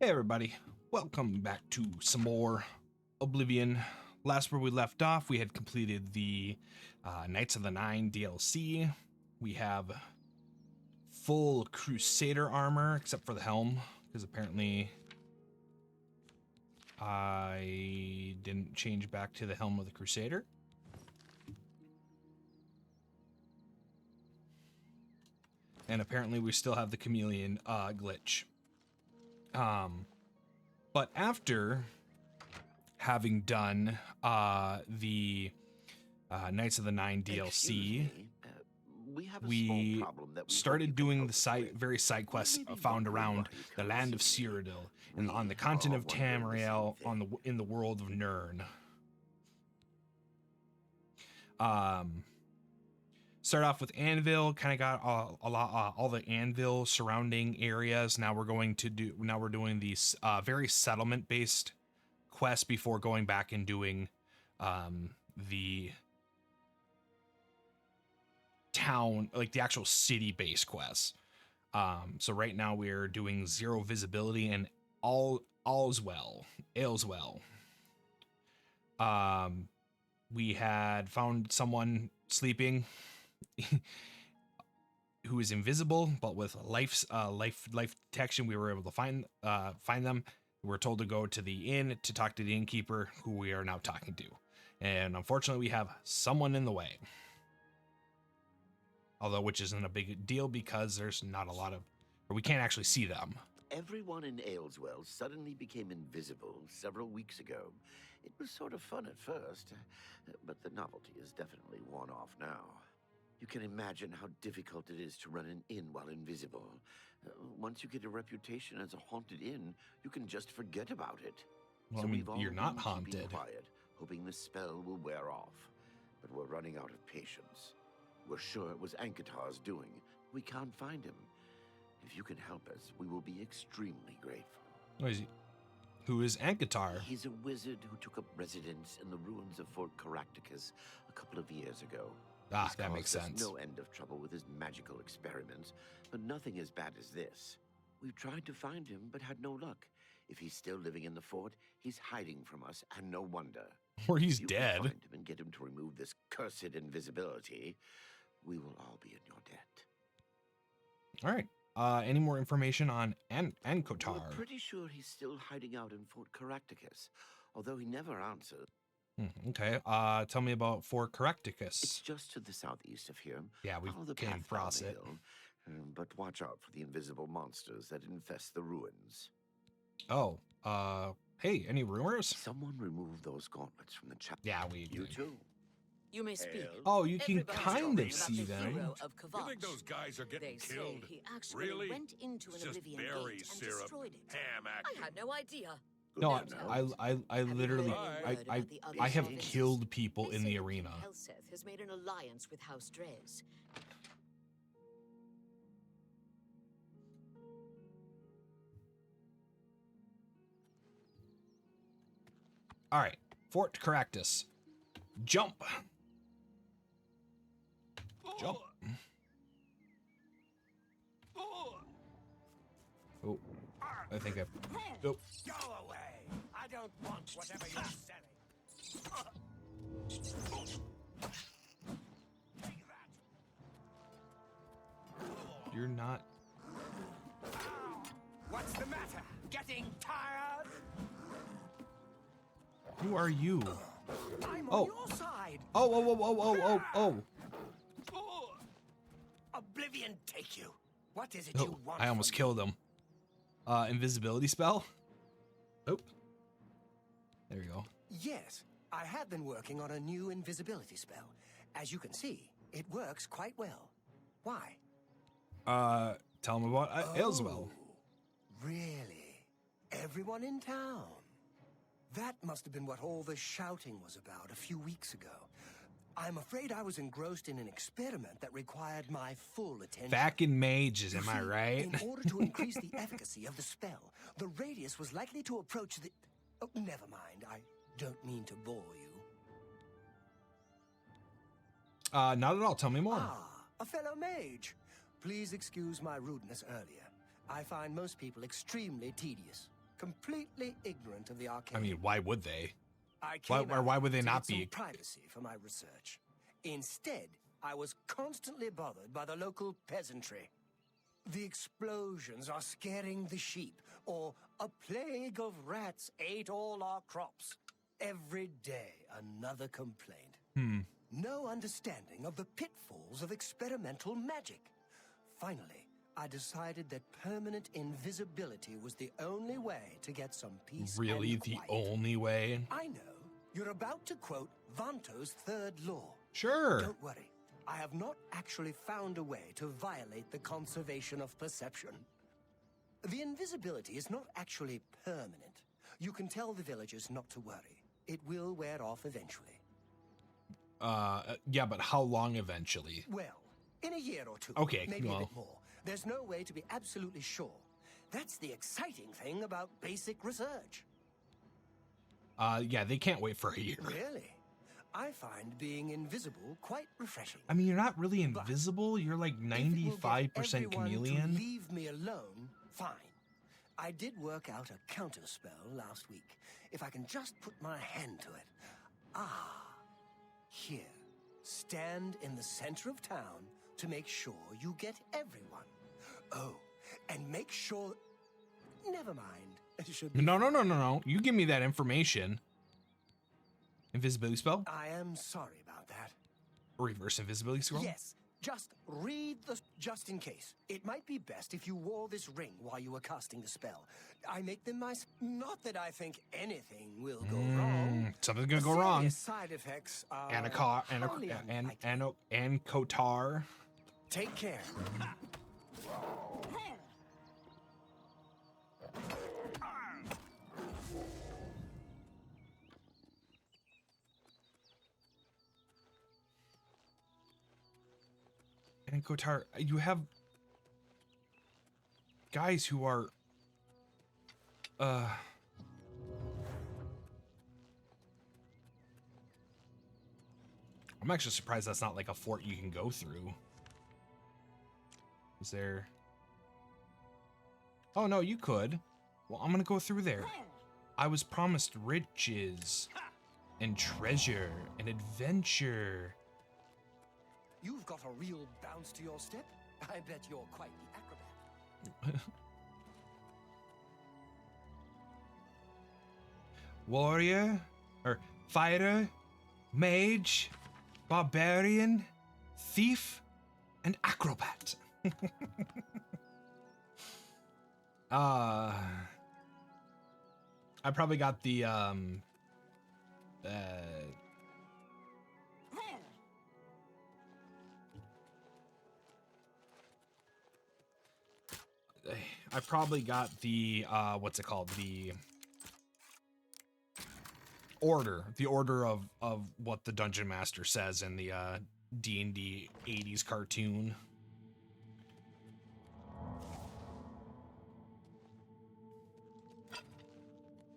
Hey everybody, welcome back to some more Oblivion. Last where we left off, we had completed the Knights of the Nine DLC. We have full Crusader armor, except for the helm, because apparently I didn't change back to the helm of the Crusader. And apparently we still have the chameleon glitch. But after having done the Knights of the Nine DLC, we started doing the various side quests found around the land of Cyrodiil and on the continent of Tamriel in the world of Nirn. Start off with Anvil, kind of got all the Anvil surrounding areas. Now we're doing these very settlement based quests before going back and doing the town, like the actual city based quests. So right now we're doing Zero Visibility and all's well. We had found someone sleeping who is invisible, but with life detection, we were able to find them. We were told to go to the inn to talk to the innkeeper, who we are now talking to. And unfortunately, we have someone in the way. Although, which isn't a big deal because there's not a lot of, or we can't actually see them. Everyone in Ayleswell suddenly became invisible several weeks ago. It was sort of fun at first, but the novelty is definitely worn off now. You can imagine how difficult it is to run an inn while invisible. Once you get a reputation as a haunted inn, you can just forget about it. Well, So I mean, we've all you're not been haunted. keeping quiet, hoping the spell will wear off. But we're running out of patience. We're sure it was Ankatar's doing. We can't find him. If you can help us, we will be extremely grateful. What is he? Who is Ankatar? He's a wizard who took up residence in the ruins of Fort Caractacus a couple of years ago. Ah, He's that makes caused us sense. no end of trouble with his magical experiments, but nothing as bad as this. We've tried to find him, but had no luck. If he's still living in the fort, he's hiding from us, and no wonder. Or he's If you dead. can find him and get him to remove this cursed invisibility, we will all be in your debt. All right. Any more information on Ankatar? We're pretty sure he's still hiding out in Fort Caractacus, although he never answered. Okay. Tell me about Fort Caractacus. It's just to the southeast of here. Yeah, we Follow the came path across down the it. hill, but watch out for the invisible monsters that infest the ruins. Oh, hey, any rumors? Someone removed those gauntlets from the chapel. Yeah, we You did. too. You may speak. Oh, you can Everybody's kind talking of about see the them. hero of You Kavash. think those guys are getting They say killed? he actually Really? went into an It's just Oblivion berry gate and syrup, destroyed it. ham I action. had no idea. No, Good to know. I Have you literally, heard any word I about the other I have provinces? killed people They in say the that arena. King Helseth has made an alliance with House Drez. All right, Fort Caractacus. Jump. Jump. Oh, I think I. Oh. Go away! I don't want whatever you're selling. Take that. You're not. What's the matter? Getting tired? Who are you? I'm Oh. on your side. Oh. Oblivion take you. What is it you Oh, want? I almost from killed him. Invisibility spell. Oh. There you go. me? Yes, I have been working on a new invisibility spell. As you can see, it works quite well. Why? Tell him about Ayleswell. Really? Everyone in town? That must have been what all the shouting was about a few weeks ago. I'm afraid I was engrossed in an experiment that required my full attention. Fucking mages, am I See, right? In order to increase the efficacy of the spell, the radius was likely to approach the... Oh, never mind. I don't mean to bore you. Not at all. Tell me more. Ah, a fellow mage. Please excuse my rudeness earlier. I find most people extremely tedious. completely ignorant of the arcade. I mean, why would they? I came Why out would they to not get some be? privacy for my research. Instead, I was constantly bothered by the local peasantry. The explosions are scaring the sheep, or a plague of rats ate all our crops. Every day, another complaint. No understanding of the pitfalls of experimental magic. Finally, I decided that permanent invisibility was the only way to get some peace Really, and the quiet. only way? I know. You're about to quote Vanto's third law. Sure. Don't worry. I have not actually found a way to violate the conservation of perception. The invisibility is not actually permanent. You can tell the villagers not to worry. It will wear off eventually. Yeah, but how long eventually? Well, in a year or two. Okay, Maybe a well. bit more. There's no way to be absolutely sure. That's the exciting thing about basic research. Yeah, they can't wait for a year. Really? I find being invisible quite refreshing. I mean, you're not really invisible. You're like If it will get 95% everyone chameleon. to leave me alone, fine. I did work out a counterspell last week. If I can just put my hand to it. Ah. Here. Stand in the center of town to make sure you get everyone. Oh, and make sure... Never mind. It should be... No. You give me that information. Invisibility spell? I am sorry about that. Reverse invisibility scroll? Yes, just read the... Just in case. It might be best if you wore this ring while you were casting the spell. I make them my... Not that I think anything will go wrong. Something's gonna go Serious wrong. Side effects are highly unlikely. And Kotar. Take care. And Kotar, you have guys who are I'm actually surprised that's not like a fort you can go through. Is there... Oh no, you could. Well, I'm gonna go through there. I was promised riches and treasure and adventure. You've got a real bounce to your step. I bet you're quite the acrobat. Warrior, or fighter, mage, barbarian, thief, and acrobat. I probably got the I probably got the what's it called, the order of what the dungeon master says in the D&D 80s cartoon.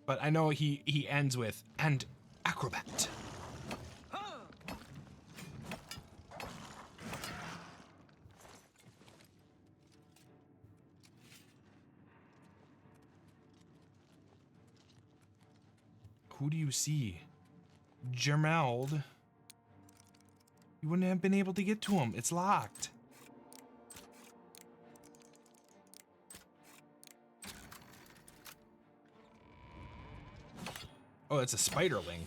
But I know he ends with and acrobat. Who do you see? Germald. You wouldn't have been able to get to him. It's locked. Oh, it's a spiderling.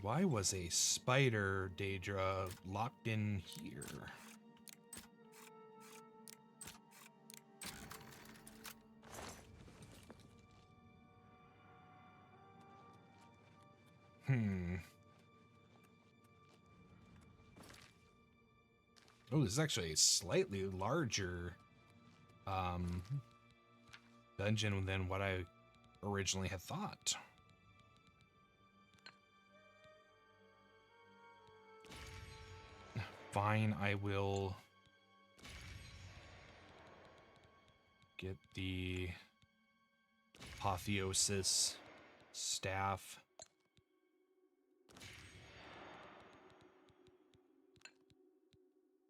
Why was a spider, Daedra, locked in here? Oh, this is actually a slightly larger dungeon than what I originally had thought. Fine, I will get the apotheosis staff.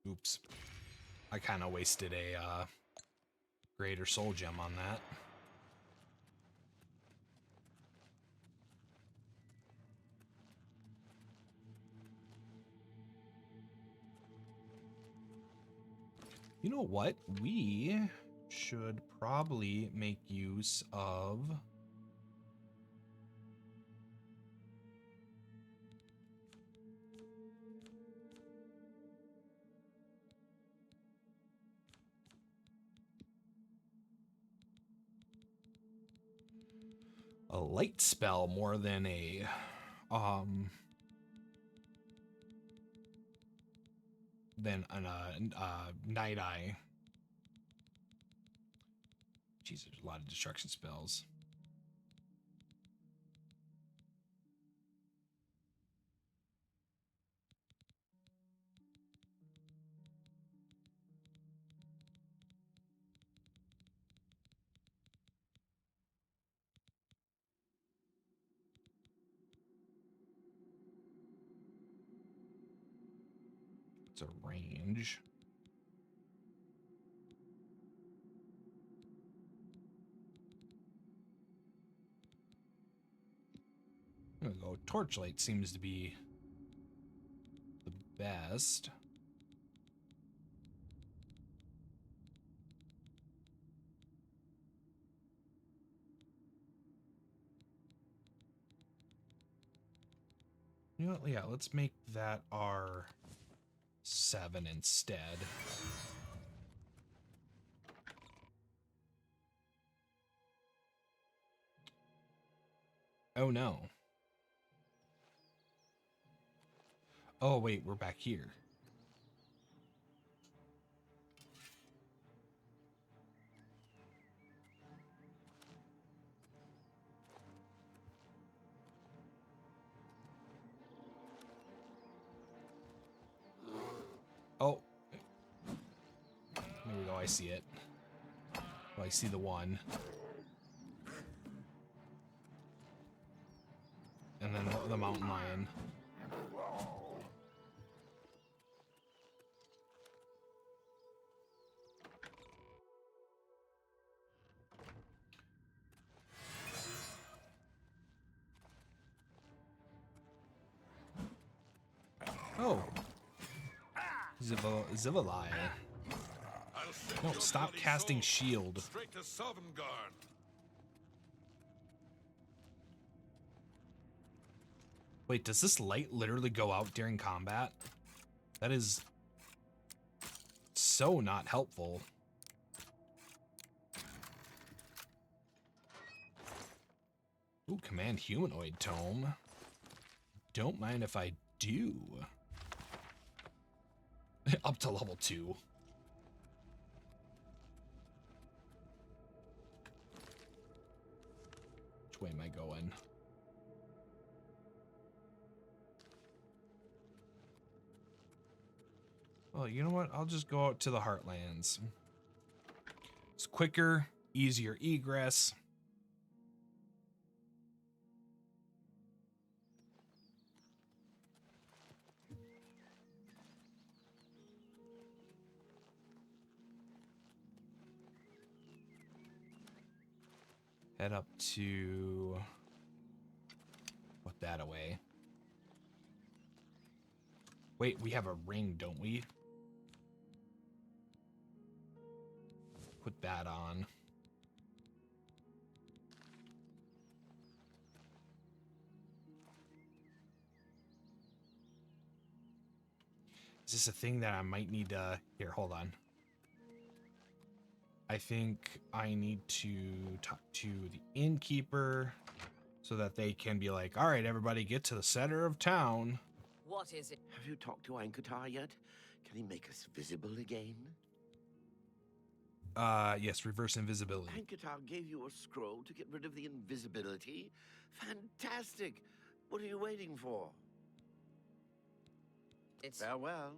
Oops. I kind of wasted a greater soul gem on that. You know what? We should probably make use of a light spell more than a night eye. Jeez, there's a lot of destruction spells. It's a range. I'm gonna go torchlight seems to be the best. You know what? Yeah, let's make that our 7 instead. Oh no. Oh wait, we're back here. Oh. There we go, I see it. Oh, I see the one. And then the mountain lion. Oh. Zivalai. No, stop casting shield. Straight to Sovngarde. Wait, does this light literally go out during combat? That is so not helpful. Ooh, command humanoid tome. Don't mind if I do. Up to level 2. Which way am I going? Well, you know what? I'll just go out to the Heartlands. It's quicker, easier egress. Head up to... Put that away. Wait, we have a ring, don't we? Put that on. Is this a thing that I might need to... Here, hold on. I think I need to talk to the innkeeper so that they can be like, all right, everybody get to the center of town. What is it? Have you talked to Ankatar yet? Can he make us visible again? Yes, reverse invisibility. Ankatar gave you a scroll to get rid of the invisibility? Fantastic! What are you waiting for? It's Farewell.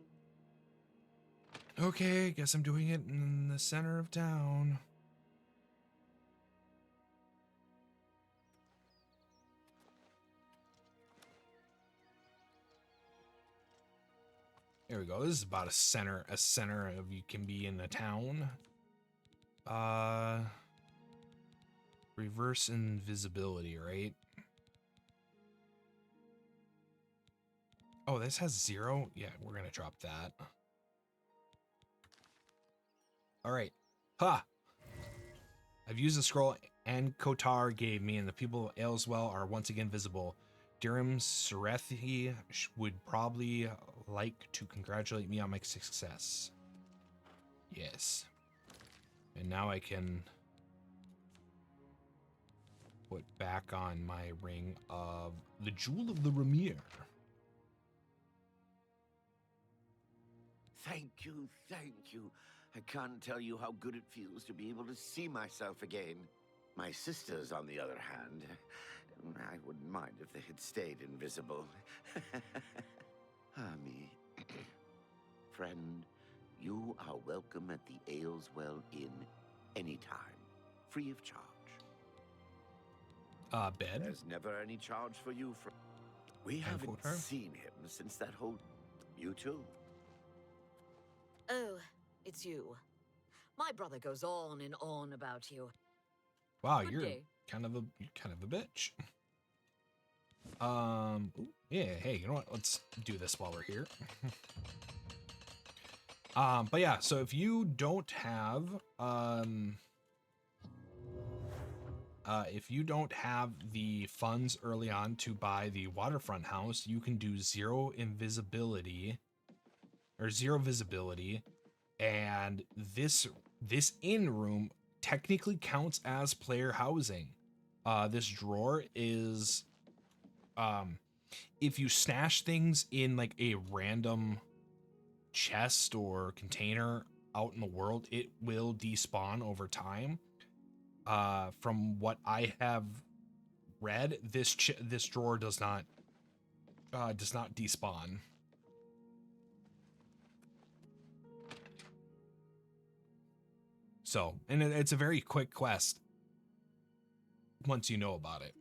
Okay, guess I'm doing it in the center of town. There we go. This is about a center of you can be in a town. Reverse invisibility, right? Oh, this has 0? Yeah, we're gonna drop that. Alright. Ha! I've used the scroll and Kotar gave me, and the people of Ayleswell are once again visible. Durham Serethi would probably like to congratulate me on my success. Yes. And now I can put back on my ring of the Jewel of the Remir. Thank you, thank you. I can't tell you how good it feels to be able to see myself again. My sisters, on the other hand, I wouldn't mind if they had stayed invisible. Me. Friend, you are welcome at the Ayleswell Inn anytime, free of charge. Bed? There's never any charge for you. We haven't seen him since that whole... You too? Oh, it's you. My brother goes on and on about you. Wow, Good you're day. kind of a bitch. Ooh, yeah, hey, you know what? Let's do this while we're here. But yeah, so if you don't have the funds early on to buy the waterfront house, you can do 0 invisibility or 0 visibility, and this inn room technically counts as player housing. This drawer is if you stash things in like a random chest or container out in the world, it will despawn over time. From what I have read, this drawer does not despawn. So, and it's a very quick quest once you know about it.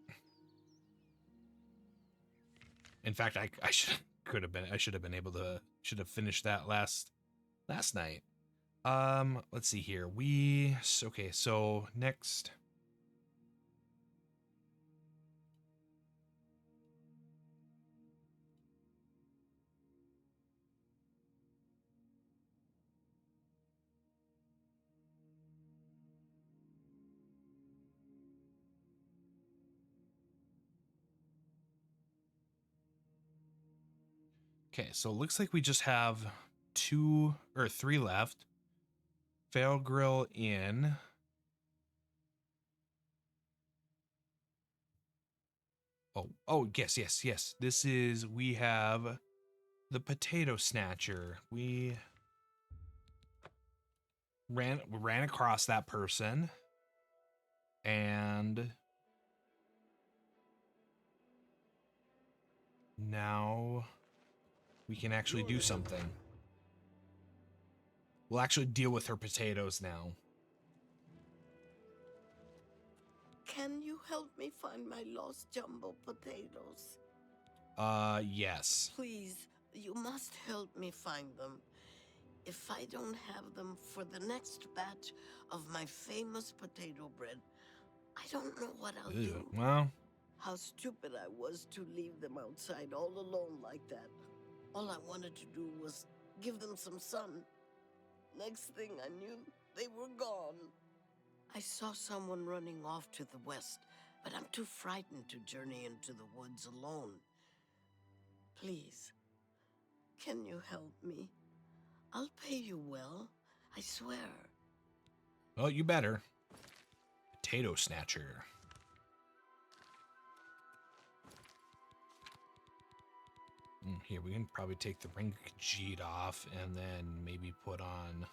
In fact, I should have been able to finished that last night. Let's see here. Okay, so next. Okay, so it looks like we just have 2 or 3 left. Fail Grill Inn. Oh, yes. We have the Potato Snatcher. We ran across that person, and now we can actually do something. We'll actually deal with her potatoes now. Can you help me find my lost jumbo potatoes? Yes. Please, you must help me find them. If I don't have them for the next batch of my famous potato bread, I don't know what I'll do. Well, how stupid I was to leave them outside all alone like that. All I wanted to do was give them some sun. Next thing I knew, they were gone. I saw someone running off to the west, but I'm too frightened to journey into the woods alone. Please, can you help me? I'll pay you well, I swear. Well, you better. Potato Snatcher. Here, we can probably take the ring Khajiit off and then maybe put on...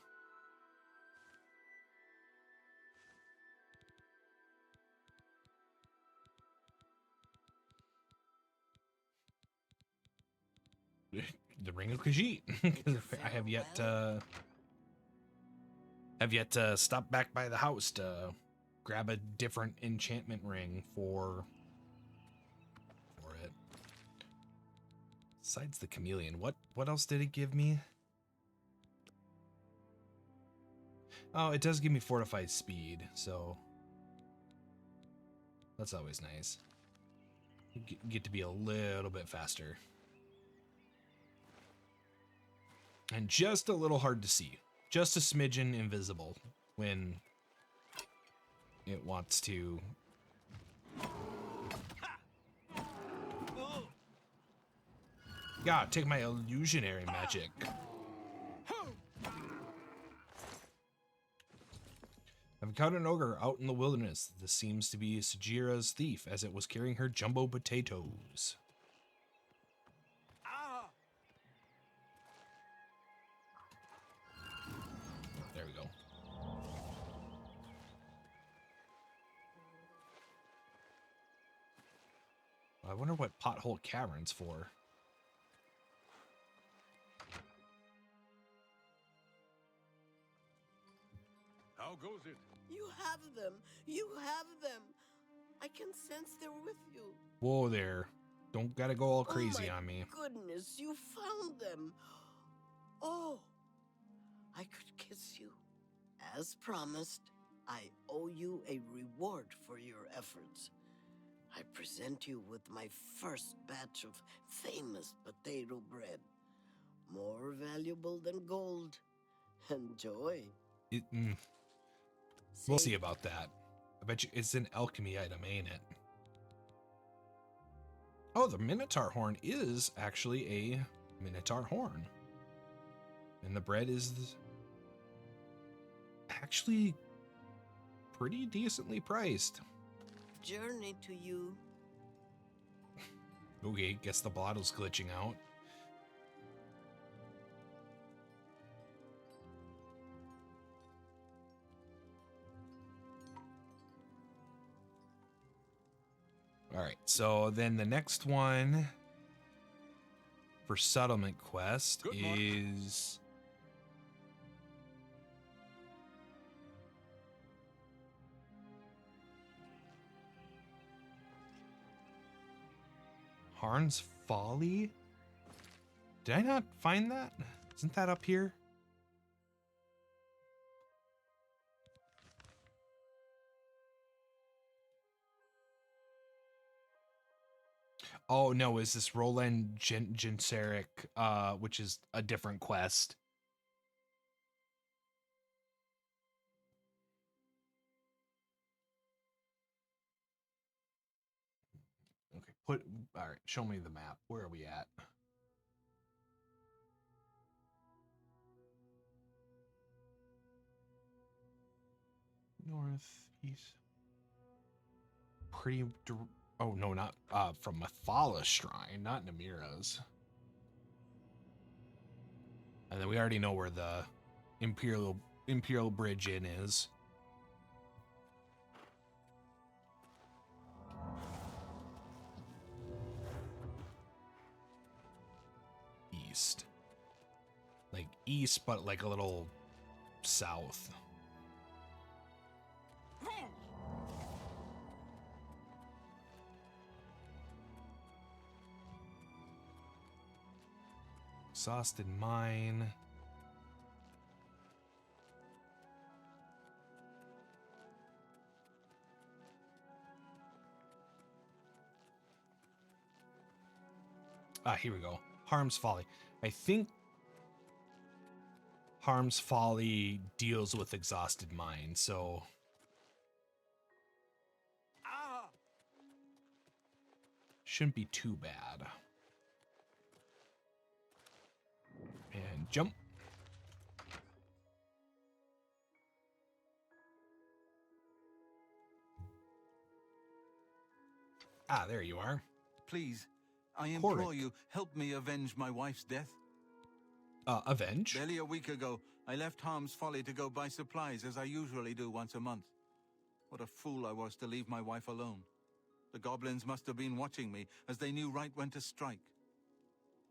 the ring of Khajiit. I have yet to stop back by the house to grab a different enchantment ring for it. Besides the chameleon, what else did it give me? Oh, it does give me fortified speed, so that's always nice. Get to be a little bit faster. And just a little hard to see. Just a smidgen invisible when it wants to. Yeah, take my illusionary magic. I've caught an ogre out in the wilderness. This seems to be Sajira's thief, as it was carrying her jumbo potatoes. There we go. I wonder what Pothole Cavern's for. How goes it? You have them. You have them. I can sense they're with you. Whoa there. Don't gotta go all crazy oh my on me. Goodness, you found them. Oh, I could kiss you. As promised, I owe you a reward for your efforts. I present you with my first batch of famous potato bread. More valuable than gold. Enjoy. We'll see about that. I bet you it's an alchemy item, ain't it? Oh, the Minotaur horn is actually a Minotaur horn. And the bread is actually pretty decently priced. Journey to you. Okay, guess the bottle's glitching out. All right, so then the next one for settlement quest is Harn's Folly. Did I not find that? Isn't that up here? Oh no, is this Roland Genseric, which is a different quest. Okay, all right, show me the map. Where are we at? Northeast. Oh no, not from Mathala Shrine, not Namira's. And then we already know where the Imperial Bridge Inn is. East. Like east, but like a little south. Exhausted Mine. Ah, here we go. Harm's Folly. I think Harm's Folly deals with Exhausted Mine, so shouldn't be too bad. And jump. Ah, there you are. Please, I implore you, help me avenge my wife's death. Avenge? Barely a week ago, I left Harm's Folly to go buy supplies as I usually do once a month. What a fool I was to leave my wife alone. The goblins must have been watching me, as they knew right when to strike.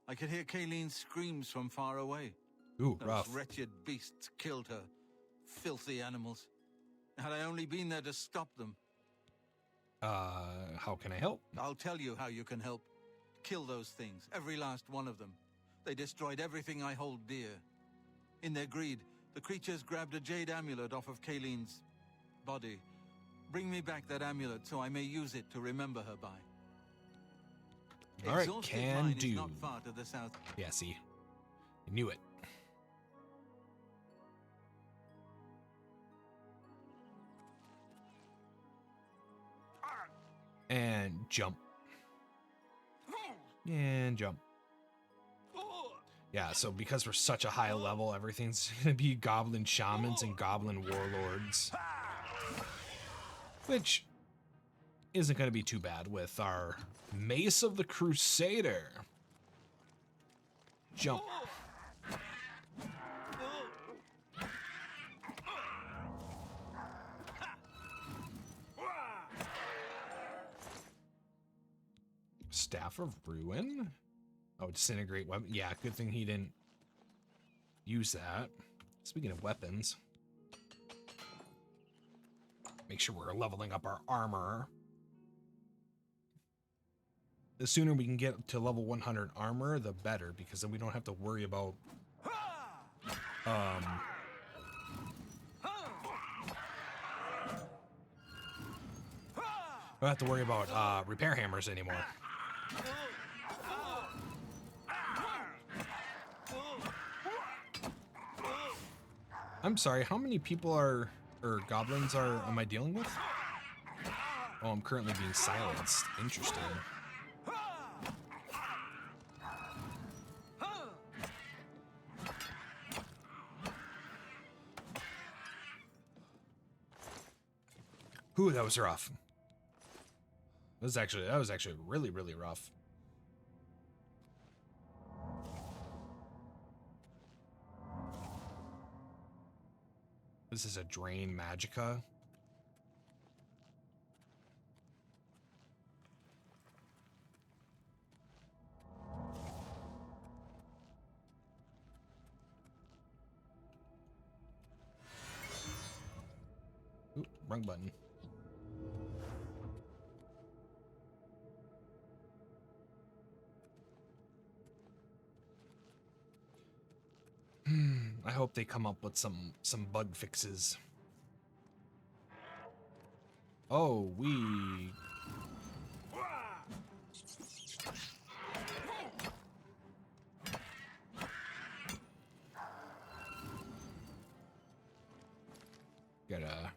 I could hear Kayleen's screams from far away. Ooh, Those rough. wretched beasts killed her. Filthy animals. Had I only been there to stop them. How can I help? I'll tell you how you can help. Kill those things, every last one of them. They destroyed everything I hold dear. In their greed, The creatures grabbed a jade amulet off of Kayleen's body. Bring me back that amulet so I may use it to remember her by. All right, Exhausted can Mine do. is not far to the south. Yeah, see, I knew it. And jump. And jump. Yeah, so because we're such a high level, everything's gonna be goblin shamans and goblin warlords. Which isn't gonna be too bad with our Mace of the Crusader. Jump. Staff of Ruin? Oh, disintegrate weapon. Yeah, good thing he didn't use that. Speaking of weapons, make sure we're leveling up our armor. The sooner we can get to level 100 armor, the better, because then we don't have to worry about we don't have to worry about repair hammers anymore. I'm sorry, how many people or goblins am I dealing with? Oh, I'm currently being silenced. Interesting. Ooh, that was rough. That was actually really, really rough. This is a Drain Magica. Oop, wrong button. I hope they come up with some bug fixes. Oh, we... Gotta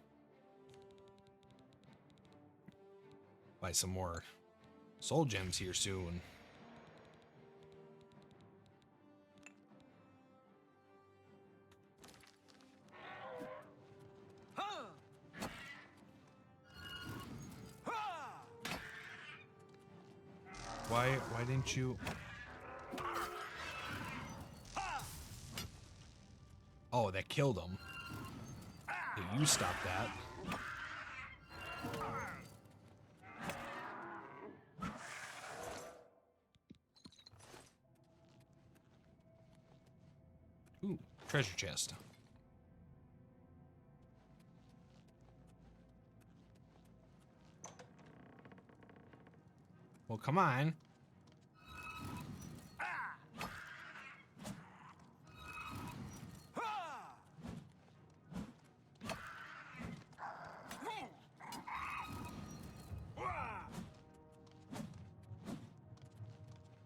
buy some more soul gems here soon. Why didn't you? Oh, that killed him. Hey, you stop that. Ooh, treasure chest. Well, come on.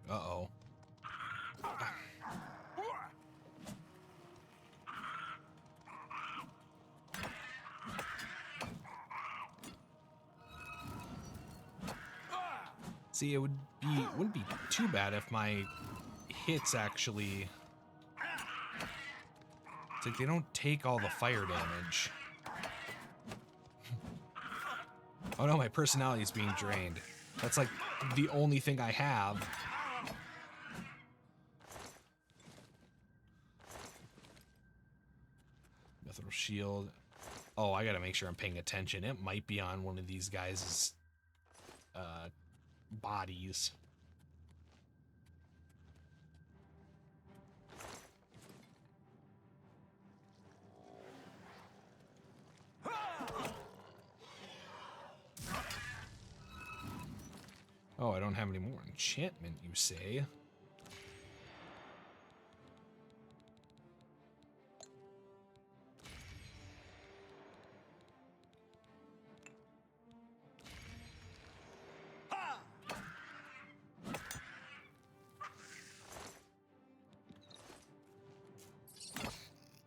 Uh-oh. See, it wouldn't be too bad if my hits actually... It's like they don't take all the fire damage. Oh no, my personality is being drained. That's like the only thing I have. Mithril shield. Oh, I gotta make sure I'm paying attention. It might be on one of these guys' bodies. Oh, I don't have any more enchantment, you say?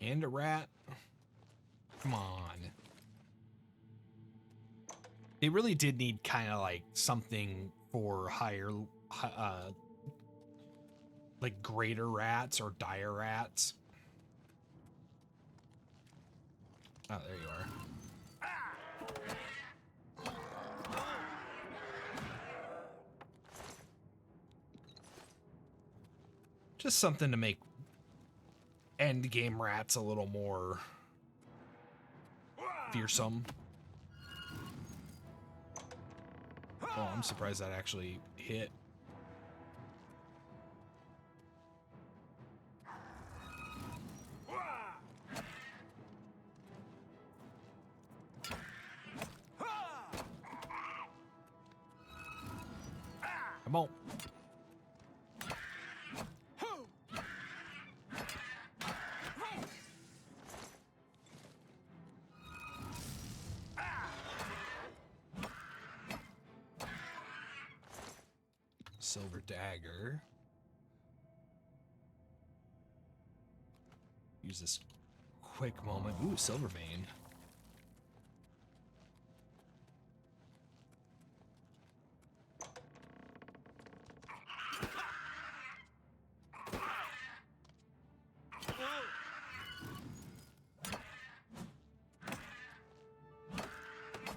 And a rat. Come on. They really did need kind of like something for higher, like greater rats or dire rats. Oh, there you are. Just something to make end game rats a little more fearsome. Oh, I'm surprised that actually hit. Come on. Silver dagger. Use this quick moment. Ooh, silver vein.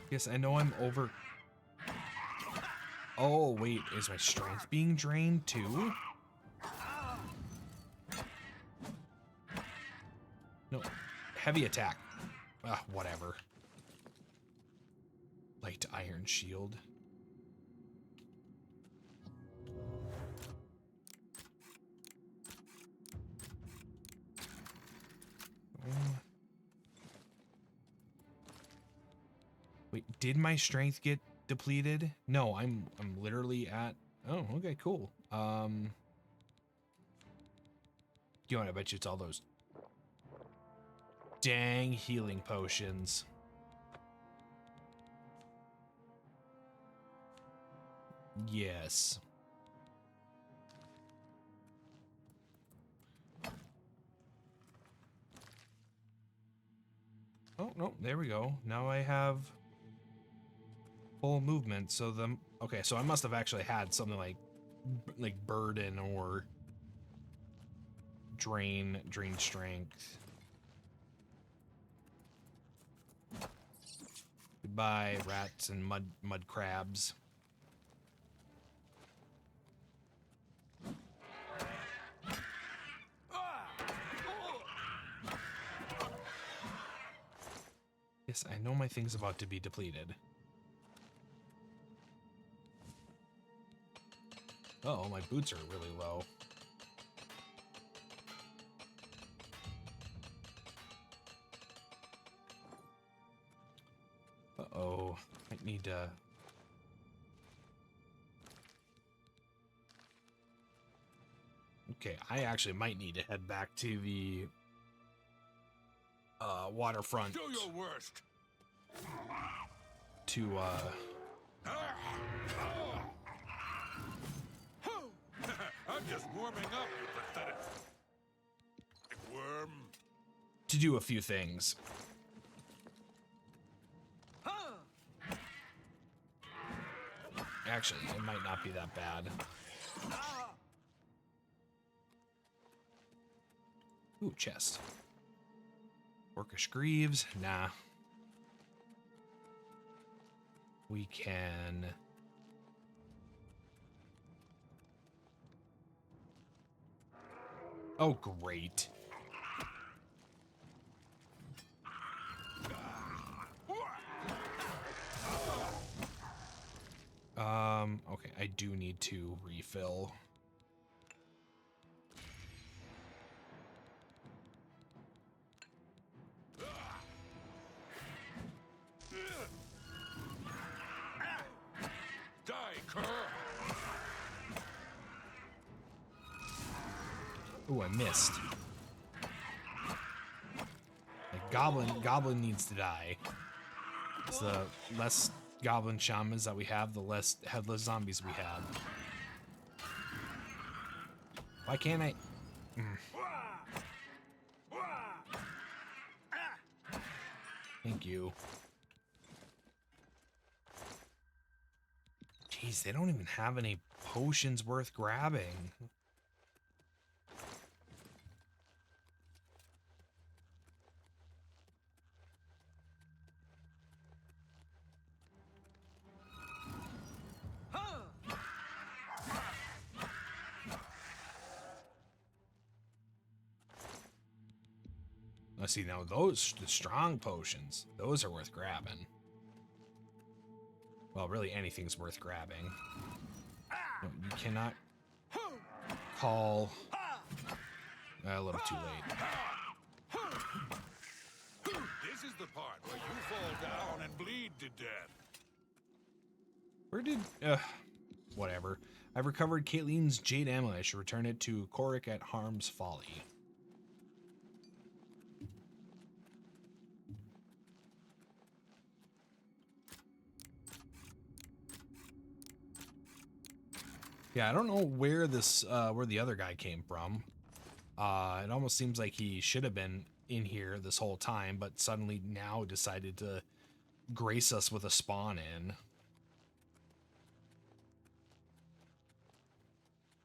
Yes, I know I'm over. Oh, wait, is my strength being drained too? No, heavy attack. Whatever. Light iron shield. Wait, did my strength get depleted? No, I'm literally at. Oh, okay, cool. You know what? I bet you it's all those dang healing potions. Yes. Oh, no, there we go. Now I have full movement. So okay, so I must have actually had something like burden or drain strength. Goodbye, rats and mud crabs. Yes, I know my thing's about to be depleted. Oh, my boots are really low. Uh-oh. I need to... Okay, I actually might need to head back to the waterfront. Do your worst. To I'm just warming up, you pathetic worm. to do a few things. Actually, it might not be that bad. Ooh, chest. Orcish Greaves? Nah. We can... Oh, great. Okay, I do need to refill. Die, cur. Ooh, I missed. Like, Goblin needs to die. It's the less Goblin Shamans that we have, the less headless zombies we have. Why can't I... Thank you. Jeez, they don't even have any potions worth grabbing. Let's see, now those, the strong potions, those are worth grabbing. Well, really anything's worth grabbing. No, you cannot call... a little too late. This is the part where you fall down and bleed to death. Where did... whatever. I've recovered Caitlin's Jade Amulet. I should return it to Korik at Harm's Folly. Yeah, I don't know where this, where the other guy came from. It almost seems like he should have been in here this whole time, but suddenly now decided to grace us with a spawn in.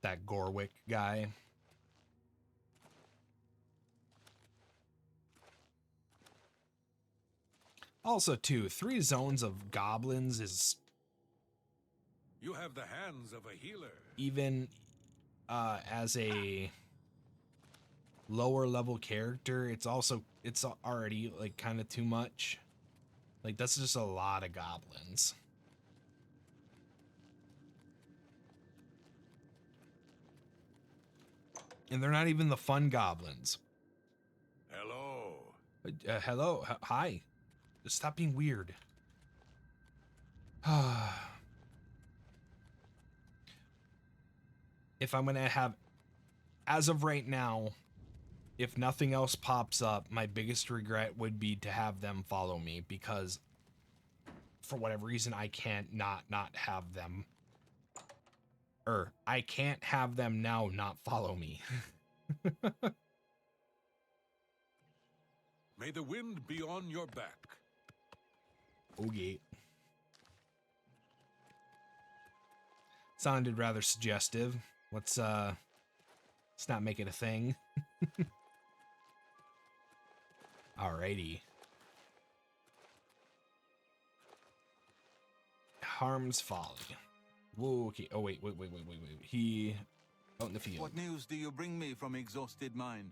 That Gorwick guy. Also, too, 3 zones of goblins is... You have the hands of a healer. even as a lower level character, it's already like kind of too much. Like, that's just a lot of goblins. And they're not even the fun goblins. Hello. Hello. Hi. Just stop being weird. If I'm going to have, as of right now, if nothing else pops up, my biggest regret would be to have them follow me, because for whatever reason, I can't not have them. I can't have them now not follow me. May the wind be on your back. Okay. Sounded rather suggestive. Let's not make it a thing. Alrighty. Harm's Folly. Whoa, okay. Oh, wait. He... out in the field. What news do you bring me from exhausted mind?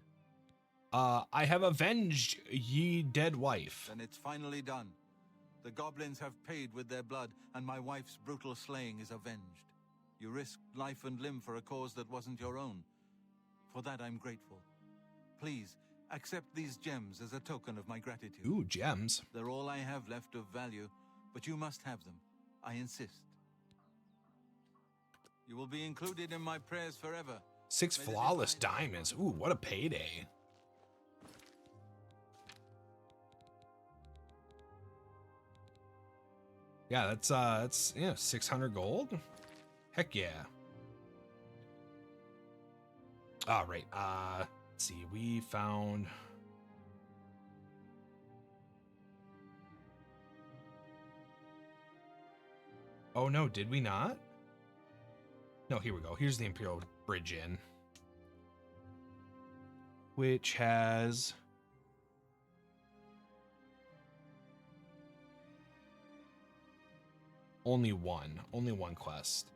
I have avenged ye dead wife. Then it's finally done. The goblins have paid with their blood, and my wife's brutal slaying is avenged. You risked life and limb for a cause that wasn't your own. For that, I'm grateful. Please, accept these gems as a token of my gratitude. Ooh, gems. They're all I have left of value, but you must have them. I insist. You will be included in my prayers forever. 6 flawless diamonds. Ooh, what a payday. Yeah, that's 600 gold. Heck yeah. All right. Let's see. We found. Oh no, did we not? No, here we go. Here's the Imperial Bridge Inn, which has only one quest.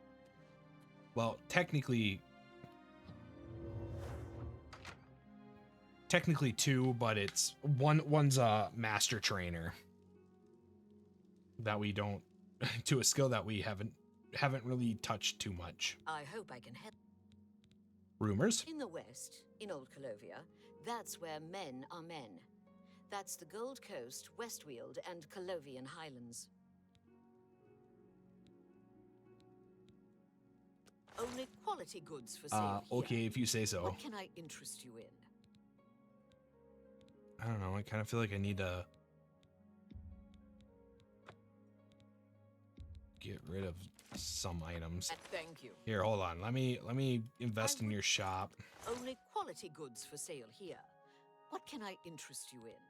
Well, technically 2, but it's one's a master trainer that we don't to a skill that we haven't really touched too much. I hope I can help. Rumors? In the West, in Old Colovia, that's where men are men. That's the Gold Coast, Westweald, and Colovian Highlands. Only quality goods for sale here. Okay, if you say so. What can I interest you in? I don't know. I kind of feel like I need to get rid of some items. Thank you. Here, hold on. Let me invest in your shop. Only quality goods for sale here. What can I interest you in?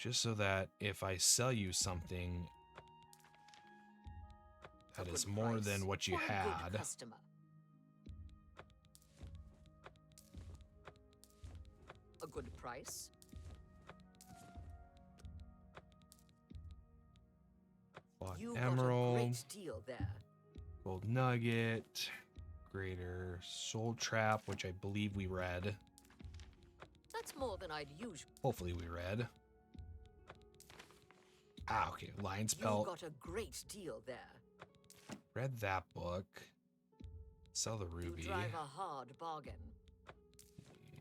Just so that if I sell you something that is more than what you for a good had. customer. A good price. Block You got a emerald, great deal there. gold nugget, greater soul trap, which I believe we read. That's more than I'd usually. Hopefully we read. Ah, okay. Lion's You pelt. got a great deal there. Read that book. Sell the ruby. You drive a hard bargain.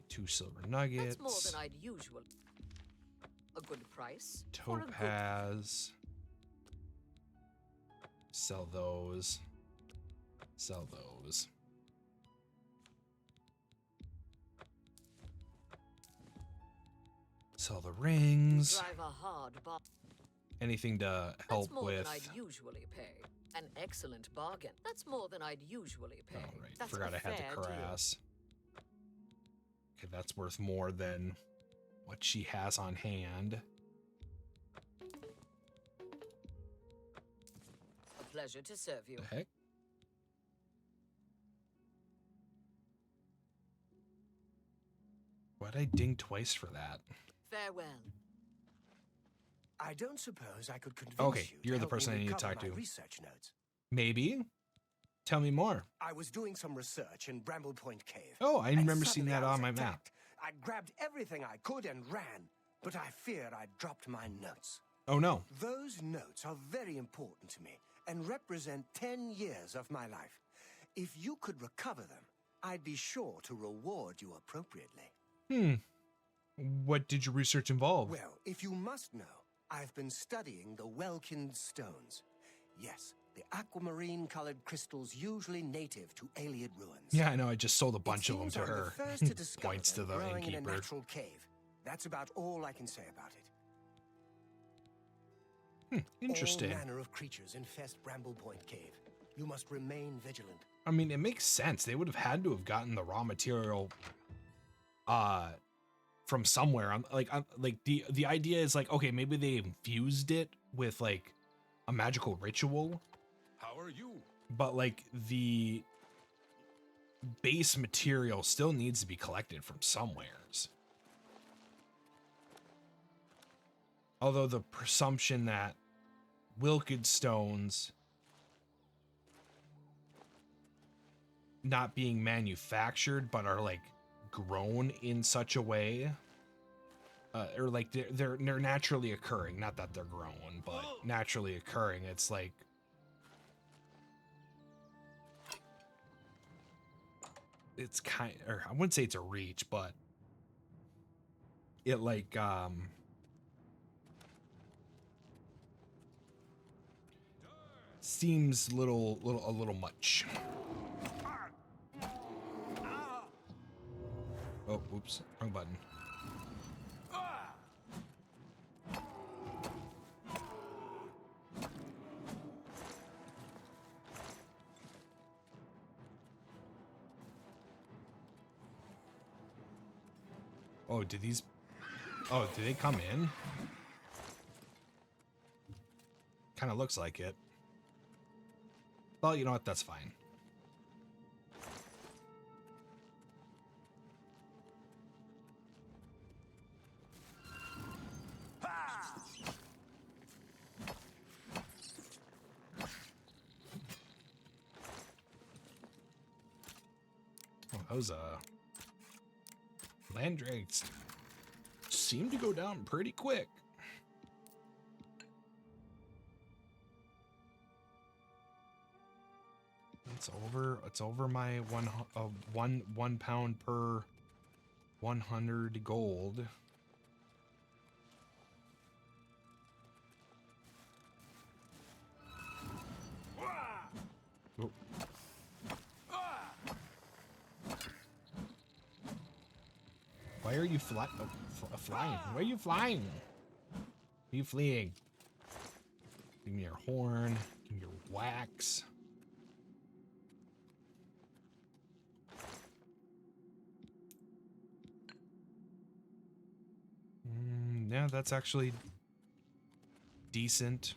2 silver nuggets. That's more than I'd usually. A good price. For a good. Topaz. Sell those. Sell those. Sell the rings. Drive a hard bargain. Anything to help That's more with. than I'd usually pay. An excellent bargain. That's more than I'd usually pay. Oh, right. That's Forgot a I had fair to crass. Okay, that's worth more than what she has on hand. A pleasure to serve you. The heck? Why'd I ding twice for that? Farewell. I don't suppose I could convince Okay, you you're the help me person I need to recover talk my to. research notes. Maybe. Tell me more. I was doing some research in Bramble Point Cave. Oh, I and remember seeing suddenly that I was on my map. attacked. I grabbed everything I could and ran, but I feared I'd dropped my notes. Oh no. Those notes are very important to me and represent 10 years of my life. If you could recover them, I'd be sure to reward you appropriately. What did your research involve? Well, if you must know, I've been studying the Welkin stones. Yes, the aquamarine-colored crystals usually native to Iliad ruins. Yeah, I know. I just sold a bunch It of them seems to I'm her. the first to discover Points to them the growing in a innkeeper. natural cave. That's about all I can say about it. Interesting. All manner of creatures infest Bramble Point Cave. You must remain vigilant. I mean, it makes sense. They would have had to have gotten the raw material from somewhere. Like the idea is like, okay, maybe they infused it with like a magical ritual, How are you? but like the base material still needs to be collected from somewheres. Although the presumption that Wilked stones not being manufactured but are like grown in such a way, or like they're naturally occurring, not that they're grown, but naturally occurring. It's like it's kind, or I wouldn't say it's a reach, but it like seems a little much. Oh, oops, wrong button. Oh, did these... Oh, did they come in? Kind of looks like it. Well, you know what? That's fine. Oh, those land drakes seem to go down pretty quick. It's over my one pound per 100 gold. Oh. Why are you flying? Why are you flying? Are you fleeing? Give me your horn. Give me your wax. Yeah, that's actually decent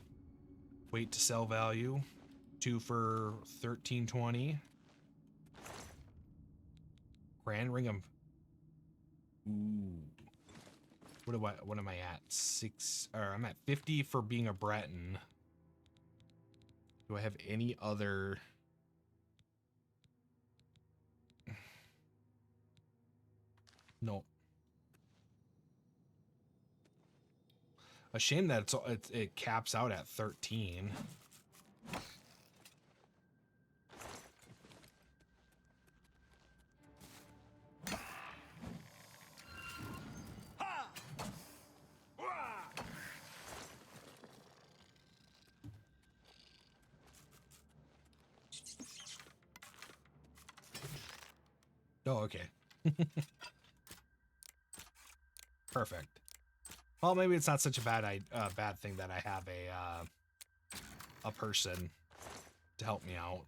weight to sell value. 2 for 1320. Grand ring of... Ooh. What am I at? 6, or I'm at 50 for being a Breton. Do I have any other... No. A shame that it caps out at 13. Oh, okay. Perfect. Well, maybe it's not such a bad thing that I have a person to help me out.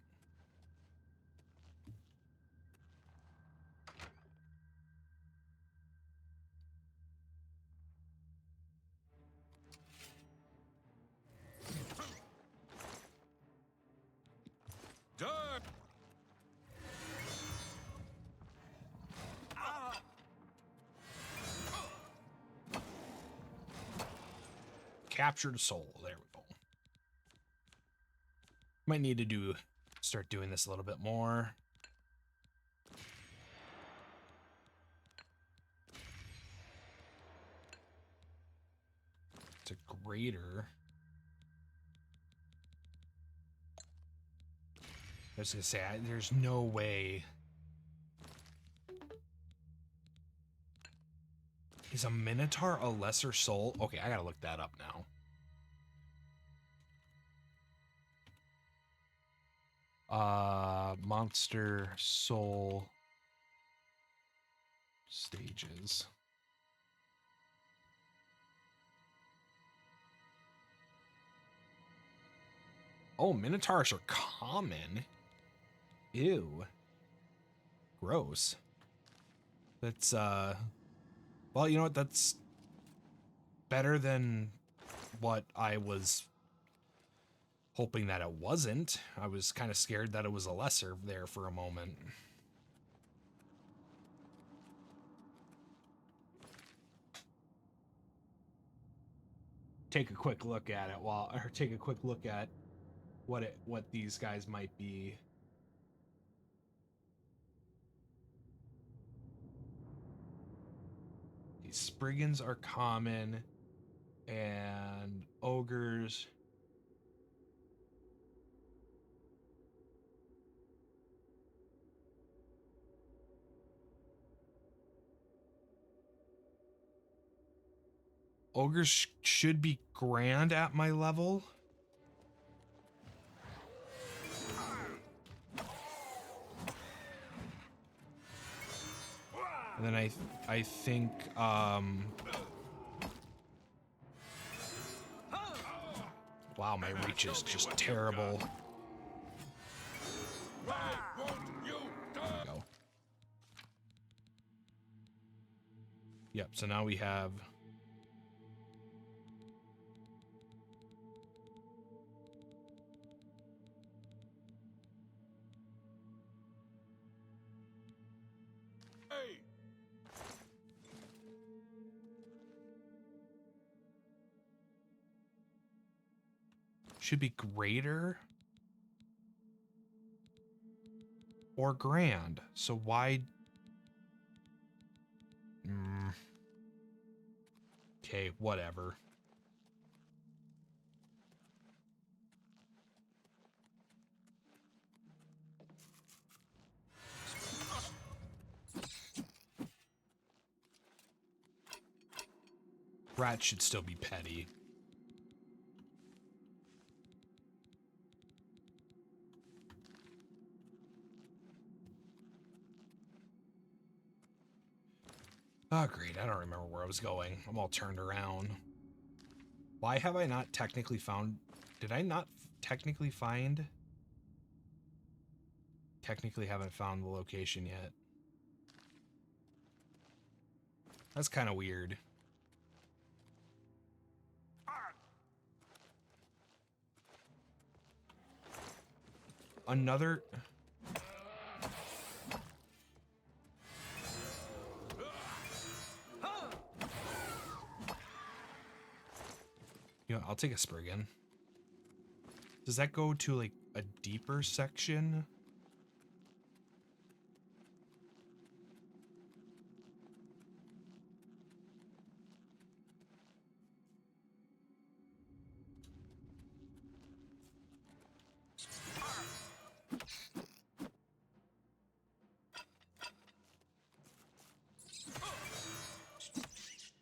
Done. Captured a soul. There we go. Might need to start doing this a little bit more. It's a greater. I was gonna say, there's no way. Is a Minotaur a lesser soul? Okay, I gotta look that up now. Monster soul stages. Oh, Minotaurs are common. Ew. Gross. That's, well, you know what? That's better than what I was hoping that it wasn't. I was kind of scared that it was a lesser there for a moment. Take a quick look at it or take a quick look at what these guys might be. These Spriggans are common, and ogres. Ogres should be grand at my level. And then I think wow, my reach is just terrible. There we go. Yep, so now we have should be greater or grand. So why? Okay, whatever. Rat should still be petty. Oh, great. I don't remember where I was going. I'm all turned around. Why have I not technically found... Did I not technically find... Technically haven't found the location yet. That's kind of weird. another... You know, I'll take a Spriggan. Does that go to, like, a deeper section?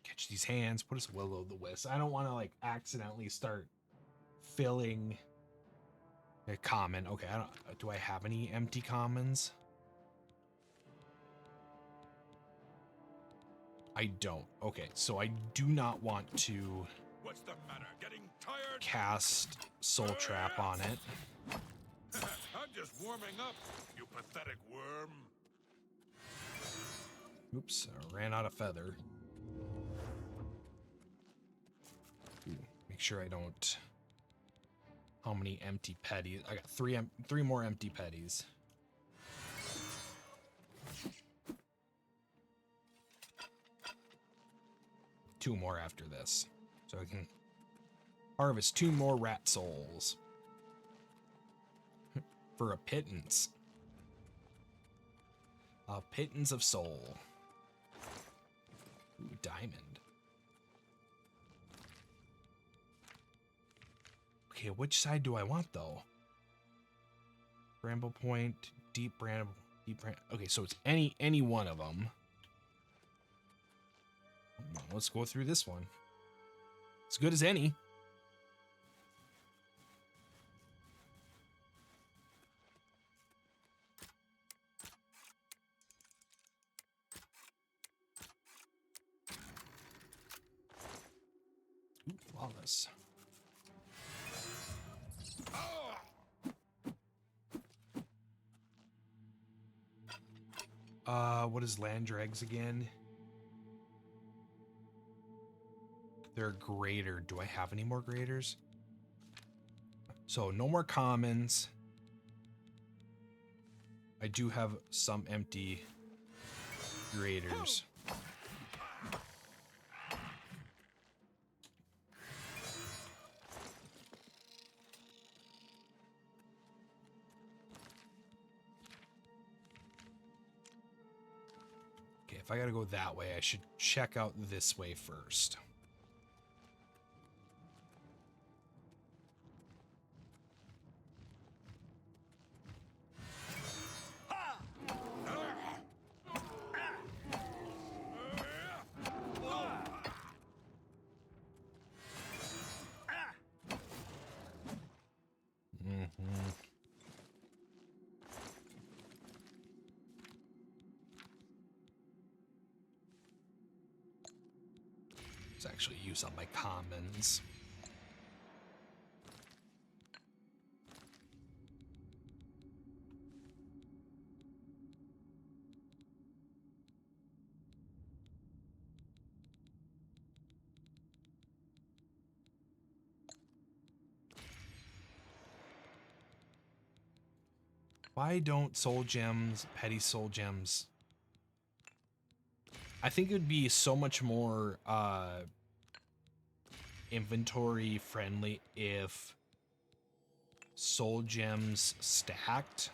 Catch these hands. Put us will-o'-the-wisp. I don't want to, like, accidentally start filling a common. Okay, I don't. Do I have any empty commons? I don't. Okay, so I do not want to What's the matter? Getting tired? cast Soul Trap on it. I'm just warming up, you pathetic worm. Oops, I ran out of feather. Ooh, make sure I don't. How many empty petties? I got three more empty petties. Two more after this, so I can harvest 2 more rat souls for a pittance. A pittance of soul. Ooh, diamond. Okay, which side do I want though? Bramble Point, deep bramble. Okay, so it's any one of them. Let's go through this one. As good as any. Ooh, flawless. What is land dregs again? They're greater. Do I have any more graders? So no more commons. I do have some empty graders. Okay, if I gotta go that way, I should check out this way first. Let's actually use up my commons. Why don't soul gems, petty soul gems? I think it would be so much more inventory friendly if soul gems stacked.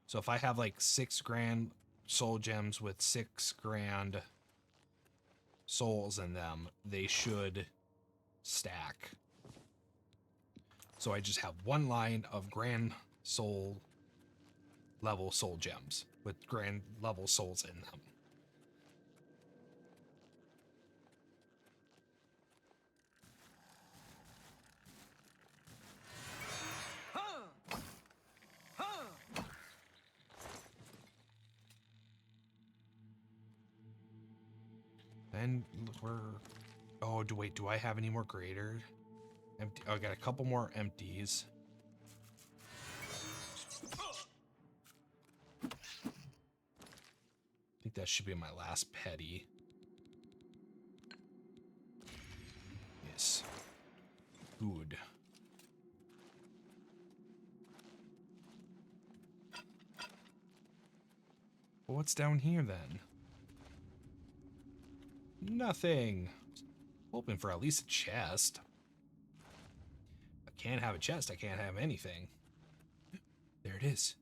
So if I have like 6 grand soul gems with 6 grand souls in them, they should stack. So I just have one line of grand soul level soul gems with grand level souls in them. Then we're... Oh, do I have any more greater? Empty. Oh, I got a couple more empties. I think that should be my last petty. Yes. Good. what's down here then? Nothing. Hoping for at least a chest. I can't have a chest. I can't have anything. There it is.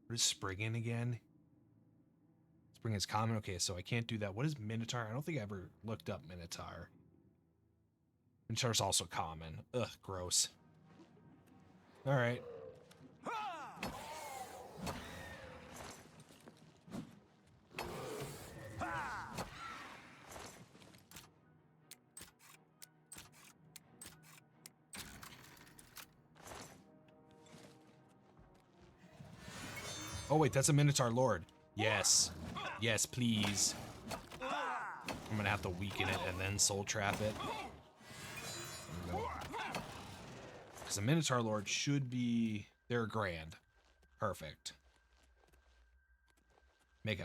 What is Spriggan again? Spriggan is common. Okay, so I can't do that. What is Minotaur? I don't think I ever looked up Minotaur. Minotaur's also common. Ugh, gross. All right. Oh wait, that's a Minotaur Lord. Yes. Yes, please. I'm gonna have to weaken it and then soul trap it. Because a Minotaur Lord should be... They're grand. Perfect. Make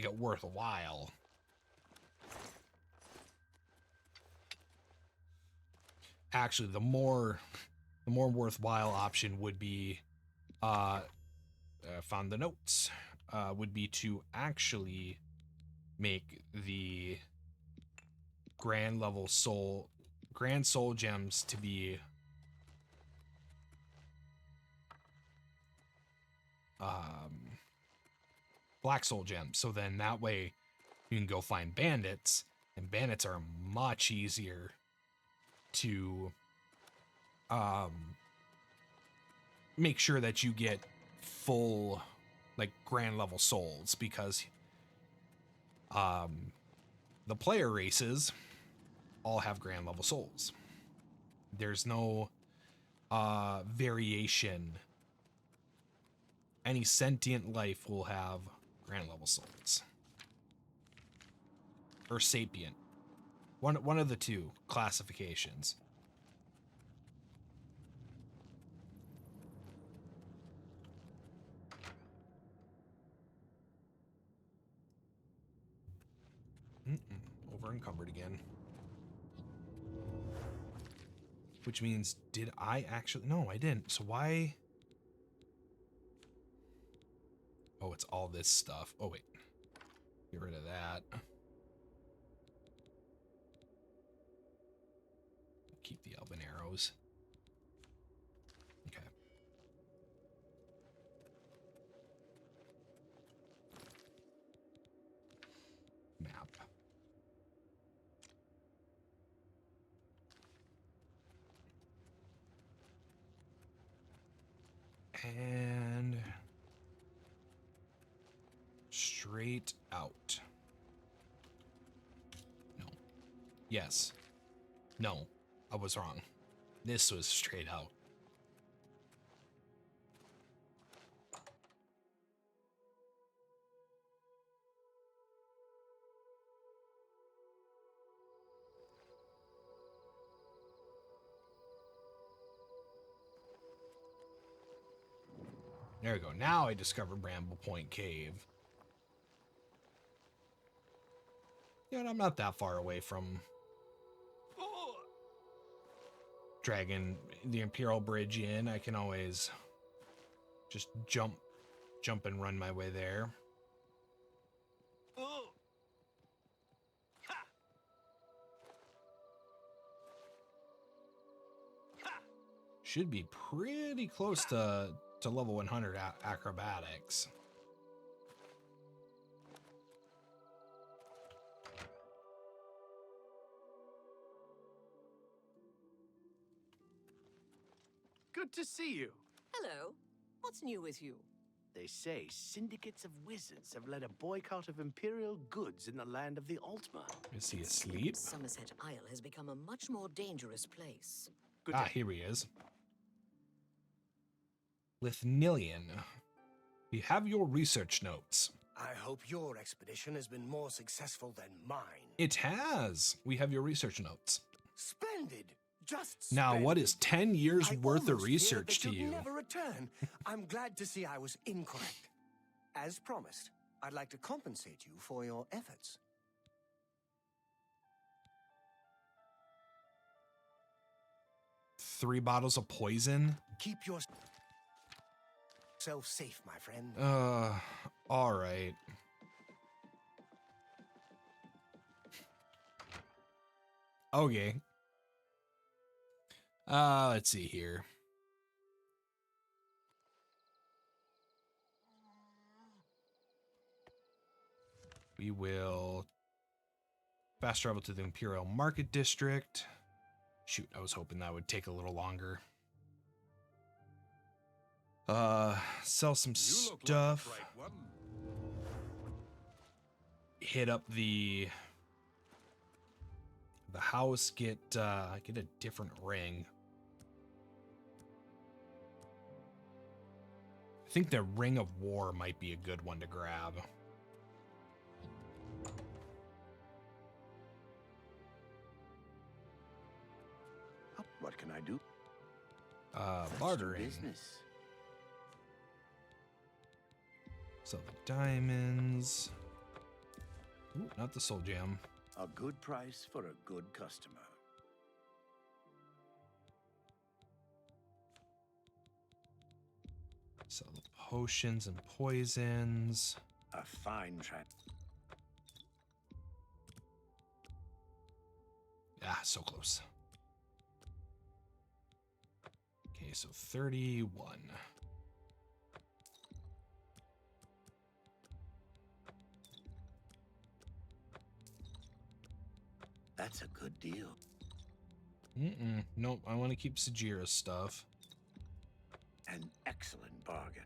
it worthwhile. Actually, the more worthwhile option would be... found the notes, would be to actually make the grand soul gems to be black soul gems. So then that way you can go find bandits, and bandits are much easier to make sure that you get full like grand level souls, because the player races all have grand level souls. There's no variation. Any sentient life will have grand level souls, or sapient, one of the two classifications. Over encumbered again. Which means, did I actually... No, I didn't. So why... Oh, it's all this stuff. Oh, wait. Get rid of that. Keep the elven arrows. Okay. Map. And straight out. No. Yes. No, I was wrong. This was straight out. There we go. Now I discovered Bramble Point Cave. Yeah, I'm not that far away from dragging the Imperial Bridge in. I can always just jump and run my way there. Should be pretty close to level 100 acrobatics. Good to see you. Hello. What's new with you? They say syndicates of wizards have led a boycott of imperial goods in the land of the Altma. Is he asleep? Somerset Isle has become a much more dangerous place. Good Ah, day. here he is. Lithnilian. We have your research notes. I hope your expedition has been more successful than mine. It has. We have your research notes. Splendid. Just Now, splendid. what is 10 years I worth of almost feared research that to you'd you? never return. I'm glad to see I was incorrect. As promised, I'd like to compensate you for your efforts. Three bottles of poison? Keep yourself safe, my friend. All right. Okay. Let's see here. We will fast travel to the Imperial Market District. Shoot, I was hoping that would take a little longer. Sell some stuff. Like the right one. Hit up the house, get a different ring. I think the Ring of War might be a good one to grab. What can I do? Bartering. Business. Sell the diamonds. Ooh, not the soul gem. A good price for a good customer. Sell the potions and poisons. A fine trap. Ah, so close. Okay, so 31. That's a good deal. Nope, I want to keep Sajira's stuff. An excellent bargain.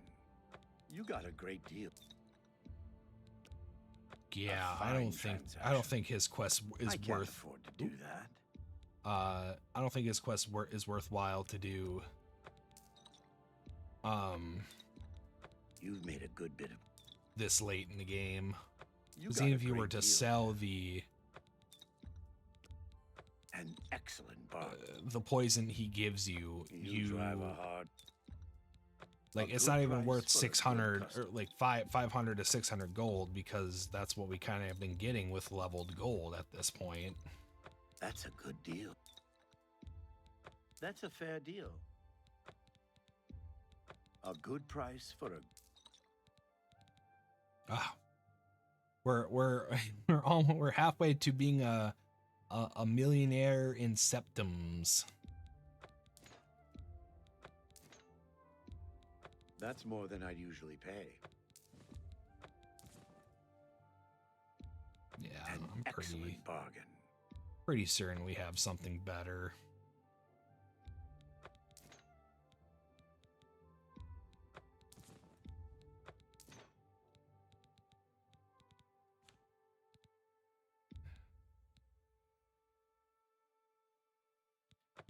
You got a great deal. Yeah, A I don't fine think transaction. his quest is I can't worth. afford to do that. I don't think his quest is worthwhile to do. You've made a good bit of. This late in the game. You Because got even a if you were great to deal. sell the An excellent bargain. the poison he gives you, You drive a hard. like a it's good not even price worth for a good 600 or customer. like 500 to 600 gold, because that's what we kind of have been getting with leveled gold at this point. That's a good deal. That's a fair deal. A good price for a. Ah, we're we're halfway to being a millionaire in septums. That's more than I'd usually pay. Yeah, An I'm excellent bargain. pretty certain we have something better.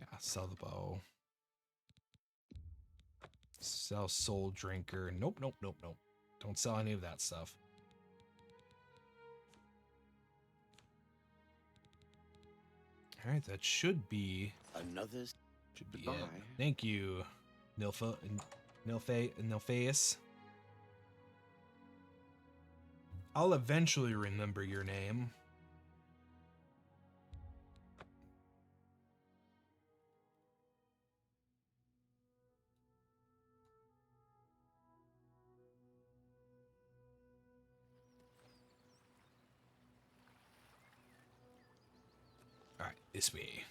Yeah, sell the bow. Sell soul drinker. Nope. Don't sell any of that stuff. All right, that should be Another. it. Goodbye. Thank you, Nilphaeus. I'll eventually remember your name. All right, this way.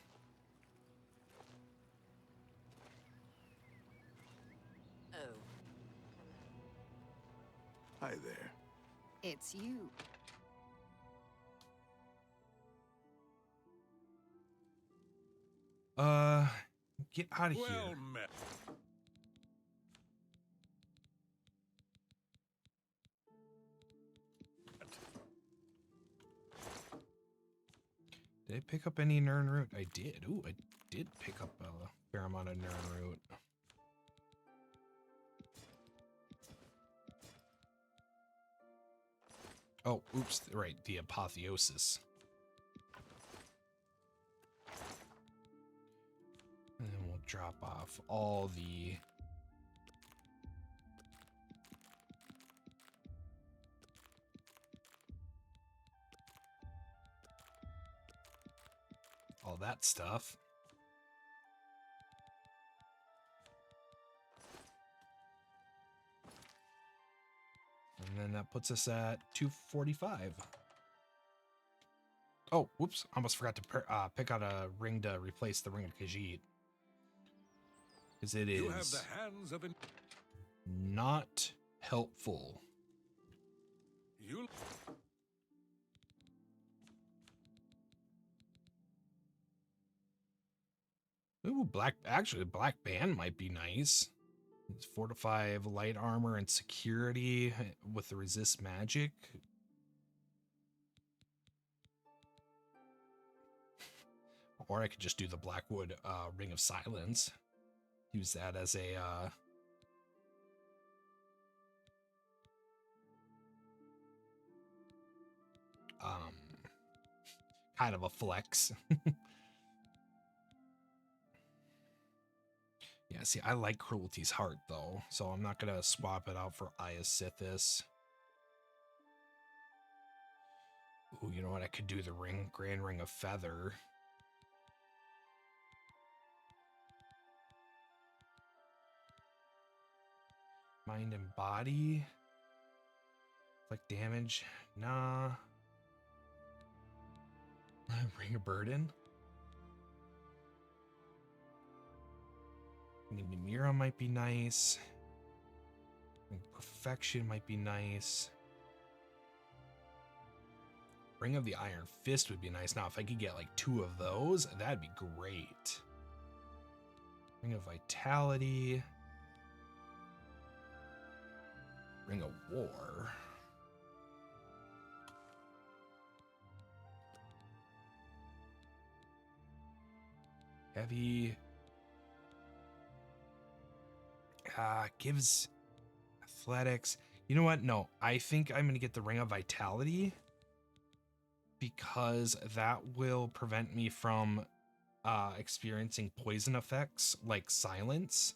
Oh, Hi there. It's you. Get out of Well here. met. Did I pick up any Nern root? I did. Ooh, I did pick up a fair amount of Nern root. Oh, oops, right, the apotheosis. And then we'll drop off all the... all that stuff. And And then that puts us at 245. Oh, whoops. Almost forgot to pick out a ring to replace the Ring of Khajiit. Because it is You have the hands of not helpful. you. Ooh, actually, black band might be nice. It's 4 to 5 light armor and security with the resist magic. Or I could just do the Blackwood Ring of Silence. Use that as a kind of a flex. Yeah, see, I like Cruelty's Heart, though, so I'm not going to swap it out for Aya's Sithis. Ooh, you know what? I could do the Grand Ring of Feather. Mind and Body. Like damage? Nah. Ring of Burden. Maybe Mira might be nice. Perfection might be nice. Ring of the Iron Fist would be nice. Now, if I could get like 2 of those, that'd be great. Ring of Vitality. Ring of War. Heavy. Gives athletics. You know what? No, I think I'm going to get the Ring of Vitality because that will prevent me from experiencing poison effects like silence.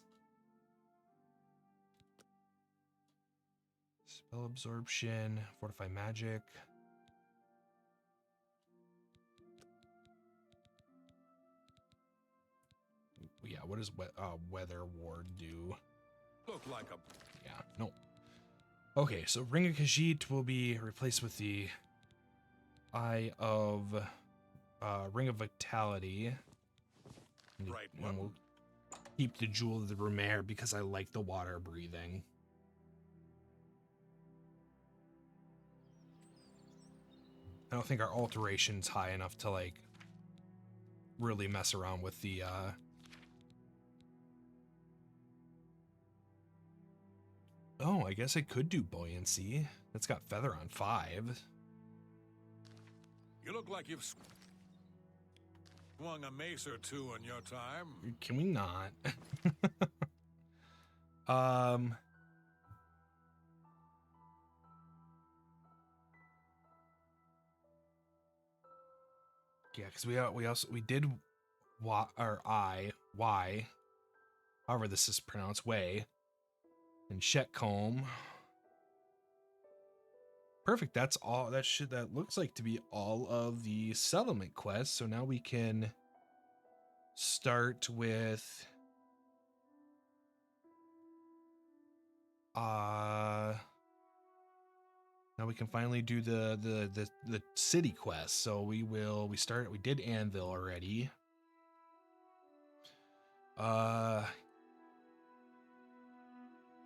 Spell absorption, fortify magic. Yeah, what does Weather Ward do? Look like a... Yeah, no. Okay, so Ring of Khajiit will be replaced with the Eye of Ring of Vitality. Right And one. we'll keep the Jewel of the Rumere because I like the water breathing. I don't think our alteration's high enough to like really mess around with the Oh, I guess I could do buoyancy. That's got feather on 5. You look like you've swung a mace or 2 in your time. Can we not? Yeah, because we did Y, however this is pronounced, way, and Shetcombe. Perfect. That's all. That looks like to be all of the settlement quests. So now we can start with now we can finally do the city quest. So we did Anvil already.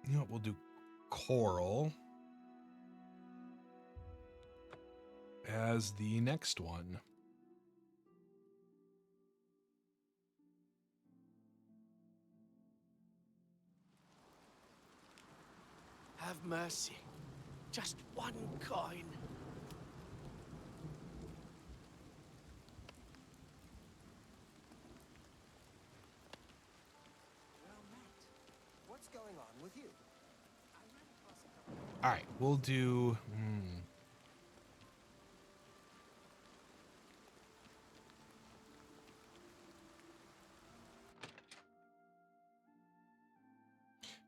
You know what, we'll do Coral as the next one. Have mercy. Just one coin. What's going on with you? All right, we'll do.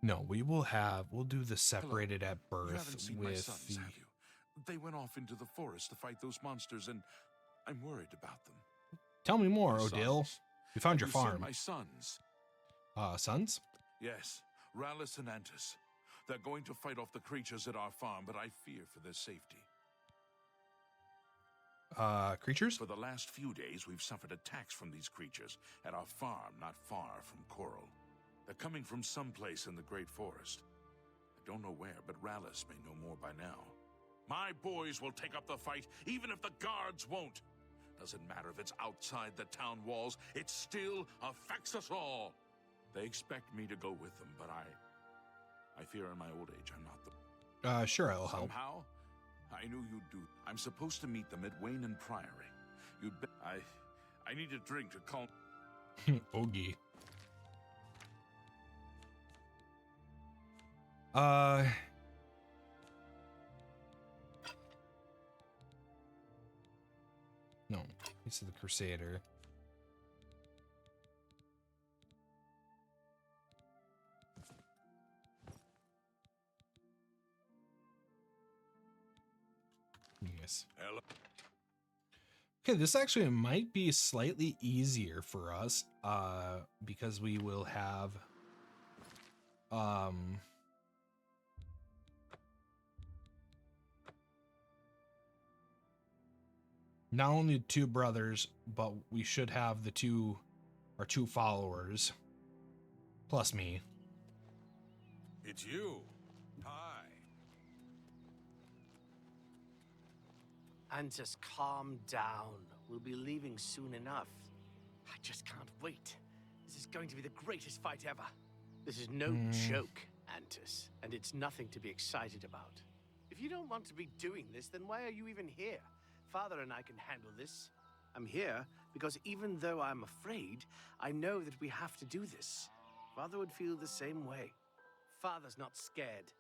No, we'll do the separated at birth. You haven't seen my with sons, the. have you? They went off into the forest to fight those monsters, and I'm worried about them. Tell me more, My Odile. sons. We found Have your you seen farm. my sons? Sons? Yes, Rallus and Antus. They're going to fight off the creatures at our farm, but I fear for their safety. Creatures? For the last few days, we've suffered attacks from these creatures at our farm not far from Coral. They're coming from someplace in the Great Forest. I don't know where, but Rallis may know more by now. My boys will take up the fight, even if the guards won't. Doesn't matter if it's outside the town walls, it still affects us all. They expect me to go with them, but I fear in my old age I'm not the... Sure, I'll help. Somehow, I knew you'd do. I'm supposed to meet them at Wayne and Priory. You'd be... I need a drink to calm... Ogie. No, this is the Crusader. Yes. Hello. Okay, this actually might be slightly easier for us, because we will have, not only two brothers, but we should have our two followers, plus me. It's you. Hi. And just calm down. We'll be leaving soon enough. I just can't wait. This is going to be the greatest fight ever. This is no joke, Antus, and it's nothing to be excited about. If you don't want to be doing this, then why are you even here? Father and I can handle this. I'm here because even though I'm afraid, I know that we have to do this. Father would feel the same way. Father's not scared.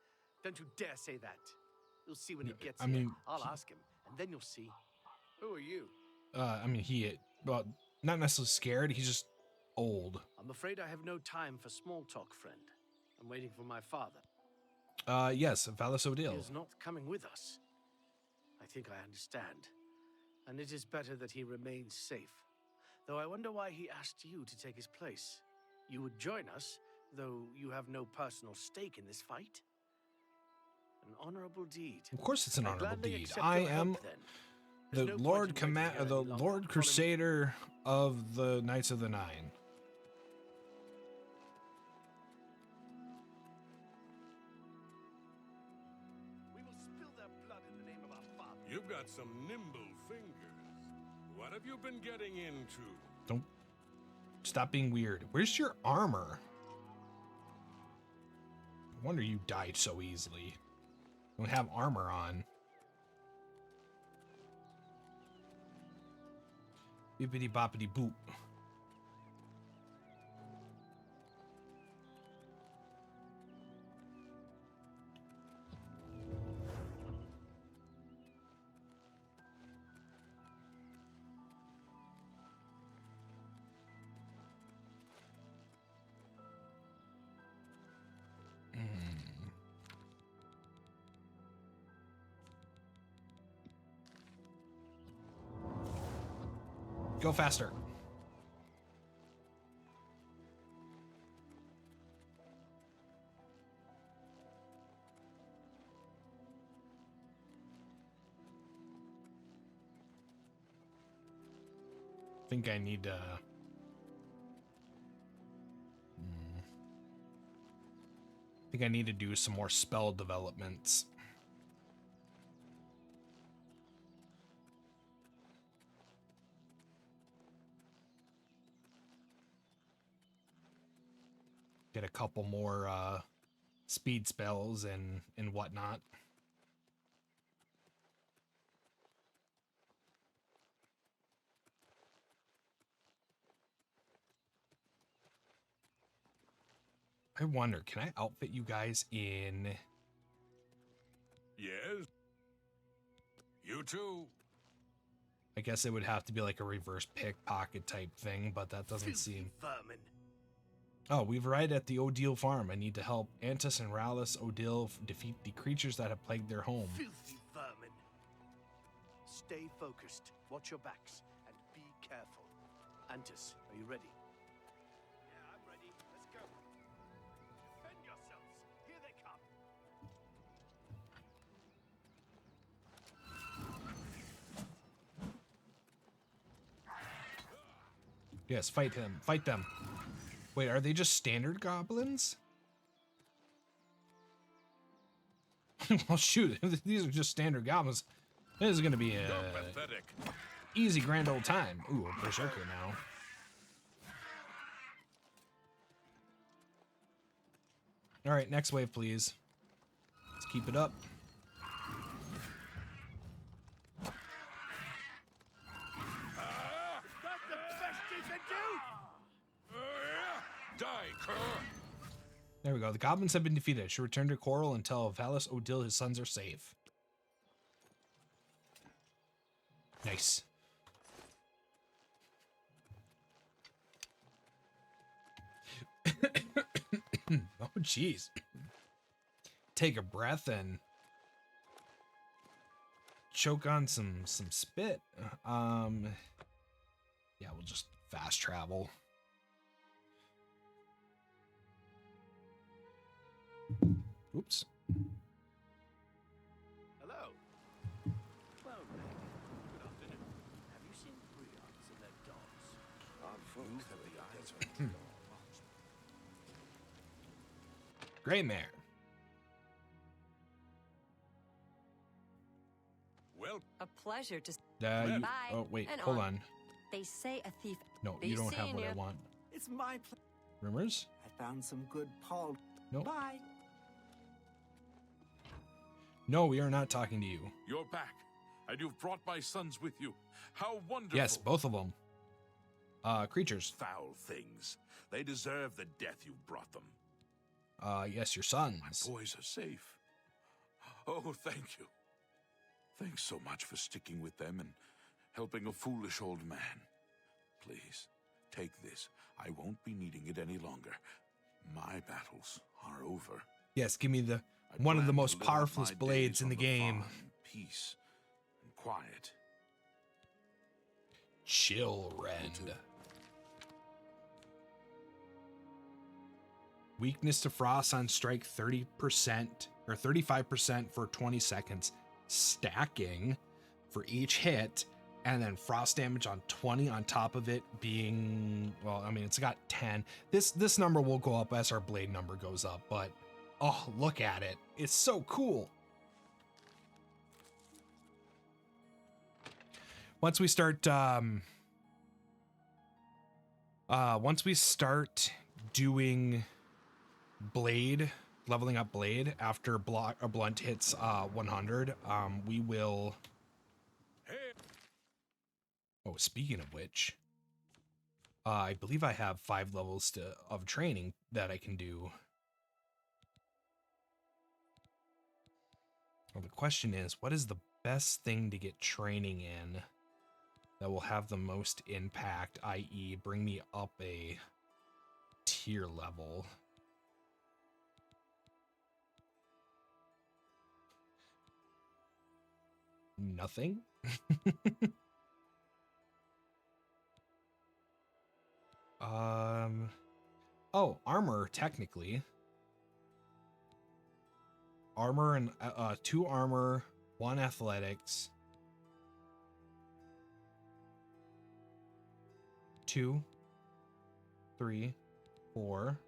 Don't you dare say that. You'll see when he gets here. I'll ask him, and then you'll see. Who are you? Well, not necessarily scared. He's just old. I'm afraid I have no time for small talk, friend. I'm waiting for my father. Yes, Valis Odile. He is not coming with us. I think I understand. And it is better that he remains safe. Though I wonder why he asked you to take his place. You would join us, though you have no personal stake in this fight. An honorable deed. Of course it's an I honorable gladly deed. accept I your am help, then. There's the no point Lord in waiting here the any longer. Lord Crusader of the Knights of the Nine. We will spill their blood in the name of our father. You've got some nimble fingers. What have you been getting into? Don't stop being weird. Where's your armor? No wonder you died so easily. You don't have armor on. Bippity boppity boop. Go faster. I think I need to... I think I need to do some more spell developments. Get a couple more speed spells and whatnot. I wonder, can I outfit you guys in... Yes? You too? I guess it would have to be like a reverse pickpocket type thing, but that doesn't seem... Vermin. Oh, we've arrived at the Odile farm. I need to help Antus and Rallis Odile defeat the creatures that have plagued their home. Filthy vermin. Stay focused, watch your backs, and be careful. Antus, are you ready? Yeah, I'm ready. Let's go. Defend yourselves. Here they come. Yes, fight him. Fight them. Wait, are they just standard goblins? Well, shoot. If these are just standard goblins, this is going to be a easy grand old time. Ooh, a berserker now. All right, next wave, please. Let's keep it up. There we go. The goblins have been defeated. Should return to Coral until Valus, Odil, his sons are safe. Nice. Oh, jeez. Take a breath and choke on some spit. Yeah, we'll just fast travel. Oops. Hello. Well, good afternoon. Have you seen Brions and their dogs? Gray mare. Well, A pleasure to. You, Bye. oh, wait. And Hold on. on. They say a thief. No, Be you don't have seeing what I ya. want. It's my Rumors? I found some good Paul. No. Bye. No, we are not talking to you. you're back, and you've brought my sons with you. How wonderful. Yes, both of them. Creatures. Foul things. They deserve the death you've brought them. Yes, your My sons. boys are safe. Oh, thank you. Thanks so much for sticking with them and helping a foolish old man. Please, take this. I won't be needing it any longer. My battles are over. Yes, give me the I one of the plan to most live out powerful my blades days in on the game. farm in peace and quiet. Chill Rend. Weakness to frost on strike 30% or 35% for 20 seconds. Stacking for each hit, and then frost damage on 20 on top of it being, well, I mean, it's got 10. This number will go up as our blade number goes up, but oh, look at it. It's so cool. Once we start doing blade, leveling up blade after blunt hits 100, we will. Oh, speaking of which, I believe I have 5 levels of training that I can do. Well, the question is, what is the best thing to get training in that will have the most impact, i.e. bring me up a tier level? Nothing? Oh, armor, technically. Armor and 2 armor, 1 athletics. 2, 3, 4.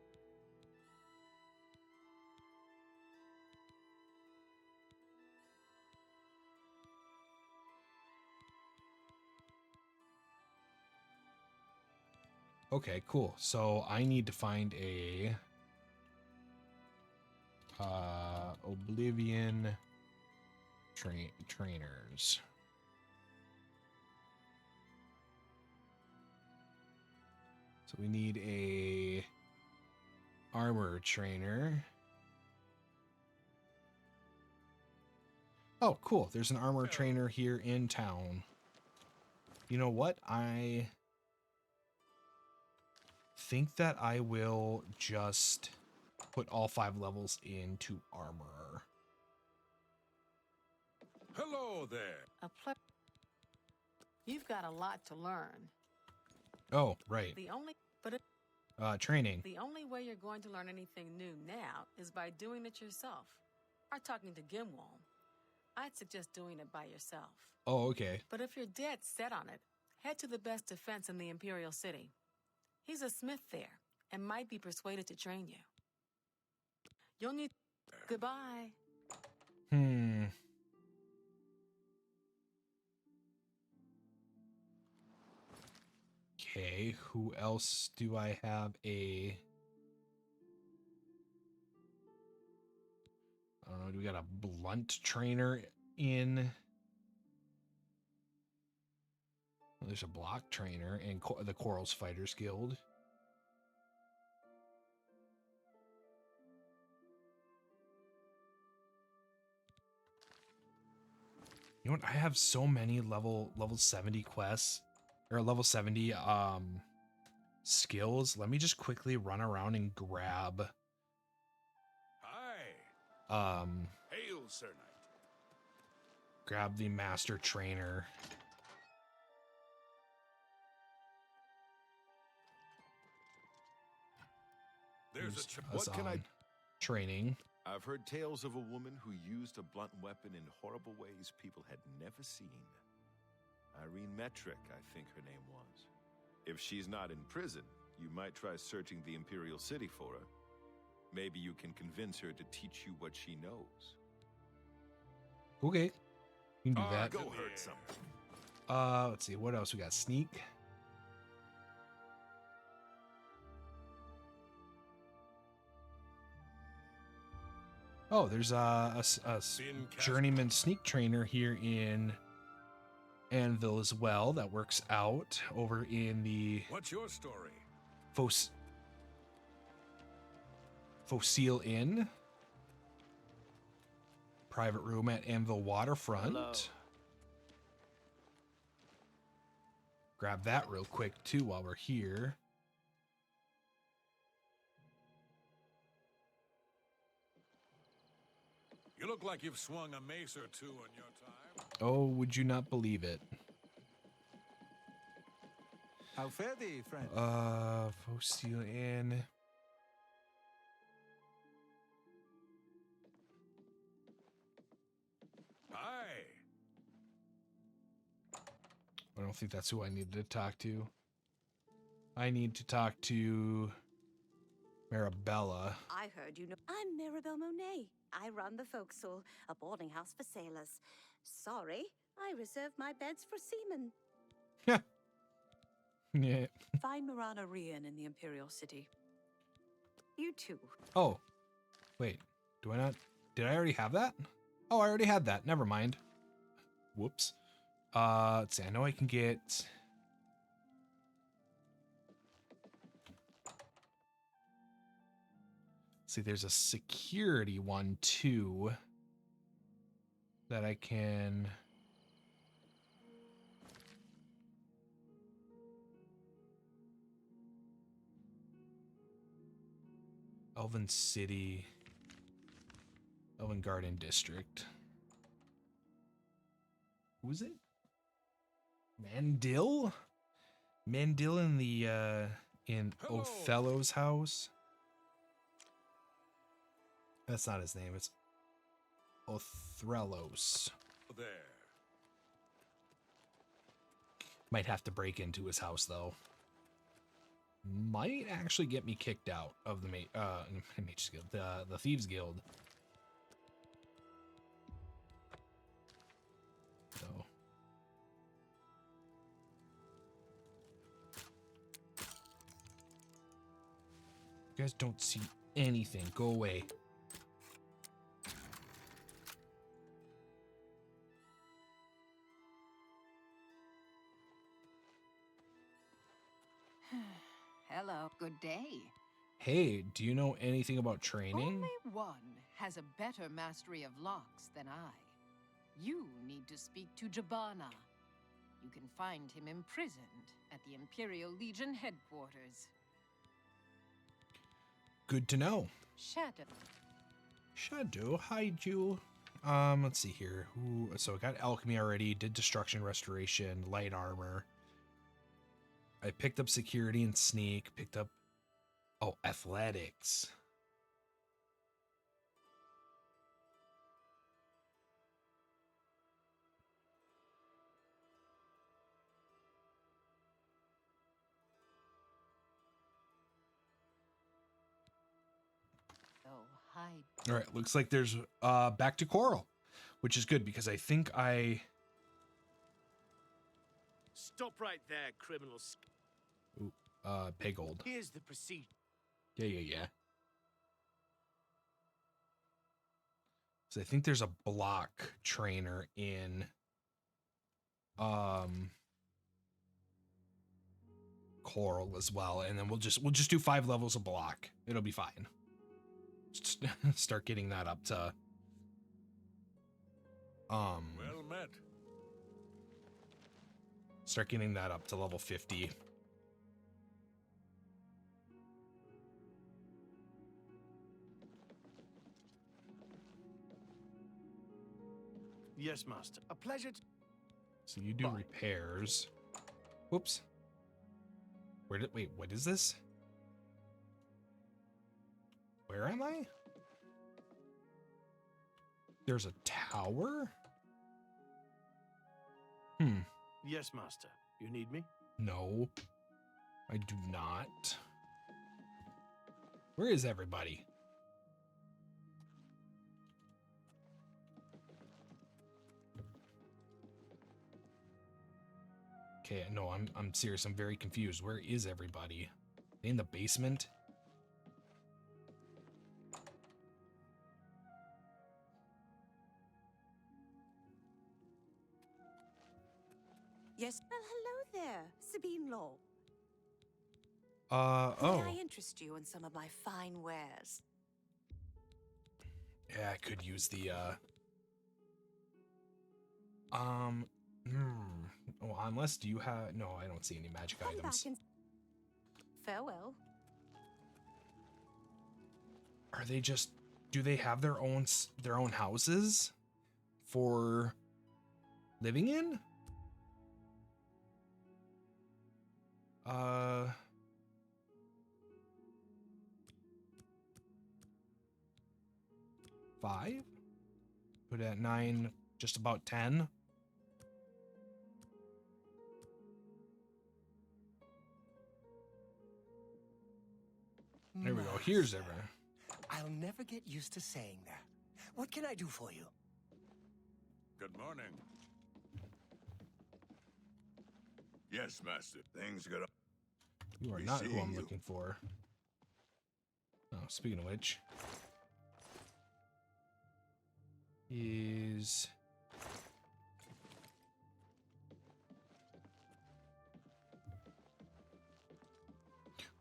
Okay, cool. So I need to find a Oblivion trainers. So we need a armor trainer. Oh, cool. There's an armor trainer here in town. You know what? I think that I will just put all 5 levels into armor. Hello there. You've got a lot to learn. Oh, right. Training. The only way you're going to learn anything new now is by doing it yourself. Or talking to Gimwall. I'd suggest doing it by yourself. Oh, okay. But if you're dead set on it, head to the best defense in the Imperial City. He's a smith there and might be persuaded to train you. You'll need... Goodbye. Okay, who else do I have a... I don't know, do we got a blunt trainer in? Well, there's a block trainer in the Corals Fighters Guild. You know what? I have so many level 70 quests or level 70 skills. Let me just quickly run around and grab Hail, Sir Knight. grab the master trainer. There's Who's a us What can I... on training. I've heard tales of a woman who used a blunt weapon in horrible ways people had never seen. Irene Metric, I think her name was. If she's not in prison, you might try searching the Imperial City for her. Maybe you can convince her to teach you what she knows. Okay, you can do that. Go hurt something. Let's see, what else we got? Sneak. Oh, there's a journeyman sneak trainer here in Anvil as well that works out over in the What's your story? Fossil Inn. Private room at Anvil Waterfront. Hello. Grab that real quick too while we're here. You look like you've swung a mace or two in your time. Oh, would you not believe it? How fare thee, friend? Fossil Inn. Hi. I don't think that's who I needed to talk to. I need to talk to Marabella. I heard you know. I'm Mirabelle Monet. I run the Forecastle, a boarding house for sailors. Sorry, I reserve my beds for seamen. Yeah. Find Mirana Rian in the Imperial City. You too. Oh, wait. Do I not? Did I already have that? Oh, I already had that. Never mind. Whoops. Let's see. I know I can get. See, there's a security one too that I can. Elven City, Elven Garden District. Who is it? Mandil? Mandil in the in Hello. Othello's house. That's not his name. It's Othello's. There. Might have to break into his house though. Might actually get me kicked out of the Mage's Guild, the Thieves Guild. So. You guys don't see anything. Go away. Hello, good day. Hey, do you know anything about training? Only one has a better mastery of locks than I. You need to speak to Jabana. You can find him imprisoned at the Imperial Legion headquarters. Good to know. Shadow, hide you. Let's see here. So I got alchemy already, did destruction restoration, light armor. I picked up security and sneak, picked up athletics. hide. All right, looks like there's back to coral, which is good because I think I... Stop right there, criminals. Ooh, pay gold. Here's the procedure. Yeah. So I think there's a block trainer in coral as well, and then we'll just do 5 levels of block. It'll be fine. Just start getting that up to Well met. start getting that up to level 50. Yes, master. A pleasure. So you do repairs. Whoops. Wait, what is this? Where am I? There's a tower? Yes, master. You need me? No, I do not. Where is everybody? Okay, no, I'm serious. I'm very confused. Where is everybody? In the basement? Yes. Well, hello there, Sabine Law. Oh. May I interest you in some of my fine wares? Yeah, I could use the, Well, unless, do you have... No, I don't see any magic items. Farewell. Are they just... Do they have their own houses for living in? 5? Put it at 9, just about 10. There we go. Here's everyone. I'll never get used to saying that. What can I do for you? Good morning. Yes, master. Things good. You are not who I'm looking for. Oh, speaking of which, is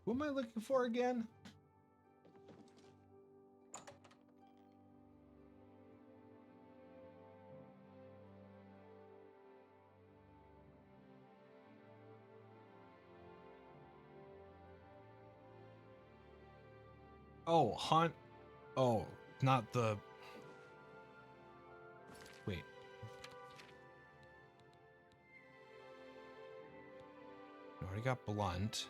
who am I looking for again? Oh, hunt. Oh, not the... Wait. I already got blunt.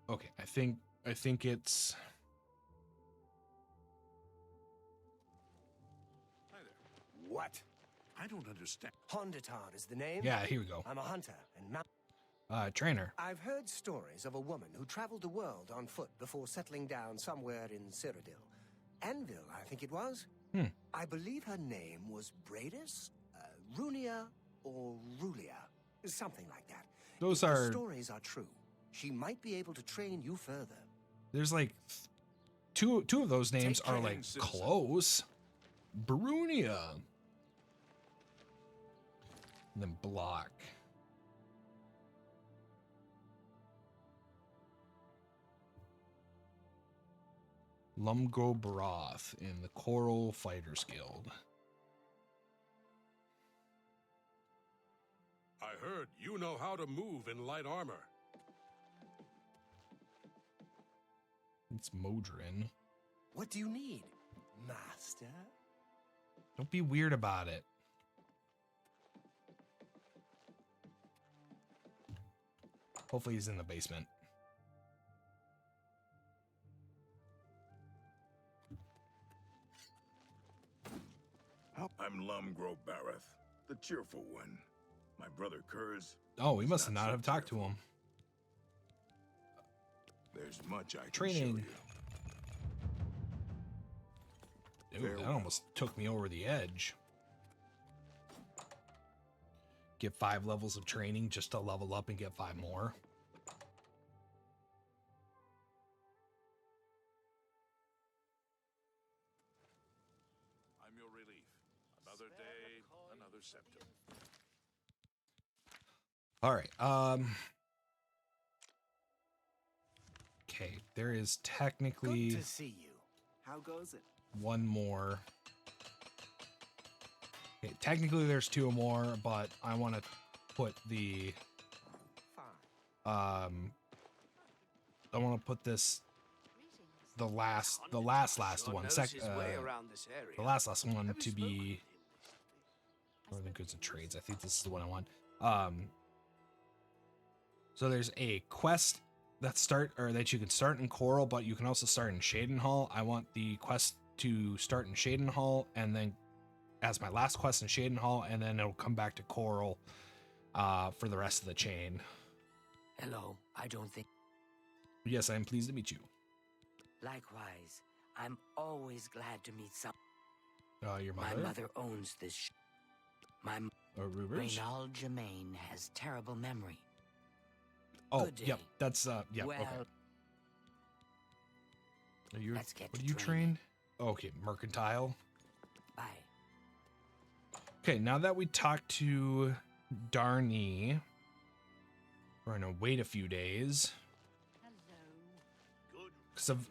Okay, I think it's... What? I don't understand. Hondatard is the name? Yeah, here we go. I'm a hunter and trainer. I've heard stories of a woman who traveled the world on foot before settling down somewhere in Cyrodiil. Anvil, I think it was. I believe her name was Bradis, Runia, or Rulia. Something like that. Those If are... the stories are true, she might be able to train you further. There's like two of those names are like citizen. close. Brunia. And then block. Lumgo Broth in the Coral Fighters Guild. I heard you know how to move in light armor. It's Modrin. What do you need, Master? Don't be weird about it. Hopefully he's in the basement. I'm Lumgrove Bareth, the cheerful one. My brother Kurz. Oh, we must not have talked to him. There's much I can Training. show you. Dude, that almost took me over the edge. Get 5 levels of training just to level up and get 5 more. I'm your relief. Another day, another septum. All right. Okay, there is technically Good to see you. How goes it? one more. Okay, technically there's 2 more, but I want to put the I want to put this the last one, the last one to be Northern Goods and Trades. I think this is the one I want. So there's a quest that you can start in Coral, but you can also start in Shadenhall. I want the quest to start in Shadenhall, and then as my last quest in Shadenhall, and then it'll come back to Coral for the rest of the chain. Hello, I don't think... Yes, I am pleased to meet you. Likewise, I'm always glad to meet some... Your mother? My mother owns this My Rubers? Reynald Germain has terrible memory. Oh, Good day. yep, that's, yep, Well, okay. let's get What to are you training. trained? Okay, Mercantile. Bye. Okay, now that we talked to Darnie, we're gonna wait a few days. Because of,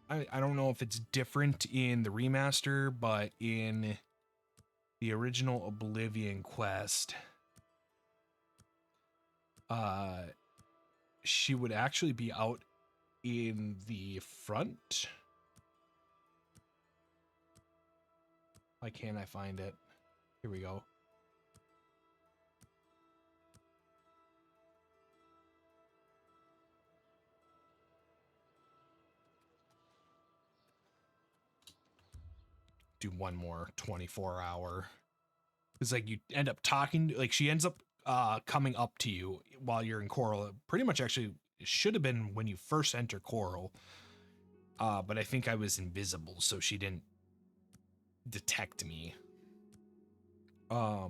I don't know if it's different in the remaster, but in the original Oblivion quest, she would actually be out in the front. Why can't I find it? Here we go. Do one more 24-hour. It's like you end up talking, like she ends up coming up to you while you're in Coral. Pretty much actually it should have been when you first enter Coral. But I think I was invisible, so she didn't detect me. So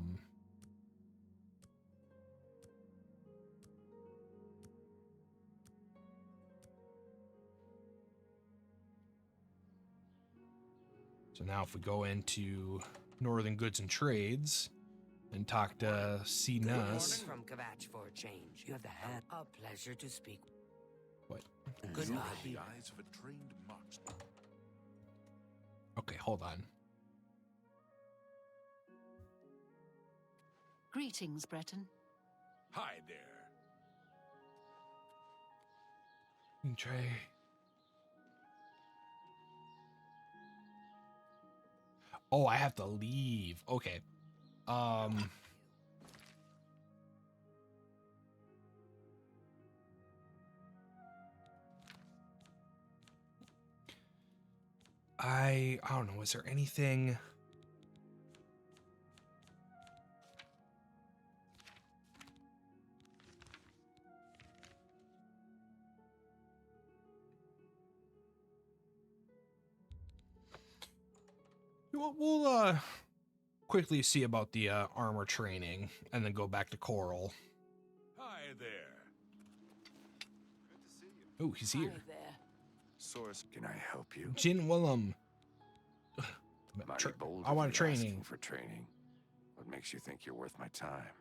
now if we go into Northern Goods and Trades and talk to C. Nuss. From Kvatch for a change. You have the hand. A pleasure to speak. What? Goodbye. The eyes of a trained marksman. Okay, hold on. Greetings, Breton. Hi there. Trey. Oh, I have to leave. Okay. I don't know. Is there anything? We'll quickly see about the armor training and then go back to Coral. Hi there. Good to see you. Oh, he's here. Hi there. Source. Can I help you? Jin Willem. Mighty bold I of want you training. asking for training. What makes you think you're worth my time?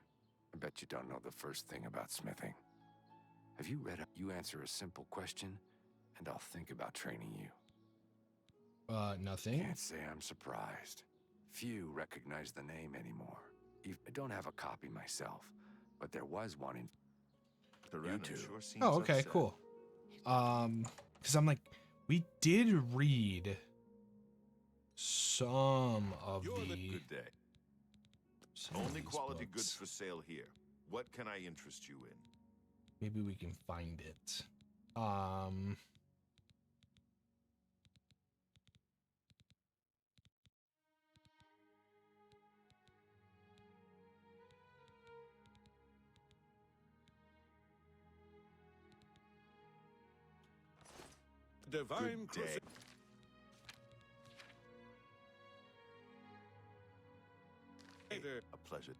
I bet you don't know the first thing about smithing. Have you read up? You answer a simple question, and I'll think about training you. Nothing. Can't say I'm surprised. Few recognize the name anymore. I don't have a copy myself, but there was one in... The two. sure seems Oh, okay, upset. cool. Because I'm like, we did read some of You're the the... good day. some of Only these quality books. goods for sale here. What can I interest you in? Maybe we can find it. Divine Crusade. A pleasure.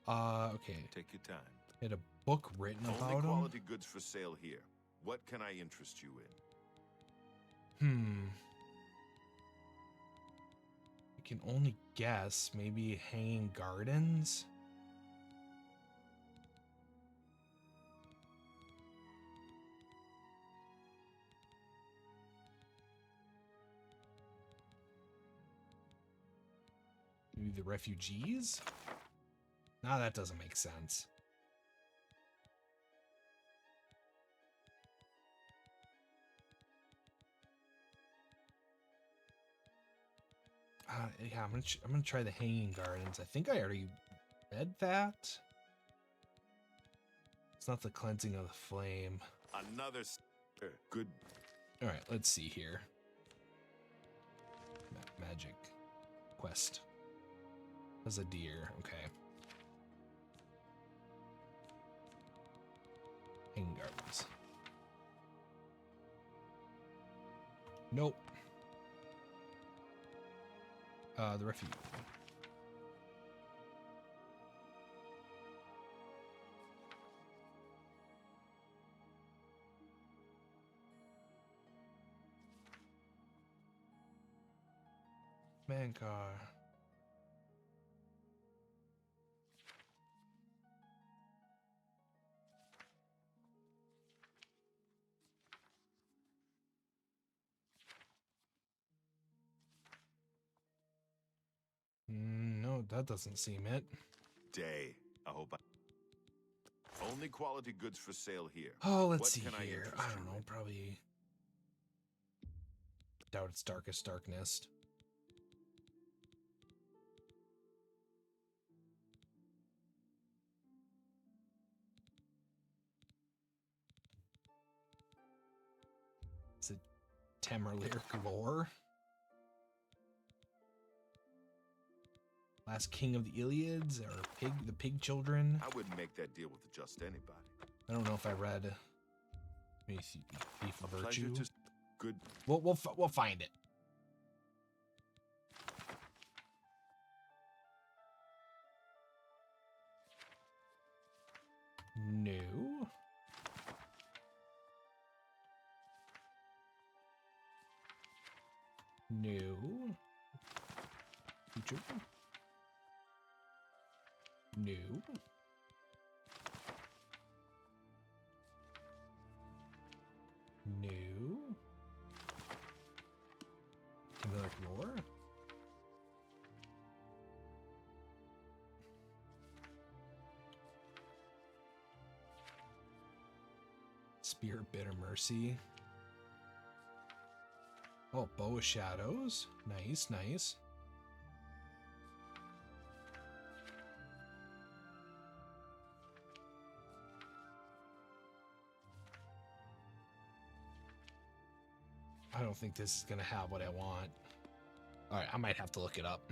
Okay. Take your time. Had a book written Only about him. quality goods for sale here. What can I interest you in? I can only guess. Maybe hanging gardens? Maybe the refugees? Nah, that doesn't make sense. Yeah, I'm gonna try the hanging gardens. I think I already read that. It's not the cleansing of the flame. Another good. All right, let's see here. Magic quest. As a deer, okay. Hanging gardens. Nope. The refuge. Mancar. No, that doesn't seem it. Day. I hope only quality goods for sale here. Oh, let's What see can here. I I interest don't you know, in? probably. Doubt it's Darkest Darkness. Is it Tamerlane lore? Last king of the Iliads or the pig children? I wouldn't make that deal with just anybody. I don't know if I read. Let me see. Thief of Virtue. Just good. We'll find it. No. No. Future. No. No. Familiar lore? Spear of Bitter Mercy. Oh, Bow of Shadows. Nice, nice. I don't think this is going to have what I want. All right, I might have to look it up.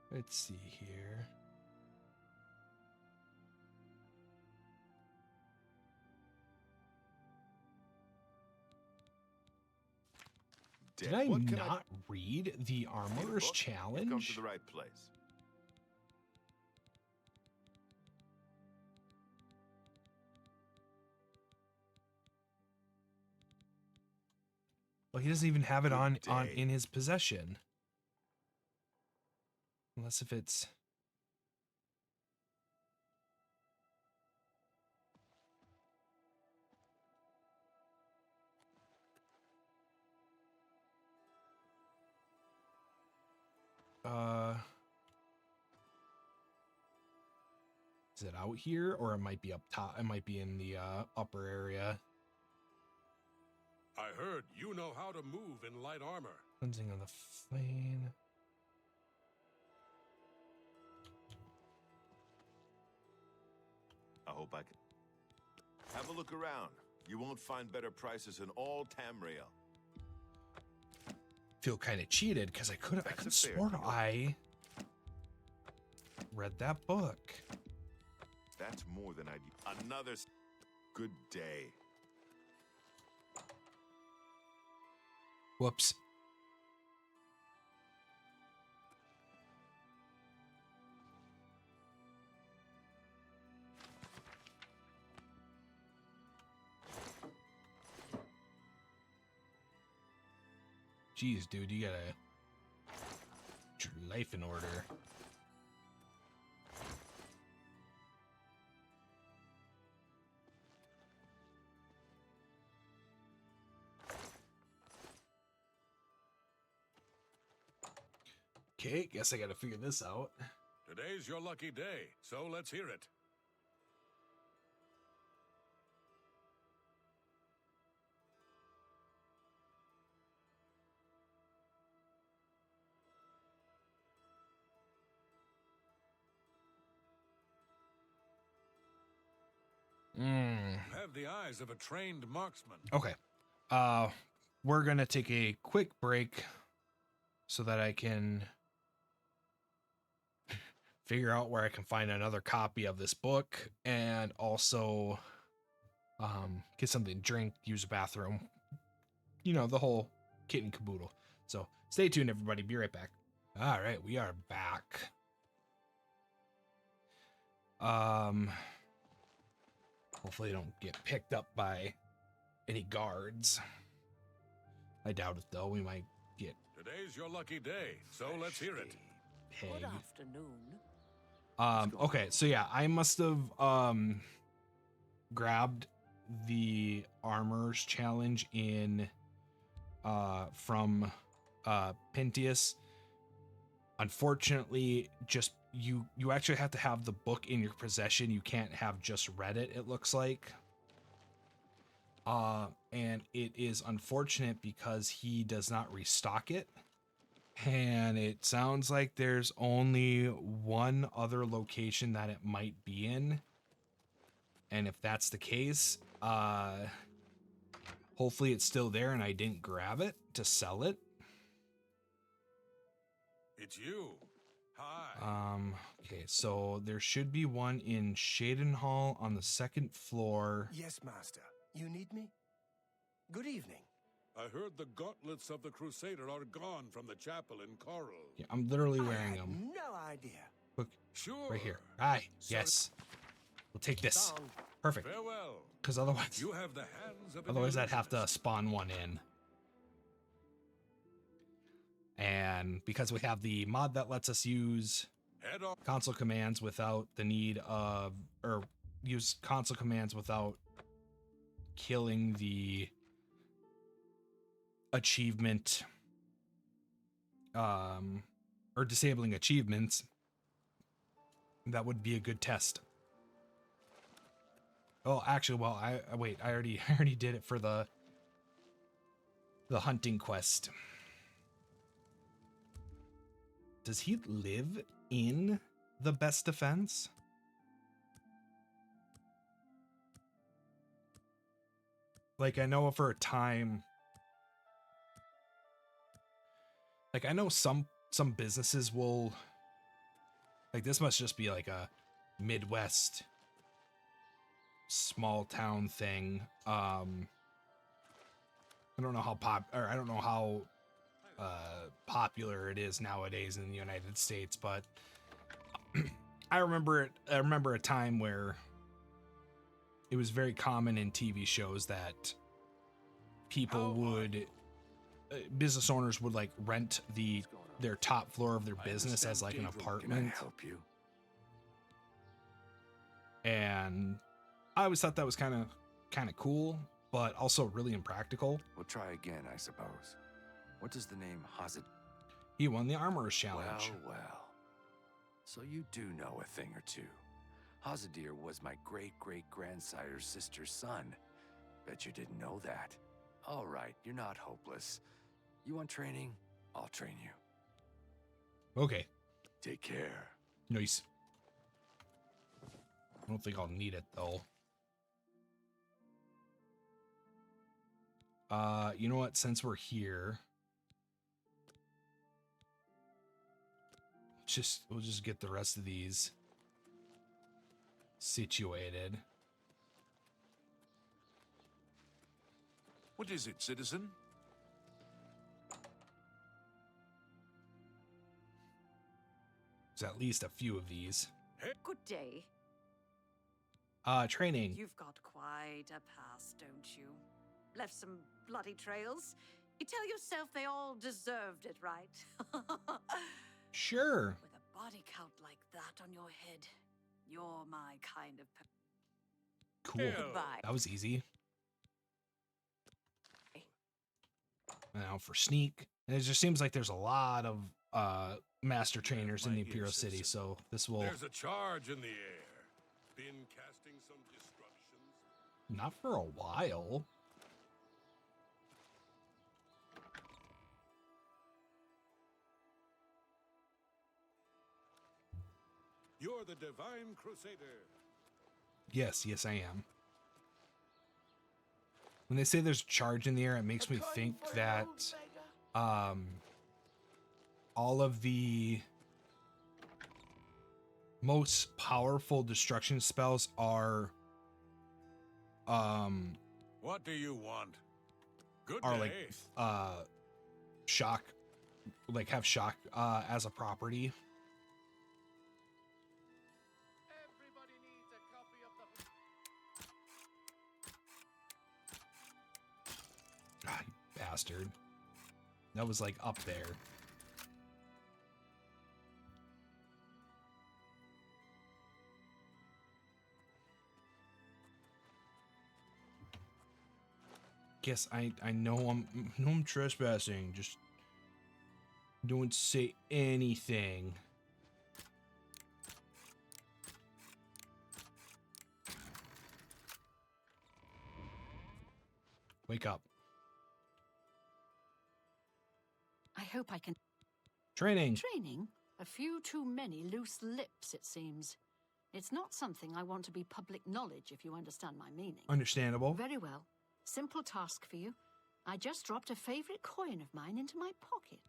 Let's see here. Did I not read the Armorer's Challenge? You've come to the right place. Well, he doesn't even have it on in his possession. Unless if it's... Is it out here, or it might be up top? It might be in the upper area. I heard you know how to move in light armor. Cleansing of the flame. I hope I can. Have a look around. You won't find better prices in all Tamriel. Feel kind of cheated because I could have sworn I read that book. That's more than I do. Another good day. Whoops. Jeez, dude, you gotta get your life in order. Okay, guess I gotta figure this out. Today's your lucky day, so let's hear it. Have the eyes of a trained marksman. Okay. We're gonna take a quick break so that I can figure out where I can find another copy of this book and also get something to drink, use a bathroom. You know, the whole kit and caboodle. So stay tuned, everybody. Be right back. All right, we are back. Hopefully I don't get picked up by any guards. I doubt it, though. We might get... Today's your lucky day, so let's hear it. Peg. Good afternoon. Okay, so yeah, I must have grabbed the armors challenge in from Pentius. Unfortunately, just you actually have to have the book in your possession. You can't have just read it, it looks like. And it is unfortunate because he does not restock it. And it sounds like there's only one other location that it might be in. And if that's the case, hopefully it's still there and I didn't grab it to sell it. It's you. Hi. Okay, so there should be one in Shaden Hall on the second floor. Yes, Master. You need me? Good evening. I heard the gauntlets of the Crusader are gone from the chapel in Coral. Yeah, I'm literally wearing them. No idea. Look, sure. right here. Hi. Yes. We'll take this. Perfect. Farewell. Because otherwise, you have the hands of otherwise I'd have to spawn one in. And because we have the mod that lets us use console commands without the need of, or use console commands without killing the achievement, or disabling achievements, that would be a good test. Oh, actually, well, I wait, I already did it for the hunting quest. Does he live in the best defense? Like, I know for a time, like, I know some businesses will, like, this must just be like a Midwest small town thing. I don't know how popular it is nowadays in the United States, but I remember a time where it was very common in TV shows that people would, business owners would like rent their top floor of their business as like an apartment. Can I help you? And I always thought that was kind of cool, but also really impractical. We'll try again, I suppose. What does the name Hazard? He won the Armorer's Challenge. Well. So you do know a thing or two. Hazadir was my great-great-grandsire's sister's son. Bet you didn't know that. All right, you're not hopeless. You want training? I'll train you. Okay. Take care. Nice. I don't think I'll need it though. You know what? Since we're here, we'll just get the rest of these situated. What is it, citizen? There's at least a few of these. Good day. Training. You've got quite a past, don't you? Left some bloody trails. You tell yourself they all deserved it, right? Sure. With a body count like that on your head, you're my kind of Cool. Goodbye. That was easy. Now for sneak. It just seems like there's a lot of master trainers in the Imperial City, so this will... There's a charge in the air. Been casting some destructions? Not for a while. You're the Divine Crusader. Yes, I am. When they say there's a charge in the air, it makes me think that all of the most powerful destruction spells are What do you want? Good are day. like shock, like have shock as a property. Ah, you bastard. That was like up there. Guess I know I'm trespassing. Just don't say anything. Wake up. I hope I can... Training. Training? A few too many loose lips, it seems. It's not something I want to be public knowledge, if you understand my meaning. Understandable. Very well. Simple task for you. I just dropped a favorite coin of mine into my pocket.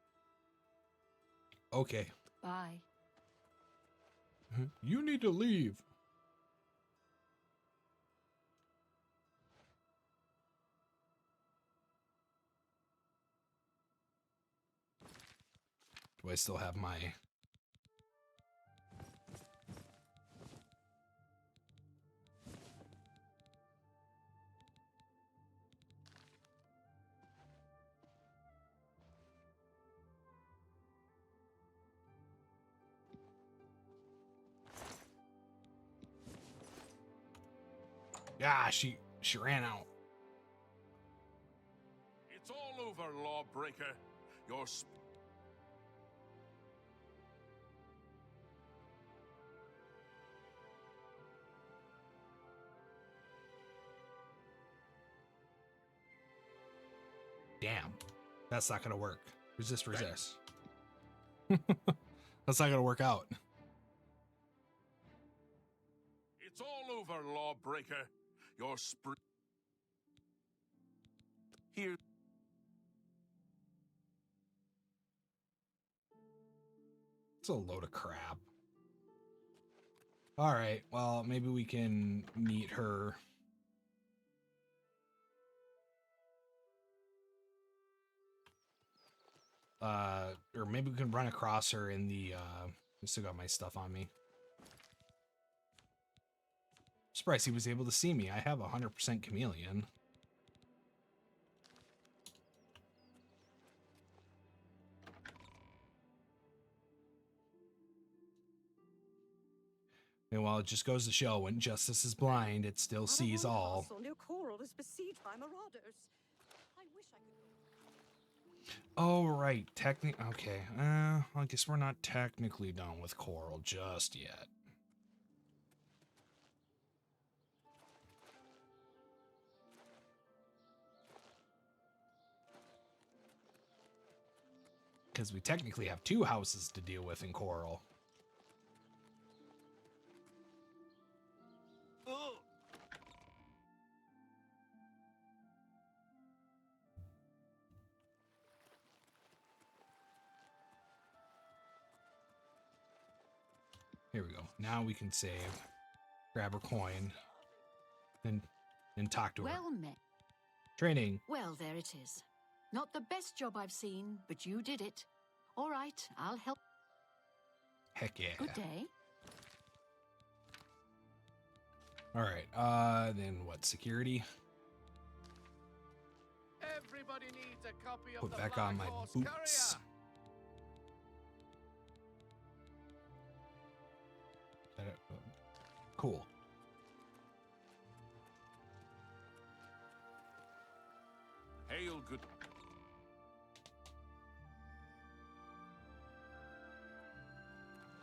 Okay. Bye. You need to leave. Do I still have my... Yeah, she ran out. It's all over, lawbreaker. Your Damn. That's not gonna work. Resist. That's not gonna work out. It's all over, lawbreaker. Your Here. It's a load of crap. All right. Well, maybe we can meet her. Or maybe we can run across her in the, I still got my stuff on me. Surprised he was able to see me. I have 100% chameleon. And while it just goes to show, when justice is blind, it still sees all. New Coral is besieged by marauders. I wish I could... Oh, right. Okay. I guess we're not technically done with Coral just yet. Because we technically have 2 houses to deal with in Coral. Here we go. Now we can save. Grab her coin. And talk to her. Well met. Training. Well, there it is. Not the best job I've seen, but you did it. All right, I'll help. Heck yeah. Good day. All right. Then what? Security. Everybody needs a copy of Put the back Black on my Horse boots. Cool. Hail, good.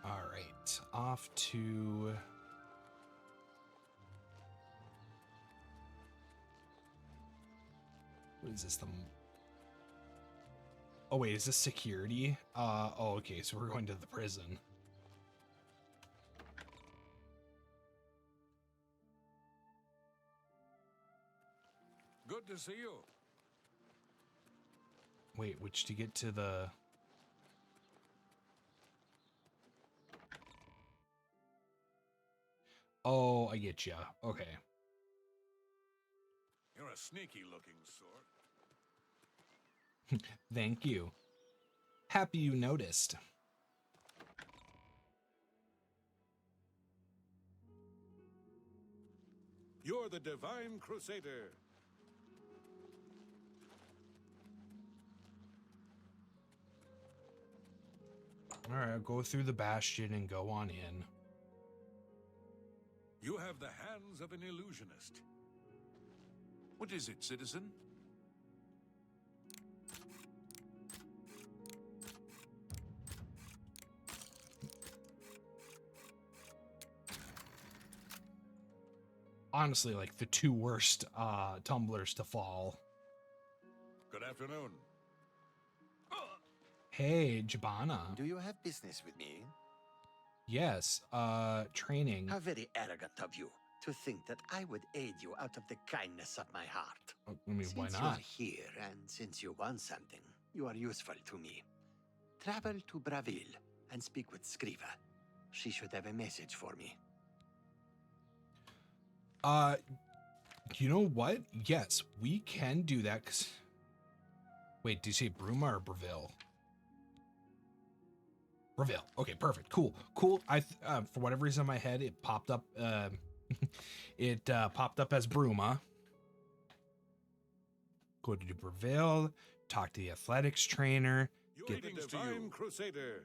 All right. Off to. What is this? Oh wait, is this security? Oh, okay. So we're going to the prison. Good to see you. Wait, which to get to the... Oh, I get ya. Okay. You're a sneaky-looking sort. Thank you. Happy you noticed. You're the Divine Crusader. All right, I'll go through the bastion and go on in. You have the hands of an illusionist. What is it, citizen? Honestly, like the 2 worst tumblers to fall. Good afternoon. Hey, Jabana. Do you have business with me? Yes, training. How very arrogant of you to think that I would aid you out of the kindness of my heart. I mean, why Since not? you're here, and since you want something, you are useful to me. Travel to Braville and speak with Scriva. She should have a message for me. You know what? Yes, we can do that. 'Cause... Wait, do you say Bruma or Braville? Braville. Okay, perfect. Cool. For whatever reason in my head, it popped up. It popped up as Bruma. Go to Braville. Talk to the athletics trainer. You're the Divine Crusader.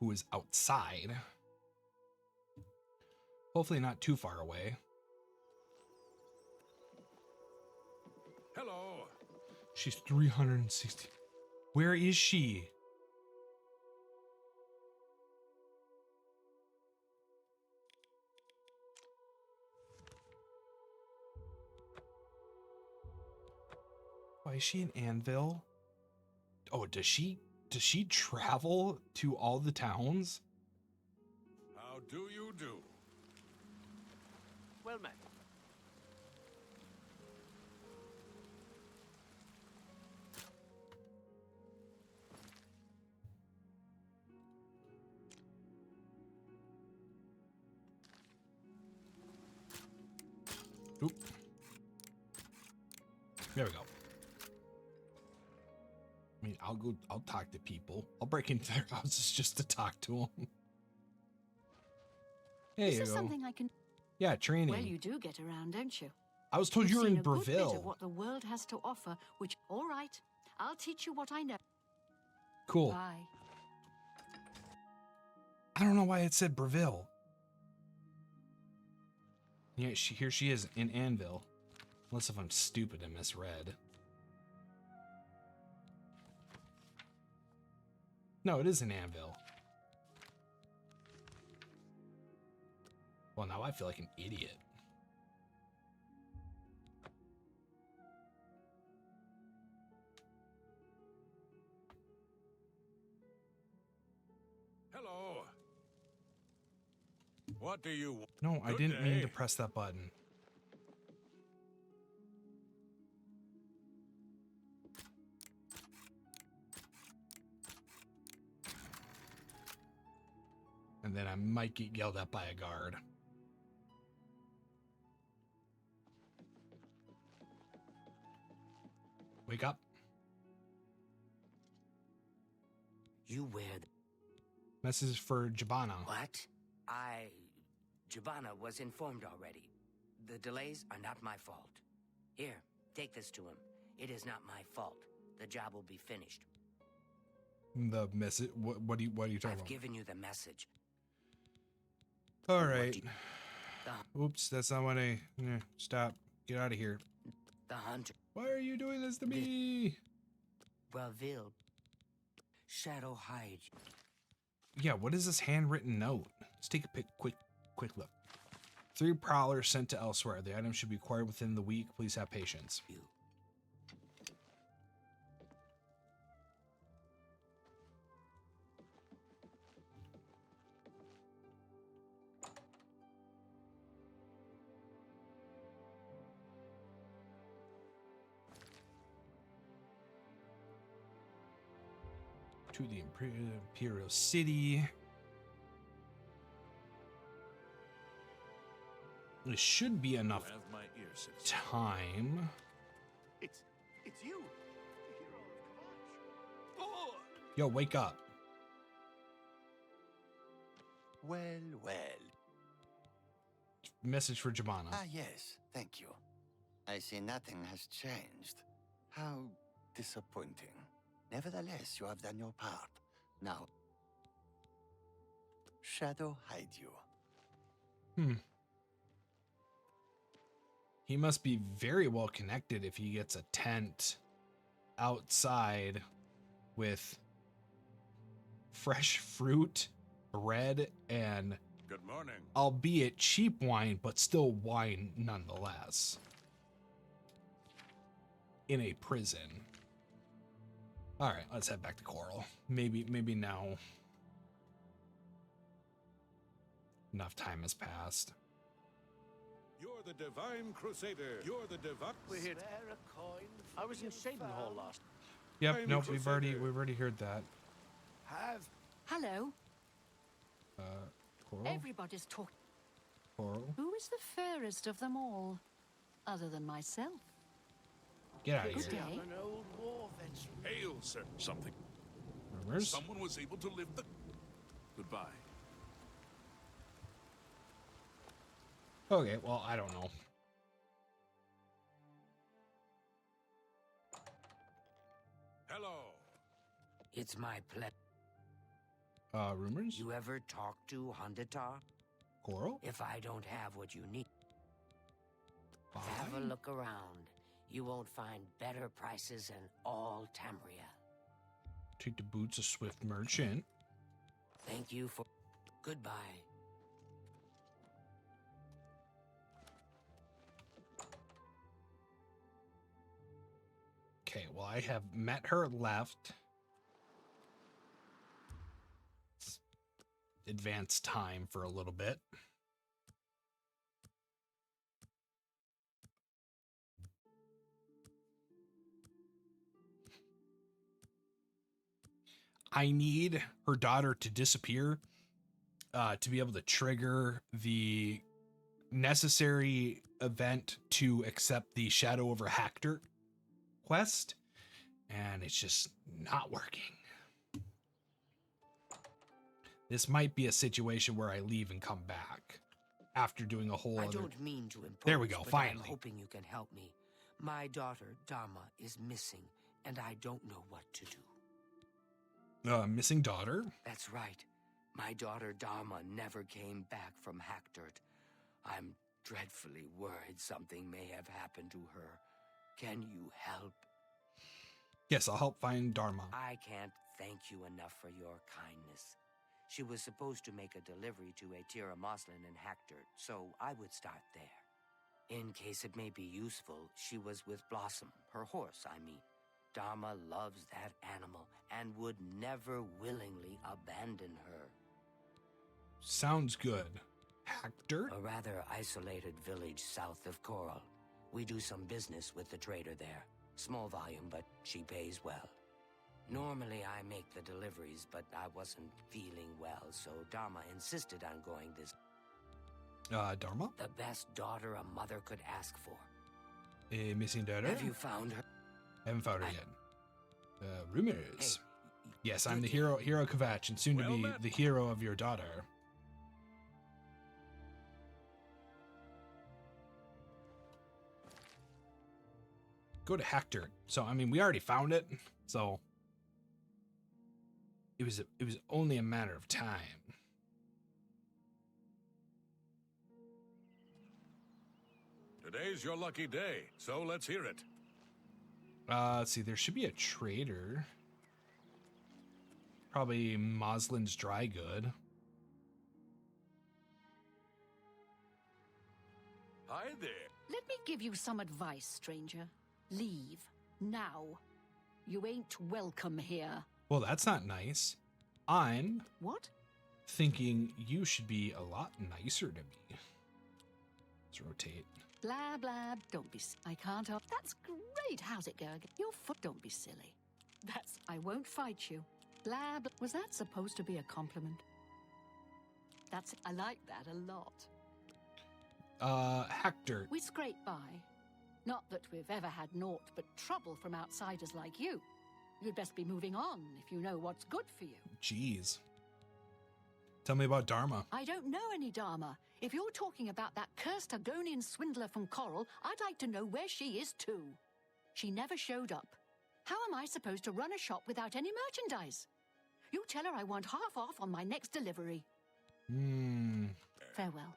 Who is outside. Hopefully not too far away. Hello. She's 360. Where is she? Why is she in Anvil? Oh, does she travel to all the towns? How do you do? Well met. Oop. There we go. I mean, I'll talk to people. I'll break into their houses just to talk to them. Hey, Is there something I can... Yeah, training. Well, you do get around, don't you? I was told you were in You've seen a good bit Braville. of what the world has to offer, which... All right, I'll teach you what I know. Cool. Bye. I don't know why it said Braville. Yeah, here she is in Anvil. Unless if I'm stupid and misread. No, it is an anvil. Well, now I feel like an idiot. Hello. What do you want? No, I Good didn't mean day. to press that button. And then I might get yelled at by a guard. Wake up. You wear Message for Jabana. What? Jabana was informed already. The delays are not my fault. Here, take this to him. It is not my fault. The job will be finished. The message. What are you talking I've about? given you the message. All right. Oops, that's not what I. Stop. Get out of here. The hunter. Why are you doing this to me? Bravil. Shadow hide. Yeah, what is this handwritten note? Let's take a quick look. 3 prowlers sent to elsewhere. The item should be acquired within the week. Please have patience. To the Imperial City. There should be enough Have my ear, citizen. time. It's you, the hero of Kvatch. Yo, wake up. Well, well. Message for Jabana. Ah, yes, thank you. I see nothing has changed. How disappointing. Nevertheless, you have done your part. Now, Shadow hide you. He must be very well connected if he gets a tent outside with fresh fruit, bread, and Good morning. albeit cheap wine, but still wine nonetheless. In a prison. All right, let's head back to Coral. Maybe now enough time has passed. You're the Divine Crusader. You're the Divine. We're here. A coin. I was in Shadenhall last. Yep, I'm a nope, we've crusader. already heard that. Have Hello. Coral? Everybody's talking. Coral? Who is the fairest of them all, other than myself? Get out of Good here. day. an old war veteran. Hail, sir. Something. Rumors? Someone was able to live the... Goodbye. Okay, well, I don't know. Hello. It's my pleasure. Rumors? You ever talk to Hundatar? Coral? If I don't have what you need, have a Fine. look around. You won't find better prices in all Tamria. Take the boots of Swift Merchant. Thank you for... Goodbye. Okay, well, I have met her left. Let's advance time for a little bit. I need her daughter to disappear to be able to trigger the necessary event to accept the Shadow over Hector quest, and it's just not working. This might be a situation where I leave and come back after doing a whole I other... don't mean to impose, There we go, but finally. I'm hoping you can help me. My daughter, Dharma, is missing, and I don't know what to do. Missing daughter? That's right. My daughter, Dharma, never came back from Hackdirt. I'm dreadfully worried something may have happened to her. Can you help? Yes, I'll help find Dharma. I can't thank you enough for your kindness. She was supposed to make a delivery to Atira Moslin in Hackdirt, so I would start there. In case it may be useful, she was with Blossom, her horse, I mean. Dharma loves that animal and would never willingly abandon her. Sounds good. Hackdirt? A rather isolated village south of Coral. We do some business with the trader there. Small volume, but she pays well. Normally I make the deliveries, but I wasn't feeling well, so Dharma insisted on going this. Dharma? The best daughter a mother could ask for. A missing daughter? Have you found her? Haven't found her yet. Rumors. Yes, I'm the hero Kvatch, and soon to be the hero of your daughter. Go to Hackdirt. So, I mean, we already found it, so it was only a matter of time. Today's your lucky day, so let's hear it. Let's see, there should be a trader. Probably Moslin's Dry Good. Hi there. Let me give you some advice, stranger. Leave. Now. You ain't welcome here. Well, that's not nice. I'm... What? Thinking you should be a lot nicer to me. Let's rotate. Blah, blah. Don't be... I can't... That's great. How's it going? Your foot... Don't be silly. That's... I won't fight you. Blah, blah. Was that supposed to be a compliment? That's... I like that a lot. Hackdirt. We scrape by. Not that we've ever had naught but trouble from outsiders like you. You'd best be moving on if you know what's good for you. Jeez. Tell me about Dharma. I don't know any Dharma. If you're talking about that cursed Argonian swindler from Coral, I'd like to know where she is too. She never showed up. How am I supposed to run a shop without any merchandise? You tell her I want half off on my next delivery. Farewell.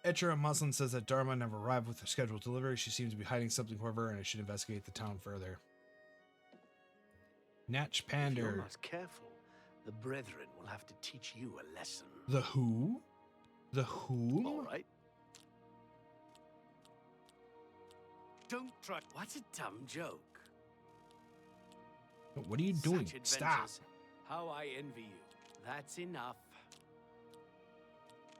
Etcher Muslin says that Dharma never arrived with her scheduled delivery. She seems to be hiding something, however, and I should investigate the town further. Natch Pander. If you're not careful, the Brethren will have to teach you a lesson. The who? The who? All right. Don't try. What a dumb joke. What are you doing? Such Stop. adventures. How I envy you. That's enough.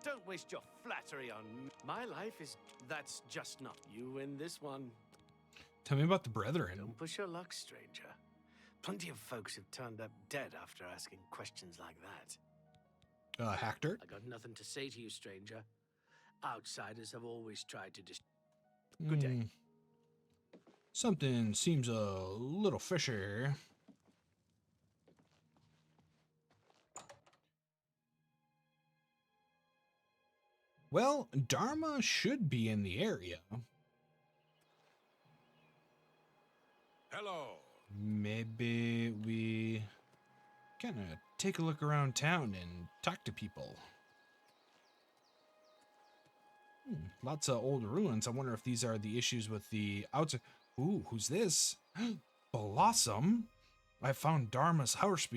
Don't waste your flattery on me. My life is... That's just not you in this one. Tell me about the Brethren. Don't push your luck, stranger. Plenty of folks have turned up dead after asking questions like that. Hackdirt? I got nothing to say to you, stranger. Outsiders have always tried to Good day. Something seems a little fishy. Well, Dharma should be in the area. Hello. Maybe we kind of take a look around town and talk to people. Lots of old ruins. I wonder if these are the issues with the outside. Ooh, who's this? Blossom. I found Dharma's house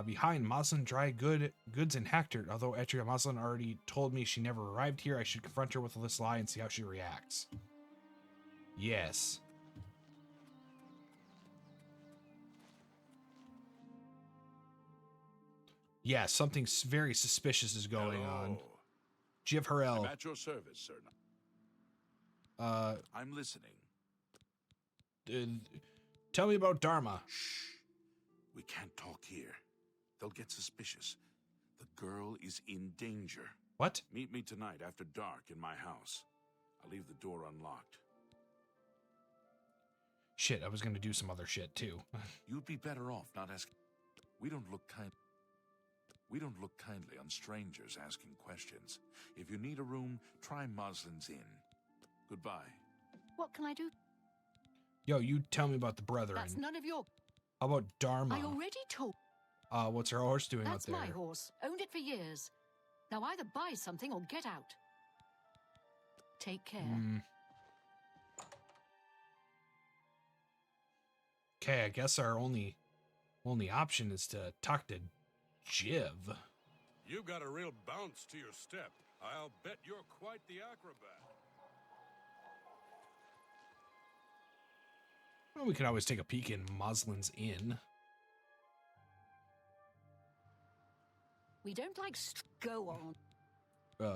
behind Moslin Dry Goods in Hackdirt. Although Etria Moslin already told me she never arrived here, I should confront her with this lie and see how she reacts. Yes. Yeah, something very suspicious is going on. Jiv Harrell. I'm at your service, sir. I'm listening. Tell me about Dharma. Shh. We can't talk here. They'll get suspicious. The girl is in danger. What? Meet me tonight after dark in my house. I'll leave the door unlocked. Shit, I was gonna do some other shit too. You'd be better off not asking. We don't look kindly on strangers asking questions. If you need a room, try Moslin's Inn. Goodbye. What can I do? Yo, you tell me about the Brethren. That's none of your... How about Dharma? I already told... What's her horse doing That's out there? my horse. Owned it for years. Now either buy something or get out. Take care. Okay, I guess our only option is to talk to Jiv. You've got a real bounce to your step. I'll bet you're quite the acrobat. Well, we could always take a peek in Moslin's Inn. We don't like go on.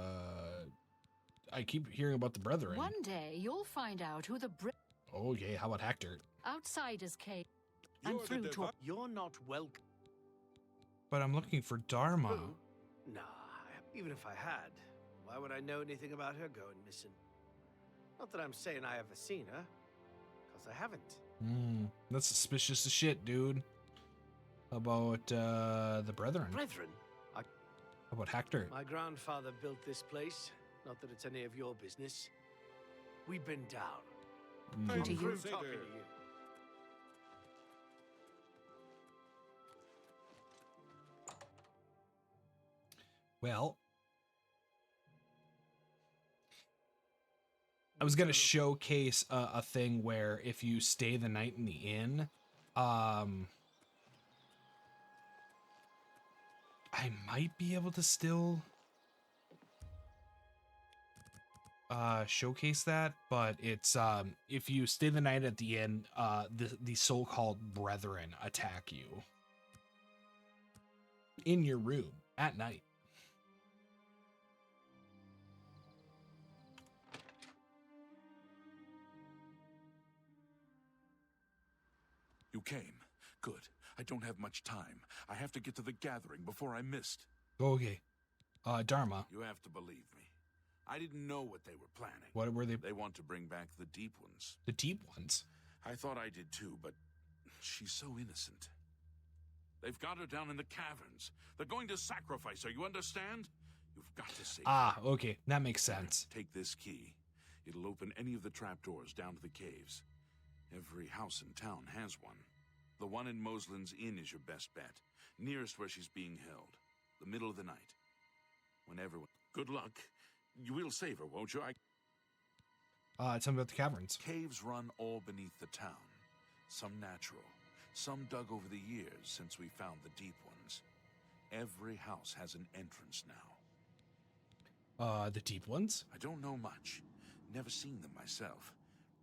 I keep hearing about the Brethren. One day you'll find out who the Oh, yeah, how about Hector? outsiders came You're and through to. You're not welcome. But I'm looking for Dharma. Who? Nah, even if I had, why would I know anything about her going missing? Not that I'm saying I ever seen her, because I haven't. That's suspicious as shit, dude. How about the Brethren? Brethren? How about Hector? My grandfather built this place. Not that it's any of your business. We've been down. Mm. To you. Talking to you. Well, I was gonna showcase a thing where if you stay the night in the inn, I might be able to still showcase that, but it's if you stay the night at the inn, the so-called Brethren attack you in your room at night. You came. Good. I don't have much time. I have to get to the gathering before I missed. Okay. Dharma. You have to believe me. I didn't know what they were planning. What were they? They want to bring back the Deep Ones. The Deep Ones? I thought I did too, but she's so innocent. They've got her down in the caverns. They're going to sacrifice her, you understand? You've got to save her. Ah, okay. That makes sense. Take this key. It'll open any of the trapdoors down to the caves. Every house in town has one. The one in Moslin's Inn is your best bet. Nearest where she's being held. The middle of the night. When everyone... Good luck. You will save her, won't you? Tell me about the caverns. Caves run all beneath the town. Some natural. Some dug over the years since we found the deep ones. Every house has an entrance now. The Deep Ones? I don't know much. Never seen them myself.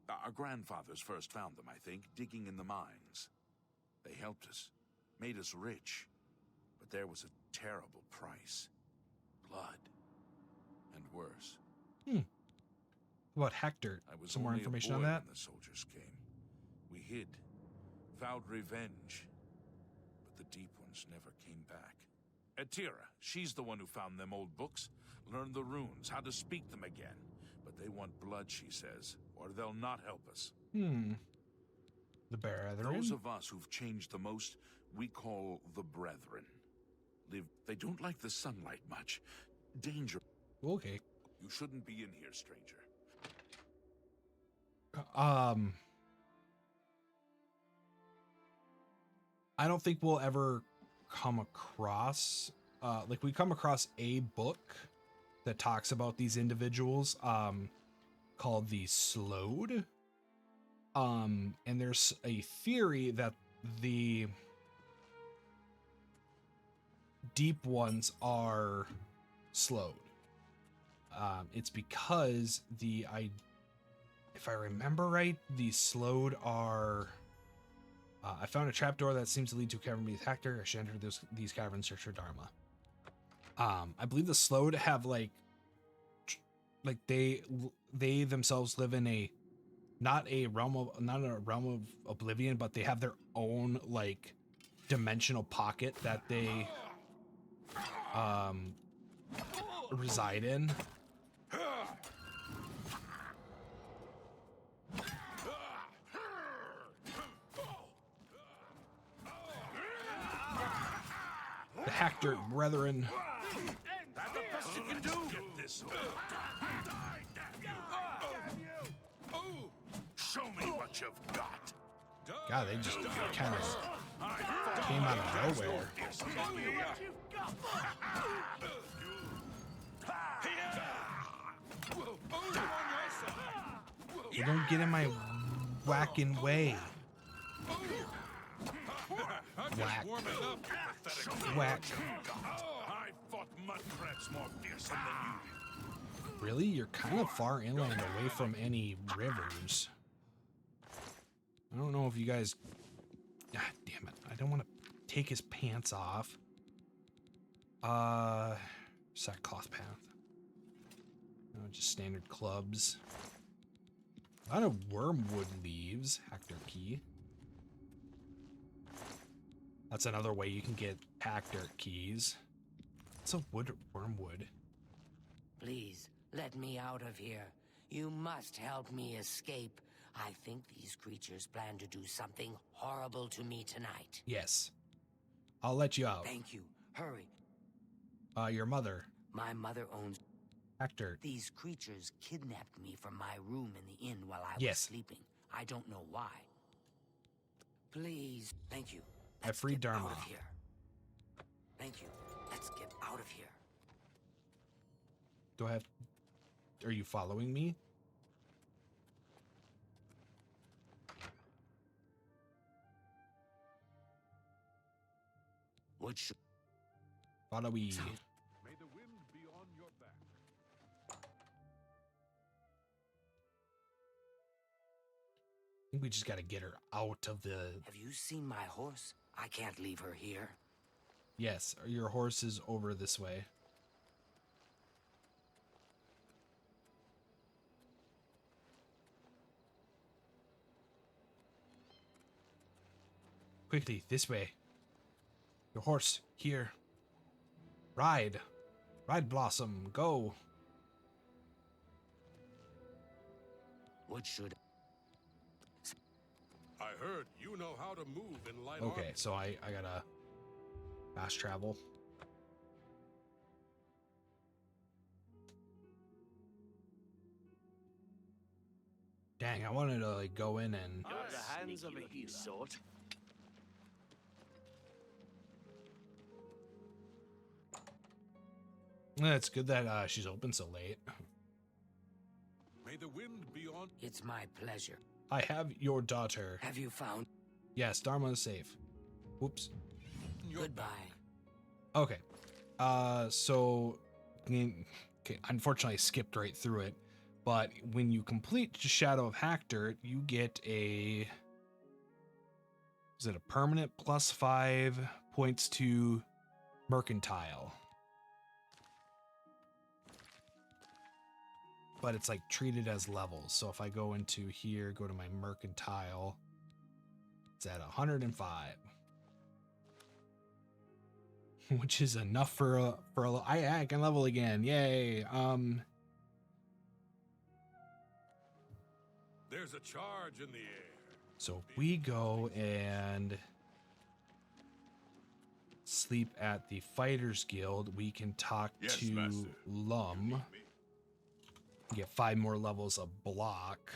Our grandfathers first found them, I think, digging in the mines. They helped us, made us rich. But there was a terrible price. Blood. And worse. How about Hector? I was Some more only a information boy on that? when the soldiers came. We hid, vowed revenge. But the Deep Ones never came back. Atira, she's the one who found them old books. Learned the runes, how to speak them again. But they want blood, she says, or they'll not help us. The Brethren? Those of us who've changed the most, we call the Brethren. They don't like the sunlight much. Danger. Okay. You shouldn't be in here, stranger. I don't think we'll ever come across, like we come across a book that talks about these individuals, called the Slowed. And there's a theory that the Deep Ones are slowed. It's because if I remember right, the Slowed are... I found a trapdoor that seems to lead to a cavern beneath Hector. I should enter these caverns, search for Dharma. I believe the Slowed have like they themselves live in not a realm of Oblivion, but they have their own like dimensional pocket that they reside in. The Hector Brethren. That's the best you can do. Get this. Show me what you've got. God, they just kind of came out of nowhere. Well, don't get in my whacking way. Whack. Warming up, you pathetic Whack. Oh, I fought mud crabs more fearsome than you did. Really? You're kind of far inland away from any rivers. I don't know if you guys... God damn it. I don't want to take his pants off. Sackcloth path. No, just standard clubs. A lot of wormwood leaves. Hector key. That's another way you can get pack dirt keys. It's a wormwood. Please, let me out of here. You must help me escape. I think these creatures plan to do something horrible to me tonight. Yes. I'll let you out. Thank you. Hurry. Your mother. My mother owns... Hector. These creatures kidnapped me from my room in the inn while I was Yes. sleeping. I don't know why. Please. Thank you. I freed Dharma. Out of here. Thank you. Let's get out of here. Do I have... Are you following me? What should... Follow we... May the wind be on your back. I think we just gotta get her out of the... Have you seen my horse? I can't leave her here. Yes, your horse is over this way. Quickly, this way. Your horse, here. Ride. Ride, Blossom, go. What should... I heard you know how to move in light Okay, armor. so I gotta fast travel. Dang, I wanted to like go in and... You're the hands of a healer. Sort. It's good that she's open so late. May the wind be on. It's my pleasure. I have your daughter. Have you found... Yes, Dharma is safe. Whoops. Goodbye. Okay. Okay, unfortunately I skipped right through it. But when you complete Shadow of Hector, you get a... Is it a permanent +5 points to Mercantile? But it's like treated as levels. So if I go into here, go to my Mercantile, it's at 105. Which is enough for a I can level again. Yay. There's a charge in the air. So if we go and sleep at the Fighters Guild, we can talk Yes, to Master. Lum. Get 5 more levels of block.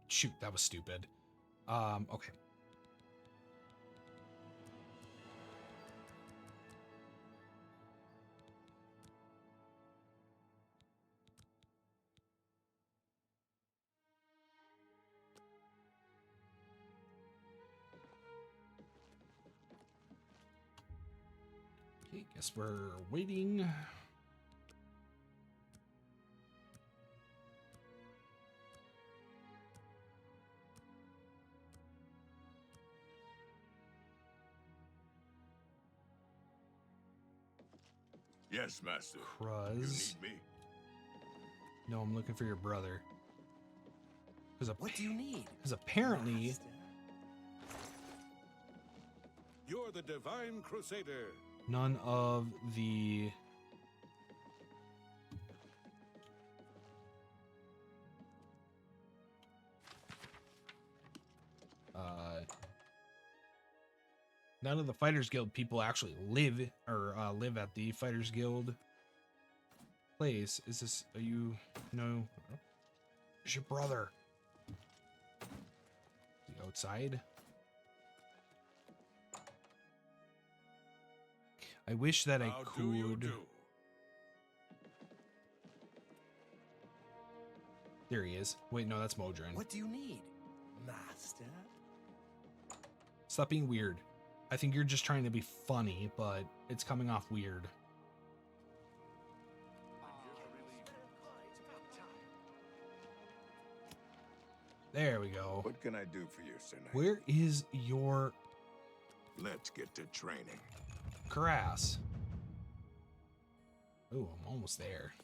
Shoot, that was stupid. Okay. Okay, guess we're waiting. Yes, Master. Cruz. You need me? No, I'm looking for your brother. What do you need? Because apparently... You're the Divine Crusader. None of the... None of the Fighters Guild people actually live at the Fighters Guild place. Is this, are you, no, where's your brother? Is he outside? I wish that I How do you could. do? There he is. Wait, no, that's Modron. What do you need, Master? Stop being weird. I think you're just trying to be funny, but it's coming off weird. There we go. What can I do for you, Sir Knight? Where is your Let's get to training. Carass? Oh, I'm almost there.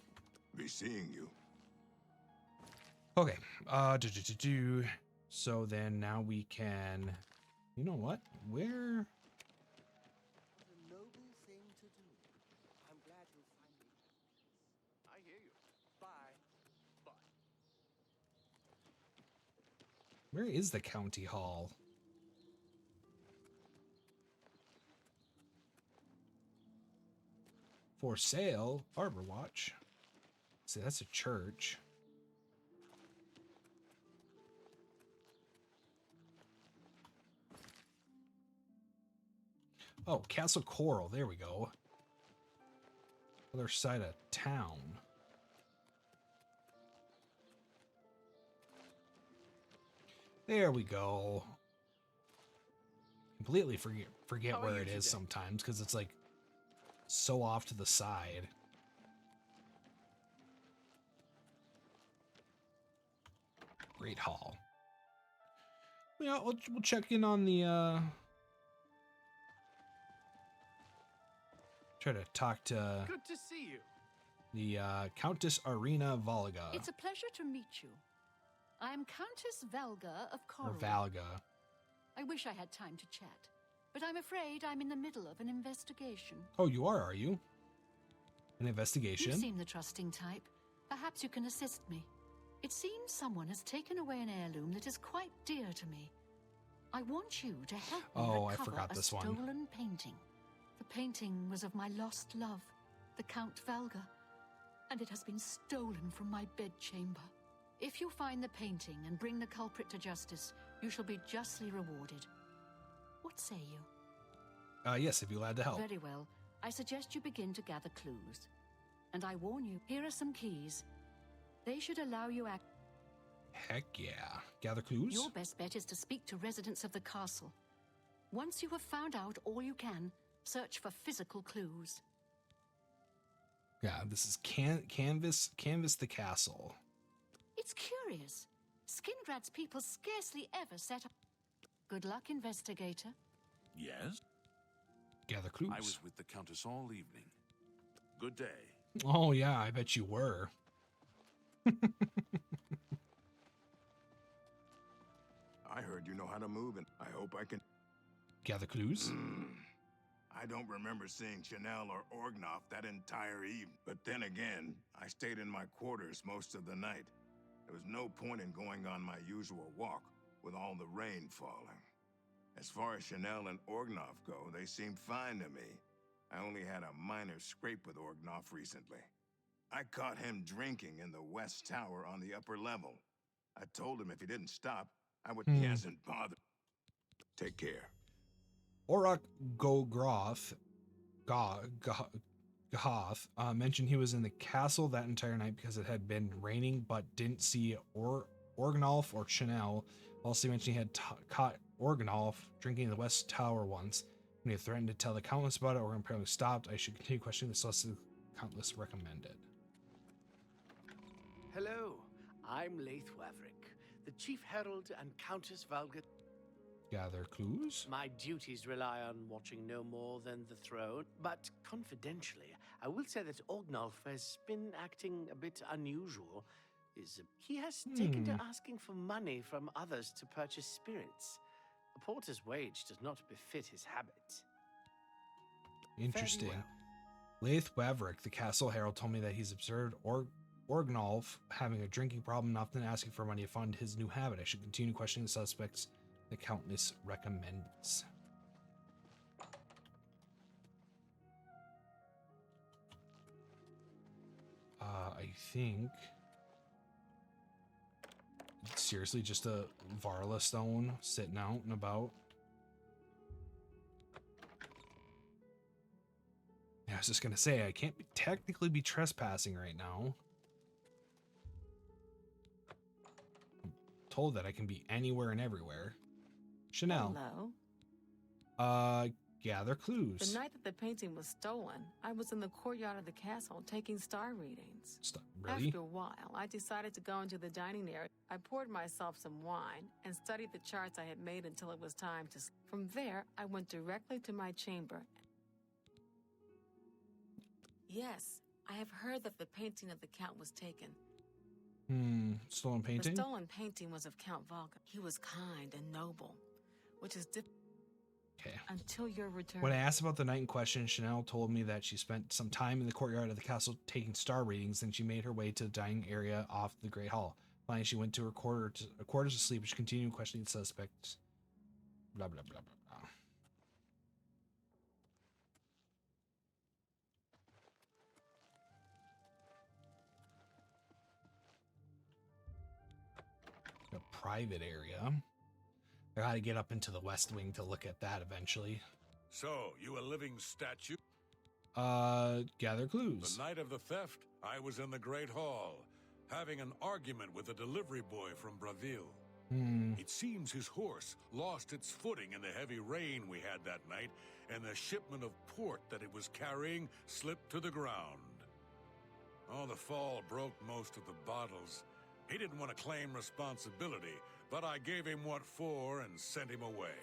Be seeing you. Okay. So then now we can. You know what? Where? A noble thing to do. I'm glad you'll finally. I hear you. Bye. Where is the county hall? For sale, Arbor Watch. See, that's a church. Oh, Castle Coral. There we go. Other side of town. There we go. Completely forget where it is sometimes because it's like so off to the side. Great Hall. Yeah, we'll check in on the try to talk to Good to see you. the Countess Arena Volga. It's a pleasure to meet you. I am Countess Valga of Or Coral. Valga. I wish I had time to chat, but I'm afraid I'm in the middle of an investigation. Oh, you are you? An investigation? You seem the trusting type. Perhaps you can assist me. It seems someone has taken away an heirloom that is quite dear to me. I want you to help me Oh, I recover forgot a this one. stolen painting. The painting was of my lost love, the Count Valga, and it has been stolen from my bedchamber. If you find the painting and bring the culprit to justice, you shall be justly rewarded. What say you? Yes, I'd be glad to help. Very well. I suggest you begin to gather clues. And I warn you, here are some keys. They should allow you Heck yeah. Gather clues? Your best bet is to speak to residents of the castle. Once you have found out all you can, search for physical clues. Yeah, this is canvas the castle. It's curious. Skingrad's people scarcely ever set up. Good luck, investigator. Yes? Gather clues. I was with the Countess all evening. Good day. Oh yeah, I bet you were. I heard you know how to move, and I hope I can. Gather clues? I don't remember seeing Chanel or Orgnoff that entire evening. But then again, I stayed in my quarters most of the night. There was no point in going on my usual walk with all the rain falling. As far as Chanel and Orgnoff go, they seemed fine to me. I only had a minor scrape with Orgnoff recently. I caught him drinking in the West Tower on the upper level. I told him if he didn't stop, I would. He hasn't bothered. Take care. Orok Gogroth mentioned he was in the castle that entire night because it had been raining, but didn't see Orgnolf or Chanel. Also mentioned he had caught Orgnolf drinking in the West Tower once. When he threatened to tell the Countess about it, Orgon apparently stopped. I should continue questioning the source the Countess recommended. Hello, I'm Laith Waverick, the Chief Herald and Countess Valga. Gather clues? My duties rely on watching no more than the throne, but confidentially, I will say that Orgnolf has been acting a bit unusual. He has taken to asking for money from others to purchase spirits. A porter's wage does not befit his habit. Interesting. Very Laith Waverick, the castle herald, told me that he's observed Orgnolf having a drinking problem and often asking for money to fund his new habit. I should continue questioning the suspects the Countess recommends. I think seriously just a Varla stone sitting out and about. was just gonna say, I can't technically be trespassing right now. I'm told that I can be anywhere and everywhere. Chanel. Hello. Gather clues. The night that the painting was stolen, I was in the courtyard of the castle taking star readings. Really? After a while, I decided to go into the dining area. I poured myself some wine and studied the charts I had made until it was time to sleep. From there, I went directly to my chamber. Yes, I have heard that the painting of the Count was taken. Stolen painting? The stolen painting was of Count Volga. He was kind and noble, which is different. Okay. Until your return. When I asked about the night in question, Chanel told me that she spent some time in the courtyard of the castle taking star readings, then she made her way to the dining area off the Great Hall. Finally, she went to her quarters to sleep, which continued questioning the suspects. Blah, blah, blah, blah, blah. A private area. I gotta get up into the West Wing to look at that eventually. So, you a living statue? Gather clues. The night of the theft, I was in the Great Hall, having an argument with a delivery boy from Braville. It seems his horse lost its footing in the heavy rain we had that night, and the shipment of port that it was carrying slipped to the ground. Oh, the fall broke most of the bottles. He didn't want to claim responsibility, but I gave him what for and sent him away.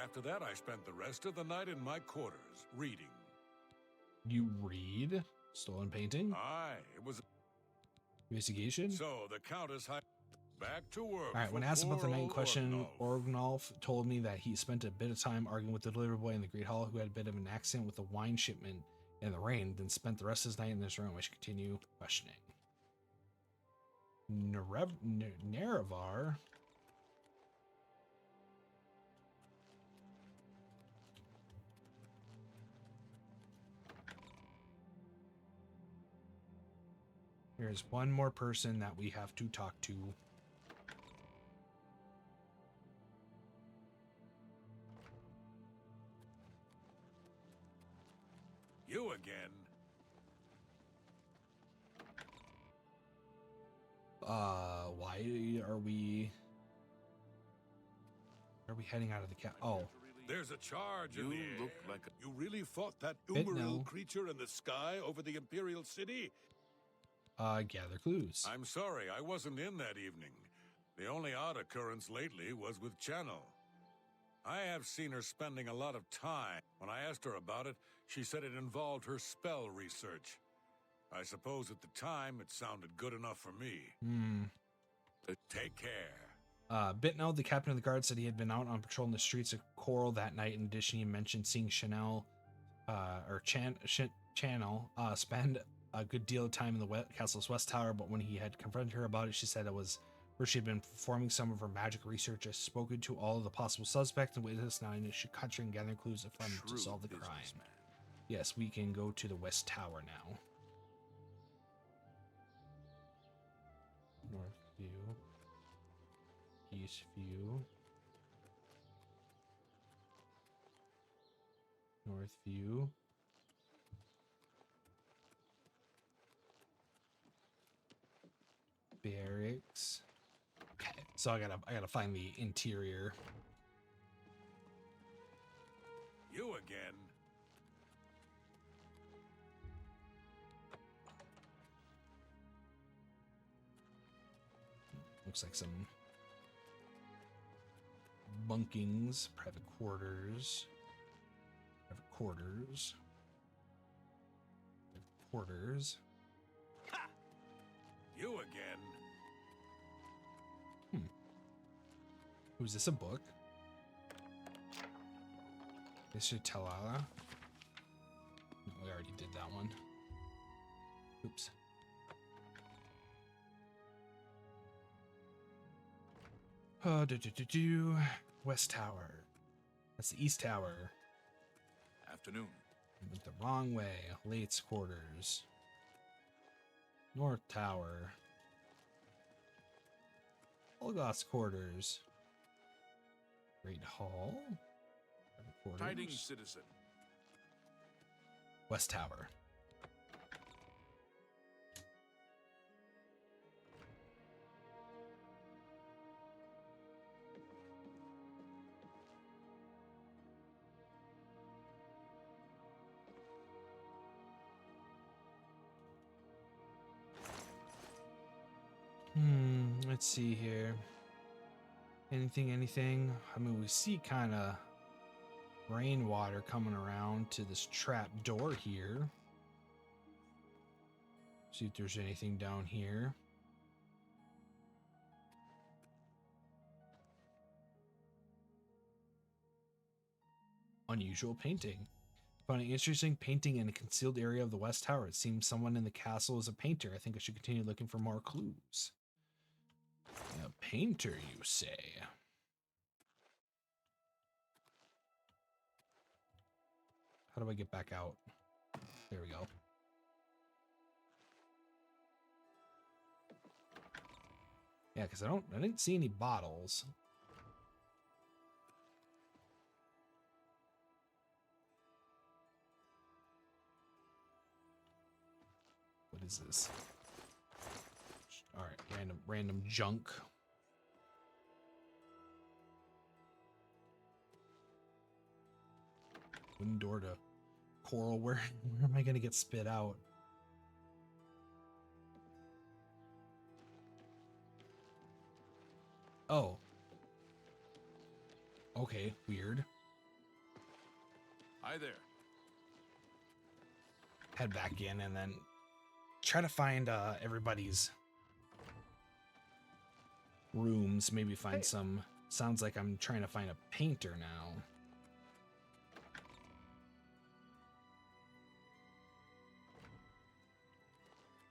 After that, I spent the rest of the night in my quarters, reading. You read? Stolen painting? Aye, it was... Investigation? So, the Countess... Back to work. Alright, when asked about the night in question, Orgnolf told me that he spent a bit of time arguing with the delivery boy in the Great Hall who had a bit of an accident with a wine shipment in the rain, then spent the rest of his night in this room. I should continue questioning. Nerevar? There's one more person that we have to talk to. You again? Why are we heading out of the cat? Oh. There's a charge in the air. Look like you really fought that Bit Umaril no. creature in the sky over the Imperial City? Gather clues. I'm sorry, I wasn't in that evening. The only odd occurrence lately was with Channel. I have seen her spending a lot of time. When I asked her about it, she said it involved her spell research. I suppose at the time it sounded good enough for me. Take care. Bitno, the captain of the guard, said he had been out on patrol in the streets of Coral that night. In addition, he mentioned seeing Chanel, Channel, spend a good deal of time in the castle's west tower, but when he had confronted her about it, she said it was where she had been performing some of her magic research. Has spoken to all of the possible suspects and witnesses now, and it should cut and gather clues to find to solve the crime. Yes, we can go to the west tower now. North view, east view, north view. Barracks. Okay, so I gotta find the interior. You again? Looks like some bunkings, private quarters, You again? Who's this, a book? This should tell Ala. No, we already did that one. Oops. West Tower. That's the East Tower. Afternoon. Went the wrong way. Late's quarters. North Tower. Olgoth's quarters. Great Hall. Tidings, citizen. West Tower. Let's see here. Anything? I mean, we see kind of rainwater coming around to this trap door here. See if there's anything down here. Unusual painting. Found an interesting painting in a concealed area of the West Tower. It seems someone in the castle is a painter. I think I should continue looking for more clues. A painter, you say? How do I get back out? There we go. Yeah, because I didn't see any bottles. What is this? All right, random junk. Wooden door to coral. Where am I gonna get spit out? Oh. Okay, weird. Hi there. Head back in and then try to find everybody's rooms. Maybe find some. Sounds like I'm trying to find a painter now.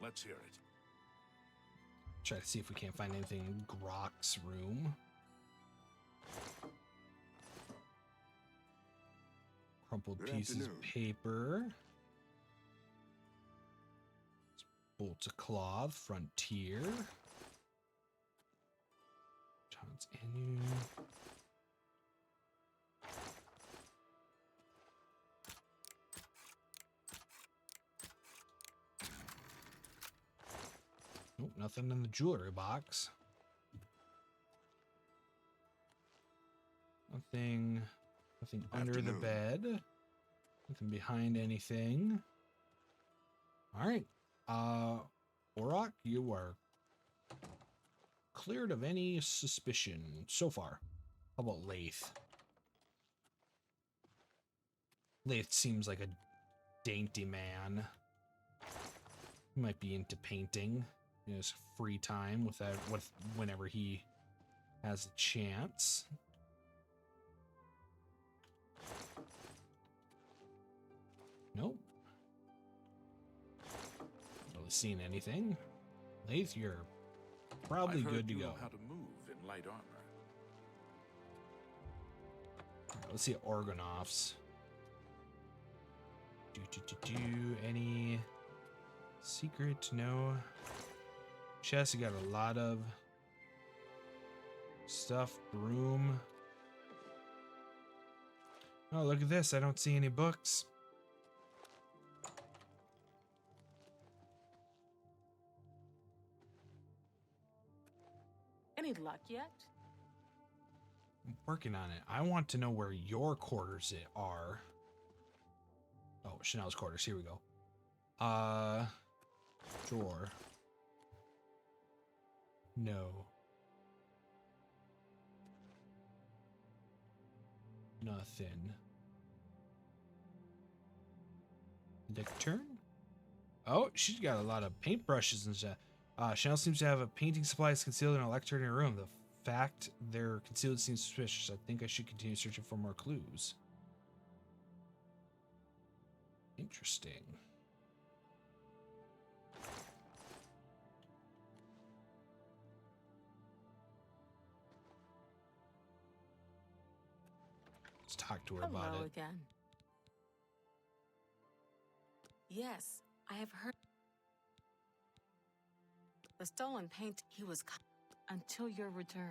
Let's hear it. Try to see if we can't find anything in Grok's room. Crumpled pieces of paper. Bolts of cloth. Frontier. John's Anu. Nope, nothing in the jewelry box. Nothing under the bed. Nothing behind anything. All right. Orok, you are cleared of any suspicion so far. How about Lath? Lath seems like a dainty man. He might be into painting in his free time whenever he has a chance. Nope. Not really seen anything. Lath, you're probably good to go. Know how to move in light armor. All right, let's see Organoff's. Any secret? No. Chest, you got a lot of stuff. Broom. Oh, look at this. I don't see any books. Any luck yet? I'm working on it. I want to know where your quarters are. Oh, Chanel's quarters. Here we go. Drawer. No. Nothing. Lectern? Oh, she's got a lot of paintbrushes and stuff. Chanel seems to have a painting supplies concealed in a lectern in her room. The fact they're concealed seems suspicious. I think I should continue searching for more clues. Interesting. Let's talk to her about it. Again. Yes, I have heard. The stolen paint, he was until your return.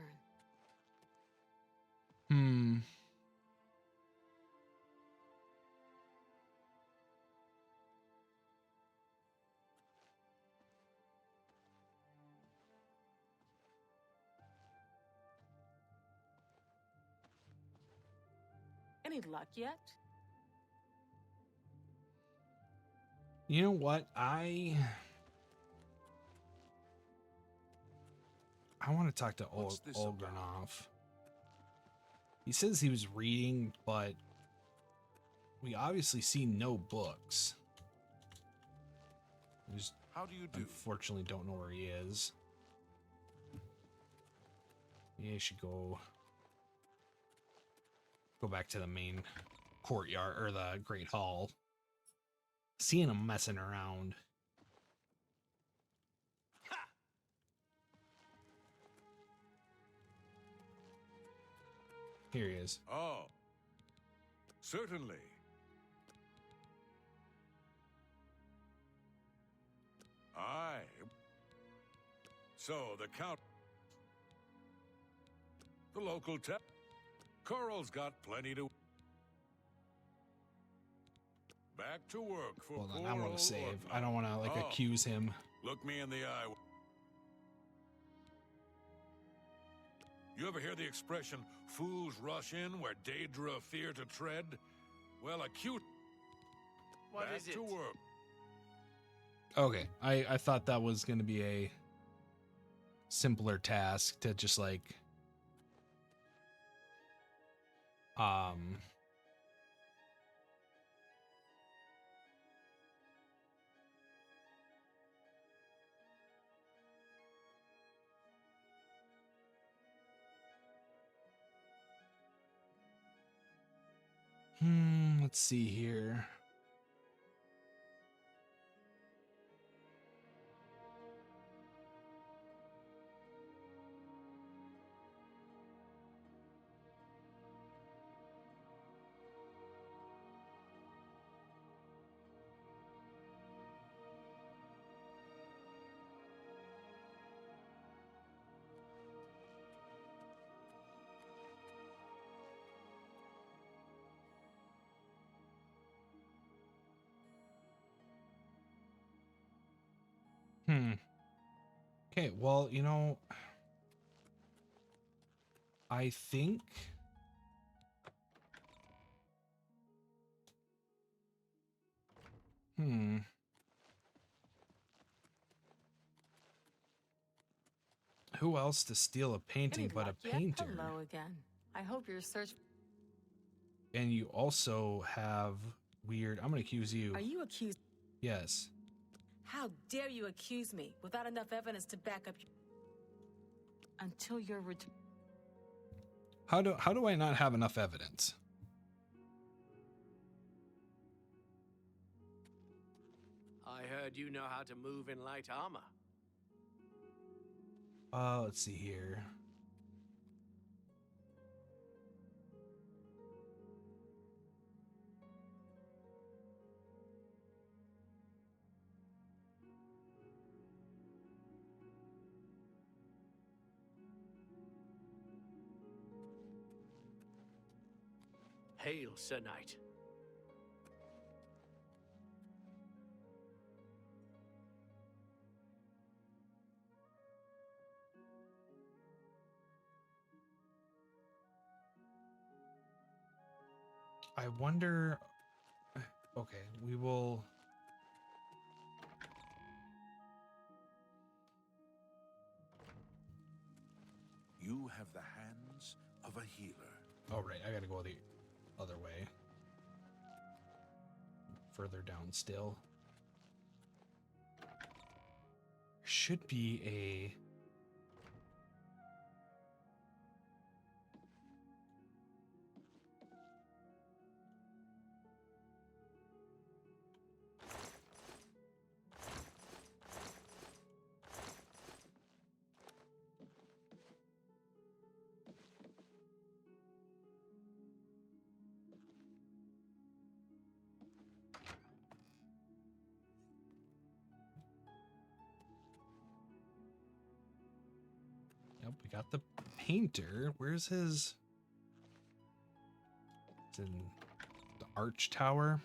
Any luck yet? You know what? I want to talk to Olgrenov. He says he was reading, but we obviously see no books. We just How do you do? Unfortunately, don't know where he is. Yeah, I should go back to the main courtyard or the Great Hall. Seeing him messing around. Here he is. Oh, certainly. Aye. So, the Count... The local Coral's got plenty to... Back to work for Hold on, poor I want old to save. Ortnod. I don't want to, like, Oh, accuse him. Look me in the eye. You ever hear the expression, fools rush in where Daedra fear to tread? Well, acute... What Back is it? to work. Okay, I thought that was going to be a simpler task to just, like... let's see here. Okay, well, you know, I think who else to steal a painting Any but a luck yet? painter? Hello again. I hope your search... And you also have weird... I'm going to accuse you. Are you accused? Yes. How dare you accuse me without enough evidence to back up... Until you're How do I not have enough evidence? I heard you know how to move in light armor. Let's see here. Hail, Sir Knight. I wonder... Okay, we will... You have the hands of a healer. Oh, right, I gotta go the other way. Further down still. Should be a... Yep, we got the painter. Where's his... It's in the arch tower.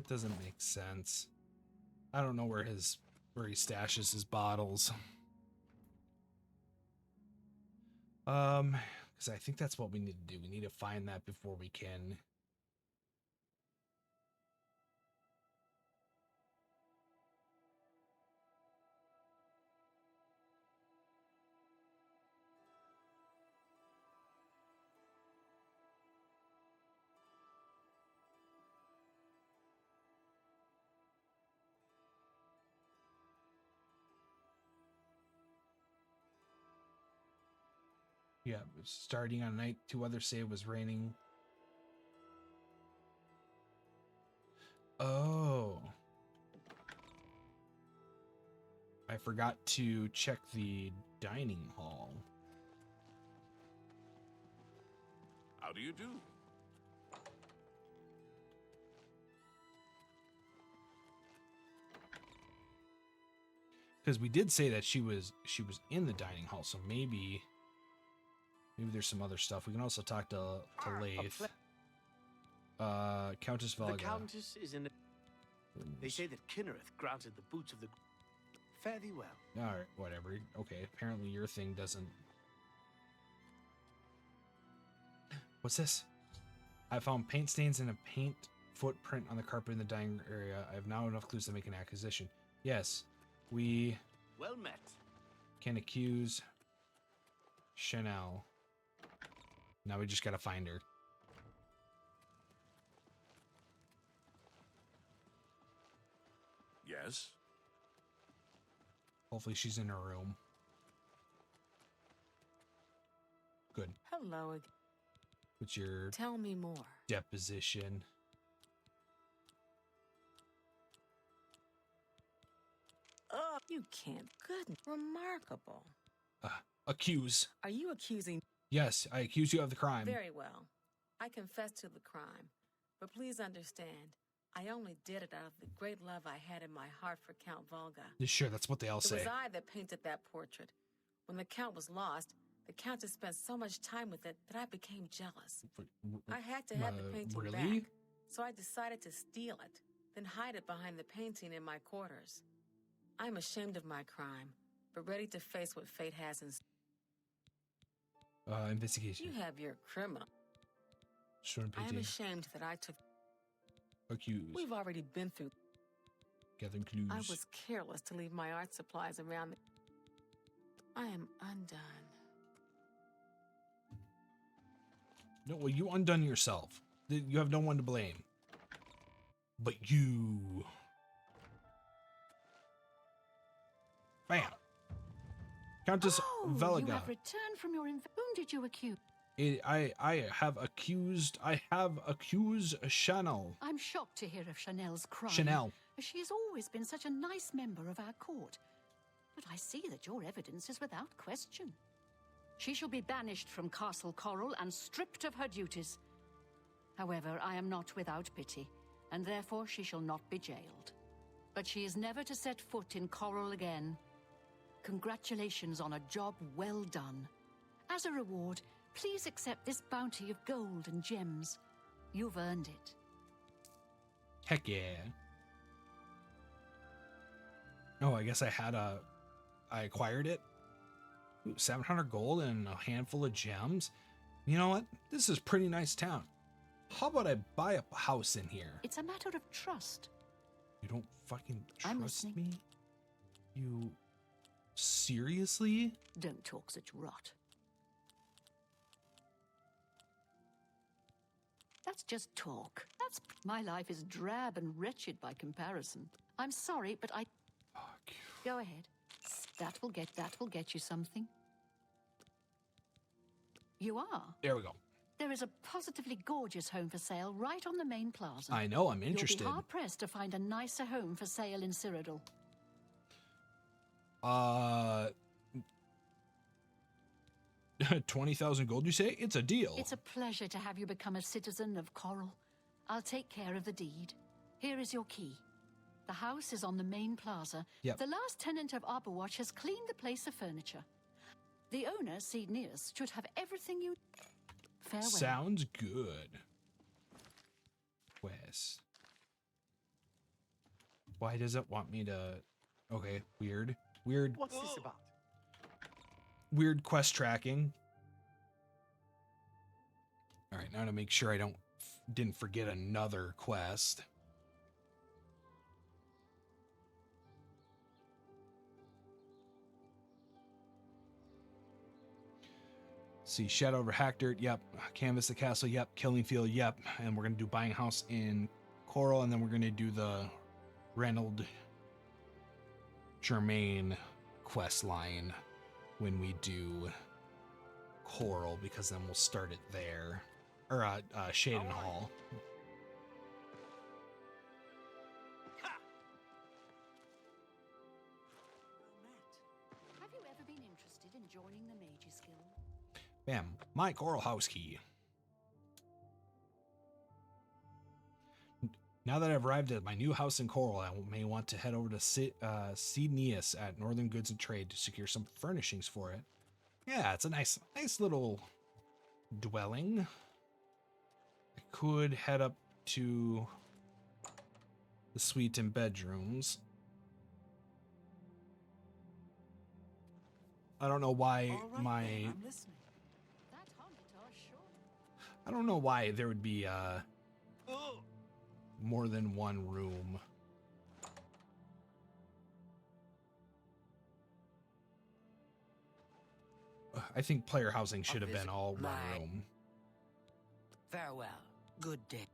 That doesn't make sense. I don't know where he stashes his bottles. Because I think that's what we need to do. We need to find that before we can. Yeah, starting on night 2 others say it was raining. Oh. I forgot to check the dining hall. How do you do? Because we did say that she was in the dining hall, so maybe there's some other stuff. We can also talk to Laith. Countess Valga. The Countess is in. They say that Kinnereth granted the boots of the. Fare thee well. All right, whatever. Okay, apparently your thing doesn't. What's this? I found paint stains and a paint footprint on the carpet in the dining area. I have now enough clues to make an acquisition. Yes, we. Well met. Can accuse Chanel. Now we just gotta find her. Yes? Hopefully she's in her room. Good. Hello again. What's your Tell me more. deposition? Oh, you can't. Good. Remarkable. Accuse. Are you accusing? Yes, I accuse you of the crime. Very well. I confess to the crime. But please understand, I only did it out of the great love I had in my heart for Count Volga. Sure, that's what they all say. It was I that painted that portrait. When the Count was lost, the Countess spent so much time with it that I became jealous. I had to have the painting really? back, so I decided to steal it, then hide it behind the painting in my quarters. I'm ashamed of my crime, but ready to face what fate has in store. Investigation. You have your criminal. Short I am painting. ashamed that I took... Accused. We've already been through... Gathering clues. I was careless to leave my art supplies around the... I am undone. No, well, you undone yourself. You have no one to blame. But you. Bam. Countess Veliga. You have returned from your... Whom did you accuse? I have accused Chanel. I'm shocked to hear of Chanel's crime. Chanel. She has always been such a nice member of our court. But I see that your evidence is without question. She shall be banished from Castle Coral and stripped of her duties. However, I am not without pity, and therefore she shall not be jailed. But she is never to set foot in Coral again. Congratulations on a job well done. As a reward, please accept this bounty of gold and gems. You've earned it. Heck yeah. Oh, I guess I acquired it. Ooh, 700 gold and a handful of gems. You know what? This is a pretty nice town. How about I buy a house in here? It's a matter of trust. You don't fucking I'm trust listening. me? You seriously? Don't talk such rot. That's just talk. My life is drab and wretched by comparison. I'm sorry, but I... Fuck. Go ahead. That will get you something. You are. There we go. There is a positively gorgeous home for sale right on the main plaza. I know, I'm interested. You'll be hard-pressed to find a nicer home for sale in Cyrodiil. 20,000 gold, you say? It's a deal. It's a pleasure to have you become a citizen of Coral. I'll take care of the deed. Here is your key. The house is on the main plaza. Yep. The last tenant of Arborwatch has cleaned the place of furniture. The owner, Seedneus, should have everything you... Farewell. Sounds good. Quest. Why does it want me to... Okay, weird. Weird. What's this about? Weird quest tracking. All right, now to make sure I didn't forget another quest. See, Shadow over Hackdirt, yep. Canvas the Castle, yep. Killing Field, yep. And we're going to do Buying House in Coral, and then we're going to do the Reynold Germain quest line when we do Coral, because then we'll start it there. Or Shaden Hall. Have you ever been interested in joining the Mages Guild? Bam. My Coral House key. Now that I've arrived at my new house in Coral, I may want to head over to Cedneus at Northern Goods and Trade to secure some furnishings for it. Yeah, it's a nice little dwelling. I could head up to the suite and bedrooms. I don't know why I don't know why there would be more than one room. I think player housing should have been all one room. Farewell. Good day.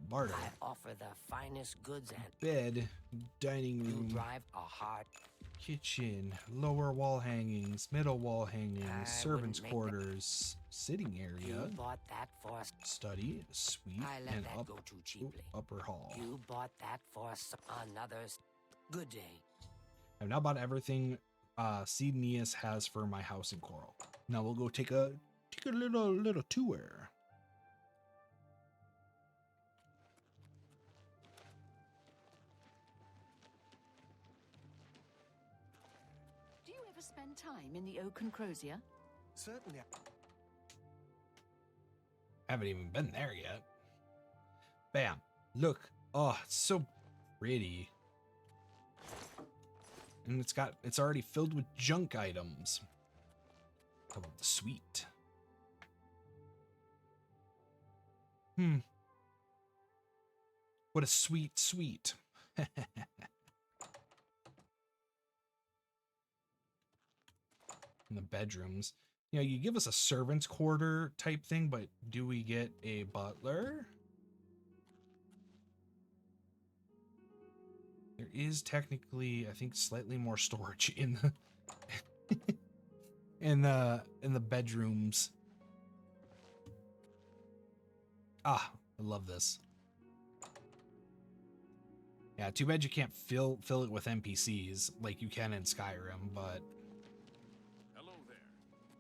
Barter. I offer the finest goods and Bed, dining room, you drive a hard kitchen, lower wall hangings, middle wall hangings, servants' quarters, sitting area, You bought that for study, suite, I let and that go too cheaply. upper hall. You bought that for another's. Good day. I've now bought everything Cedneus has for my house in Coral. Now we'll go take a little tour. Do you ever spend time in the Oaken Crozier? Certainly. Haven't even been there yet. Bam. Look. Oh, it's so pretty. And it's already filled with junk items. Oh, sweet. What a sweet suite. In the bedrooms. You know, you give us a servant's quarter type thing, but do we get a butler? There is technically, I think, slightly more storage in the in the bedrooms. Ah, I love this. Yeah, too bad you can't fill it with NPCs like you can in Skyrim, but Hello there.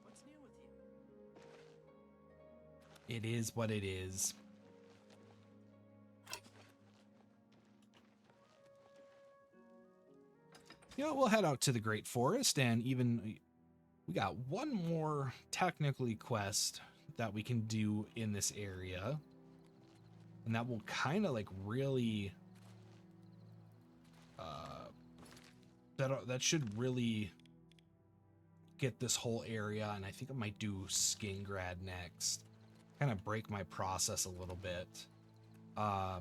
What's new with you? it is what it is. You know, we'll head out to the Great Forest, and even we got one more technically quest that we can do in this area, and that will kind of like really that should really get this whole area. And I think I might do Skingrad next, kind of break my process a little bit. I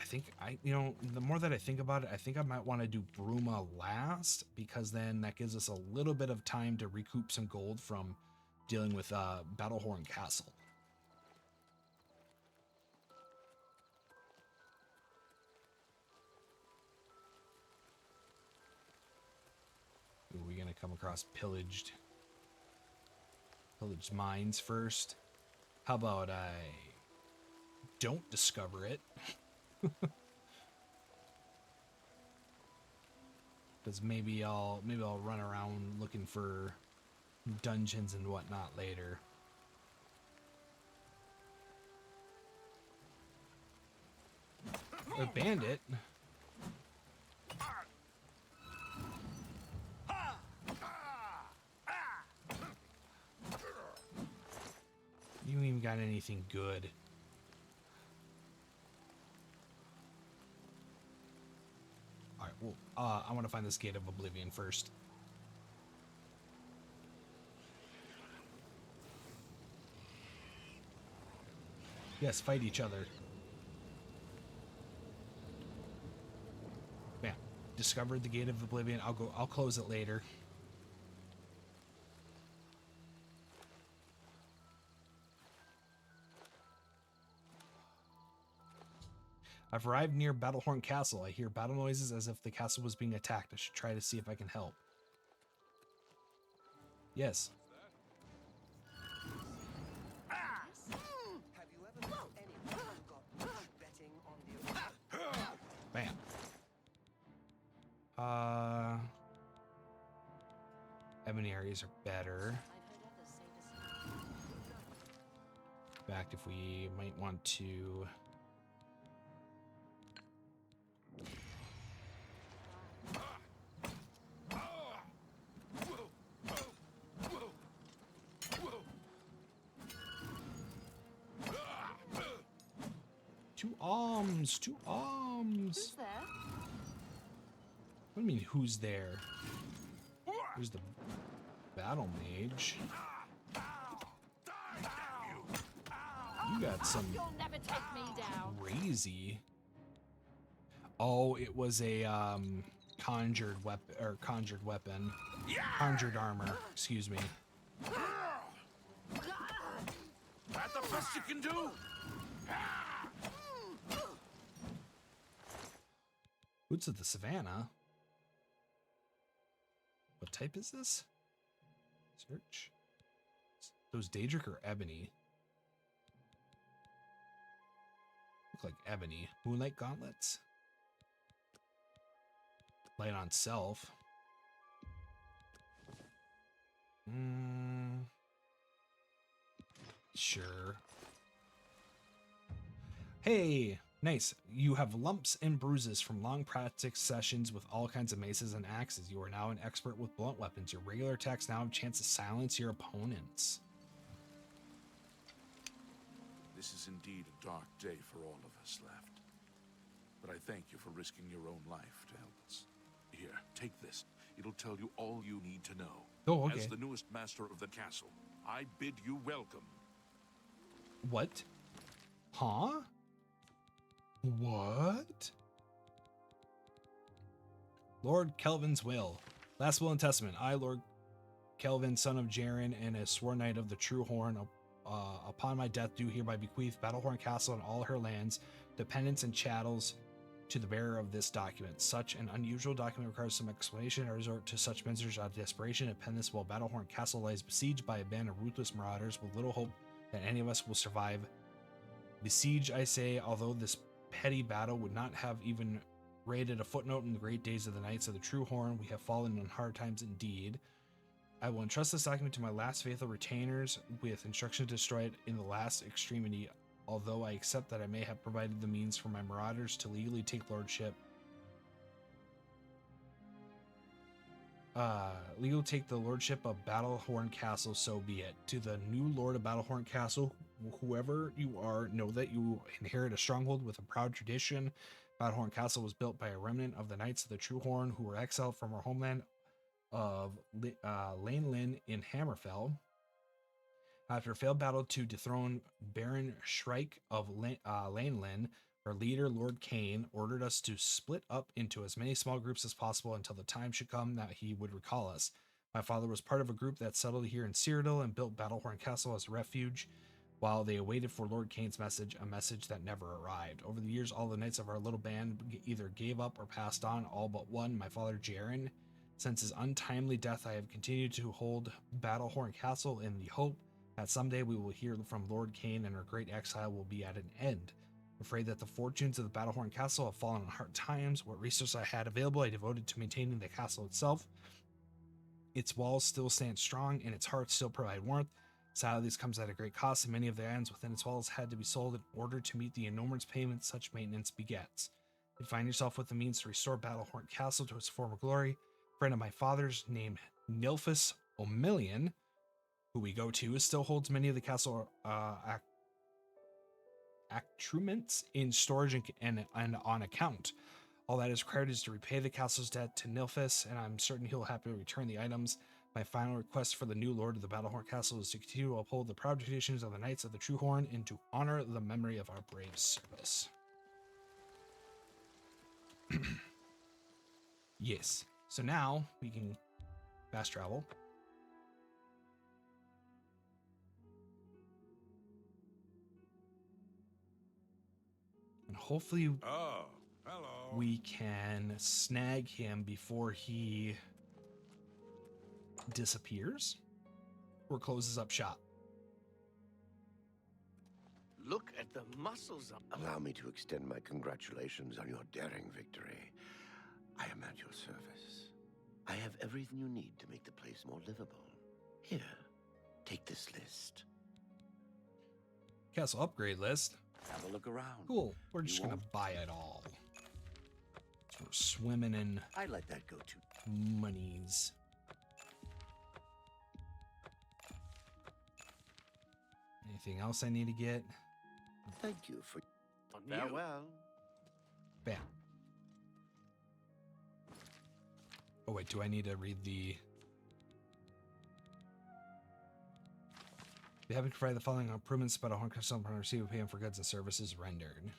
think the more that I think about it, I think I might want to do Bruma last, because then that gives us a little bit of time to recoup some gold from dealing with Battlehorn Castle. Ooh, we're gonna come across pillaged mines first. How about I don't discover it? Because maybe I'll run around looking for dungeons and whatnot later. A bandit. You ain't even got anything good. Well, I want to find this Gate of Oblivion first. Yes, fight each other. Yeah, discovered the Gate of Oblivion. I'll close it later. I've arrived near Battlehorn Castle. I hear battle noises as if the castle was being attacked. I should try to see if I can help. Yes. Have you ever met anyone who got rich betting on the Bam. Ebony areas are better. In fact, if we might want to... Two arms! Two arms! Who's there? What do you mean, who's there? Who's the battle mage? You got some You'll never take me down. crazy. Oh, it was a conjured weapon or conjured weapon. Conjured armor, excuse me. That the best you can do? Boots of the Savannah. What type is this? Search. Those Daedric or Ebony? Look like Ebony. Moonlight gauntlets. Light on self. Sure. Hey, nice. You have lumps and bruises from long practice sessions with all kinds of maces and axes. You are now an expert with blunt weapons. Your regular attacks now have a chance to silence your opponents. This is indeed a dark day for all of us left. But I thank you for risking your own life to help us. Here, take this. It'll tell you all you need to know. Oh, okay. As the newest master of the castle, I bid you welcome. What? Huh? What? Lord Kelvin's will. Last will and testament. I, Lord Kelvin, son of Jaren, and a sworn knight of the True Horn, upon my death do hereby bequeath Battlehorn Castle and all her lands, dependents, and chattels to the bearer of this document. Such an unusual document requires some explanation. I resort to such measures out of desperation and pen this while Battlehorn Castle lies besieged by a band of ruthless marauders with little hope that any of us will survive. Besiege, I say, although this petty battle would not have even rated a footnote in the great days of the Knights of the True Horn, we have fallen in hard times indeed. I will entrust this document to my last faithful retainers with instruction to destroy it in the last extremity, although I accept that I may have provided the means for my marauders to legally take lordship. Legal take the lordship of Battlehorn Castle, so be it. To the new lord of Battlehorn Castle, whoever you are, know that you inherit a stronghold with a proud tradition. Battlehorn Castle was built by a remnant of the Knights of the True Horn who were exiled from our homeland of Lane Lynn in Hammerfell. After a failed battle to dethrone Baron Shrike of Lane Lynn, our leader, Lord Kane, ordered us to split up into as many small groups as possible until the time should come that he would recall us. My father was part of a group that settled here in Cyrodiil and built Battlehorn Castle as a refuge while they awaited for Lord Kane's message, a message that never arrived. Over the years, all the knights of our little band either gave up or passed on, all but one, my father Jaren. Since his untimely death, I have continued to hold Battlehorn Castle in the hope that someday we will hear from Lord Kane and our great exile will be at an end. I'm afraid that the fortunes of the Battlehorn Castle have fallen on hard times. What resources I had available, I devoted to maintaining the castle itself. Its walls still stand strong and its hearts still provide warmth. Sadly, this comes at a great cost, and many of the items within its walls had to be sold in order to meet the enormous payments such maintenance begets. If you find yourself with the means to restore Battlehorn Castle to its former glory, a friend of my father's named Nilphus O'Million, who we go to, still holds many of the castle accoutrements in storage and on account. All that is required is to repay the castle's debt to Nilfis, and I'm certain he'll happily return the items. My final request for the new Lord of the Battlehorn Castle is to continue to uphold the proud traditions of the Knights of the True Horn and to honor the memory of our brave service. Yes. So now we can fast travel. And hopefully we can snag him before he disappears or closes up shop. Look at the muscles. Allow me to extend my congratulations on your daring victory. I am at your service. I have everything you need to make the place more livable. Here, take this list. Castle upgrade list. Have a look around. Cool. We're just gonna buy it all. So we're swimming in I let that go too. monies. Anything else I need to get? Thank you for farewell. Bam. Oh wait, do I need to read the... They haven't provided the following improvements, but a Horn Custom receive payment for goods and services rendered.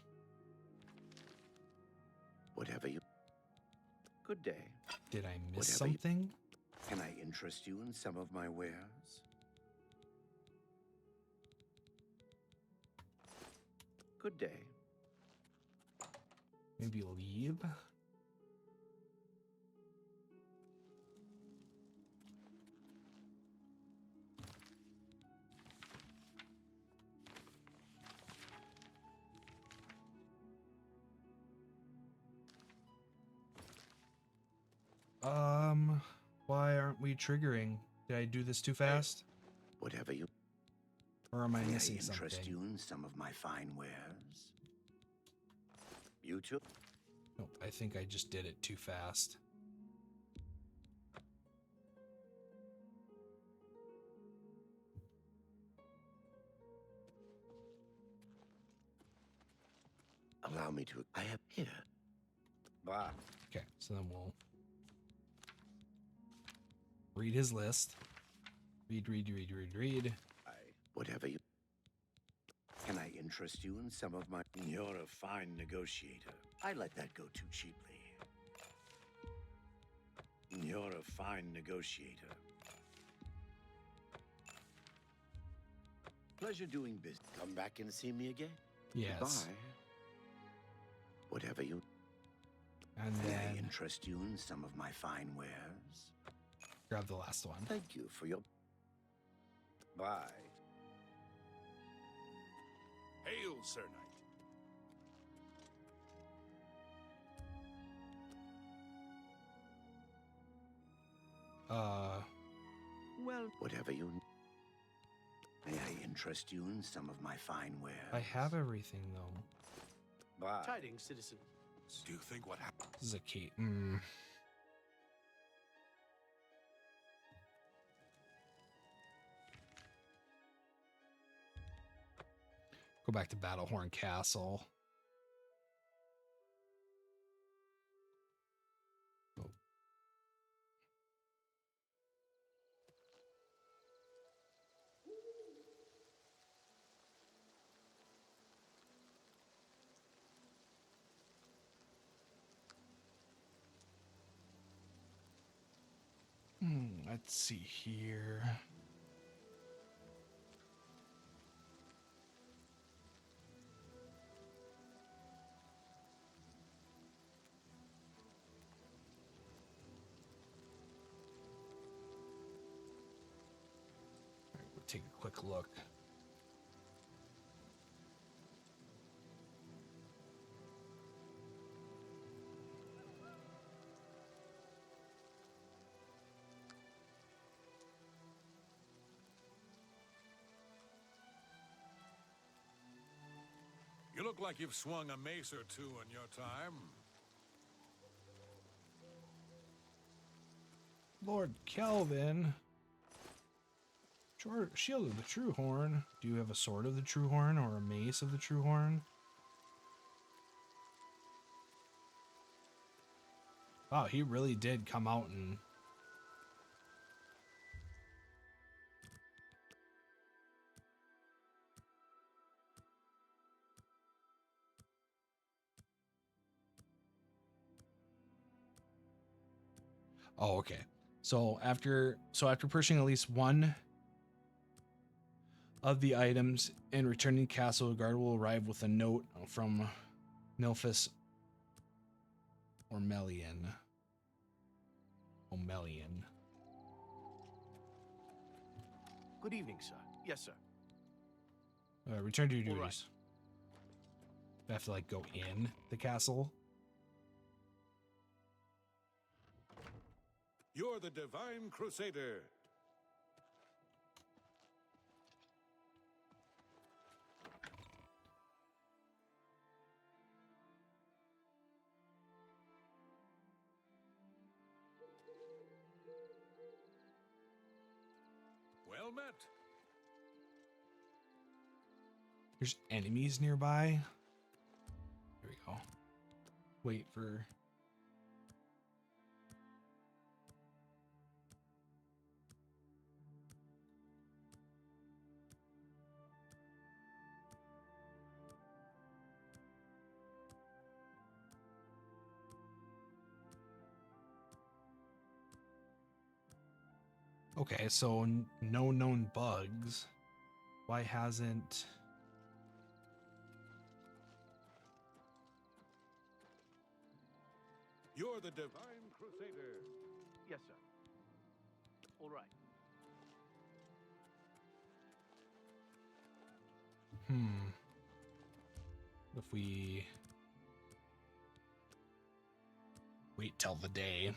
Whatever you... Good day. Did I miss Whatever you- something? Can I interest you in some of my wares? Good day. Maybe leave? Why aren't we triggering? Did I do this too fast? Whatever you... Or am I May missing I interest something? you in some of my fine wares? You too? Nope, I think I just did it too fast. Allow me to... I have here. Bye. Okay, so then we'll read his list. Read. Whatever you... Can I interest you in some of my... You're a fine negotiator. I let that go too cheaply. You're a fine negotiator. Pleasure doing business. Come back and see me again? Yes. Goodbye. Whatever you... And May I then interest you in some of my fine wares? grab the last one. Thank you for your... Bye. Hail, Sir Knight. Well, whatever you... May I interest you in some of my fine wares? I have everything though. Bye. Tidings, citizen. Do you think what happened? This is a key. Go back to Battlehorn Castle. Oh. Let's see here. We'll take a quick look. You look like you've swung a mace or two in your time. Lord Kelvin. Shield of the True Horn. Do you have a sword of the True Horn or a mace of the True Horn? Wow, he really did come out and... Oh, okay. So after purchasing at least one of the items and returning to castle, a guard will arrive with a note from Nilphus Ormelian. Good evening, sir. Yes, sir. Return to your All duties. I have to like go in the castle. You're the Divine Crusader. Well met. There's enemies nearby. There we go. Wait for... Okay, so no known bugs. Why hasn't... You're the Divine Crusader. Yes, sir. All right. If we wait till the day.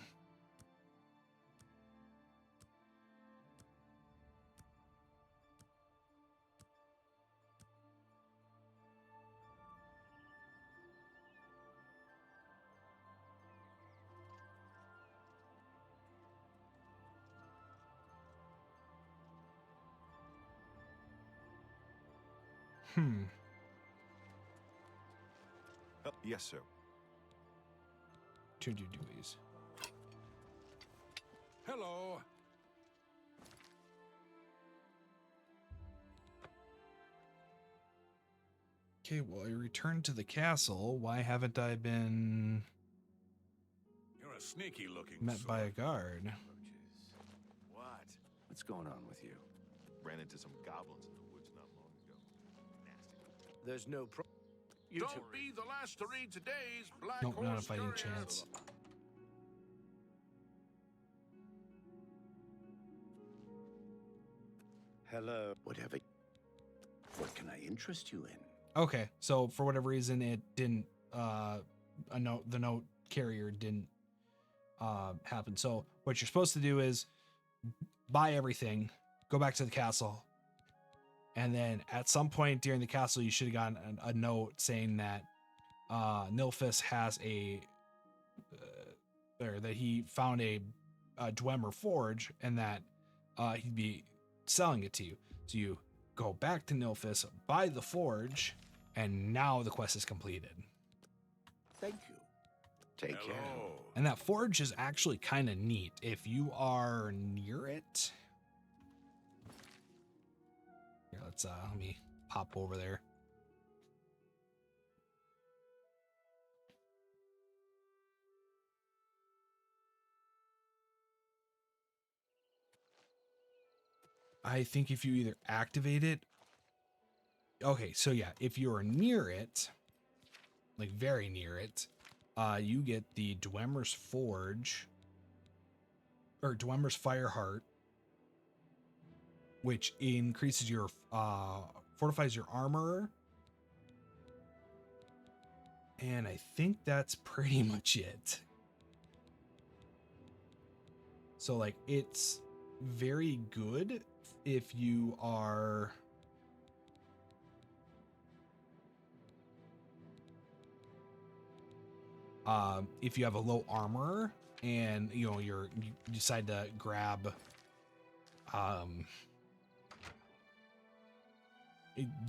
Yes, sir. Turn to your duties. Hello. Okay, well, I returned to the castle. Why haven't I been You're a sneaky looking met by a guard? What? What's going on with you? Ran into some goblins in the woods not long ago. Nasty. There's no problem. Don't be the last to read today's Black Nope, Horse not a fighting Courier. chance. Hello. Whatever. What can I interest you in? Okay, so for whatever reason, it didn't. The note carrier didn't happen. So what you're supposed to do is buy everything, go back to the castle, and then at some point during the castle, you should have gotten a note saying that Nilphus has or that he found a Dwemer forge and that he'd be selling it to you. So you go back to Nilphus, buy the forge, and now the quest is completed. Thank you. Take care. And that forge is actually kind of neat if you are near it. Here, let me pop over there. I think if you either activate it. Okay, so yeah, if you're near it, like very near it, you get the Dwemer's Forge or Dwemer's Fireheart, which increases your fortifies your armor. And I think that's pretty much it. So like it's very good if you are if you have a low armor and you decide to grab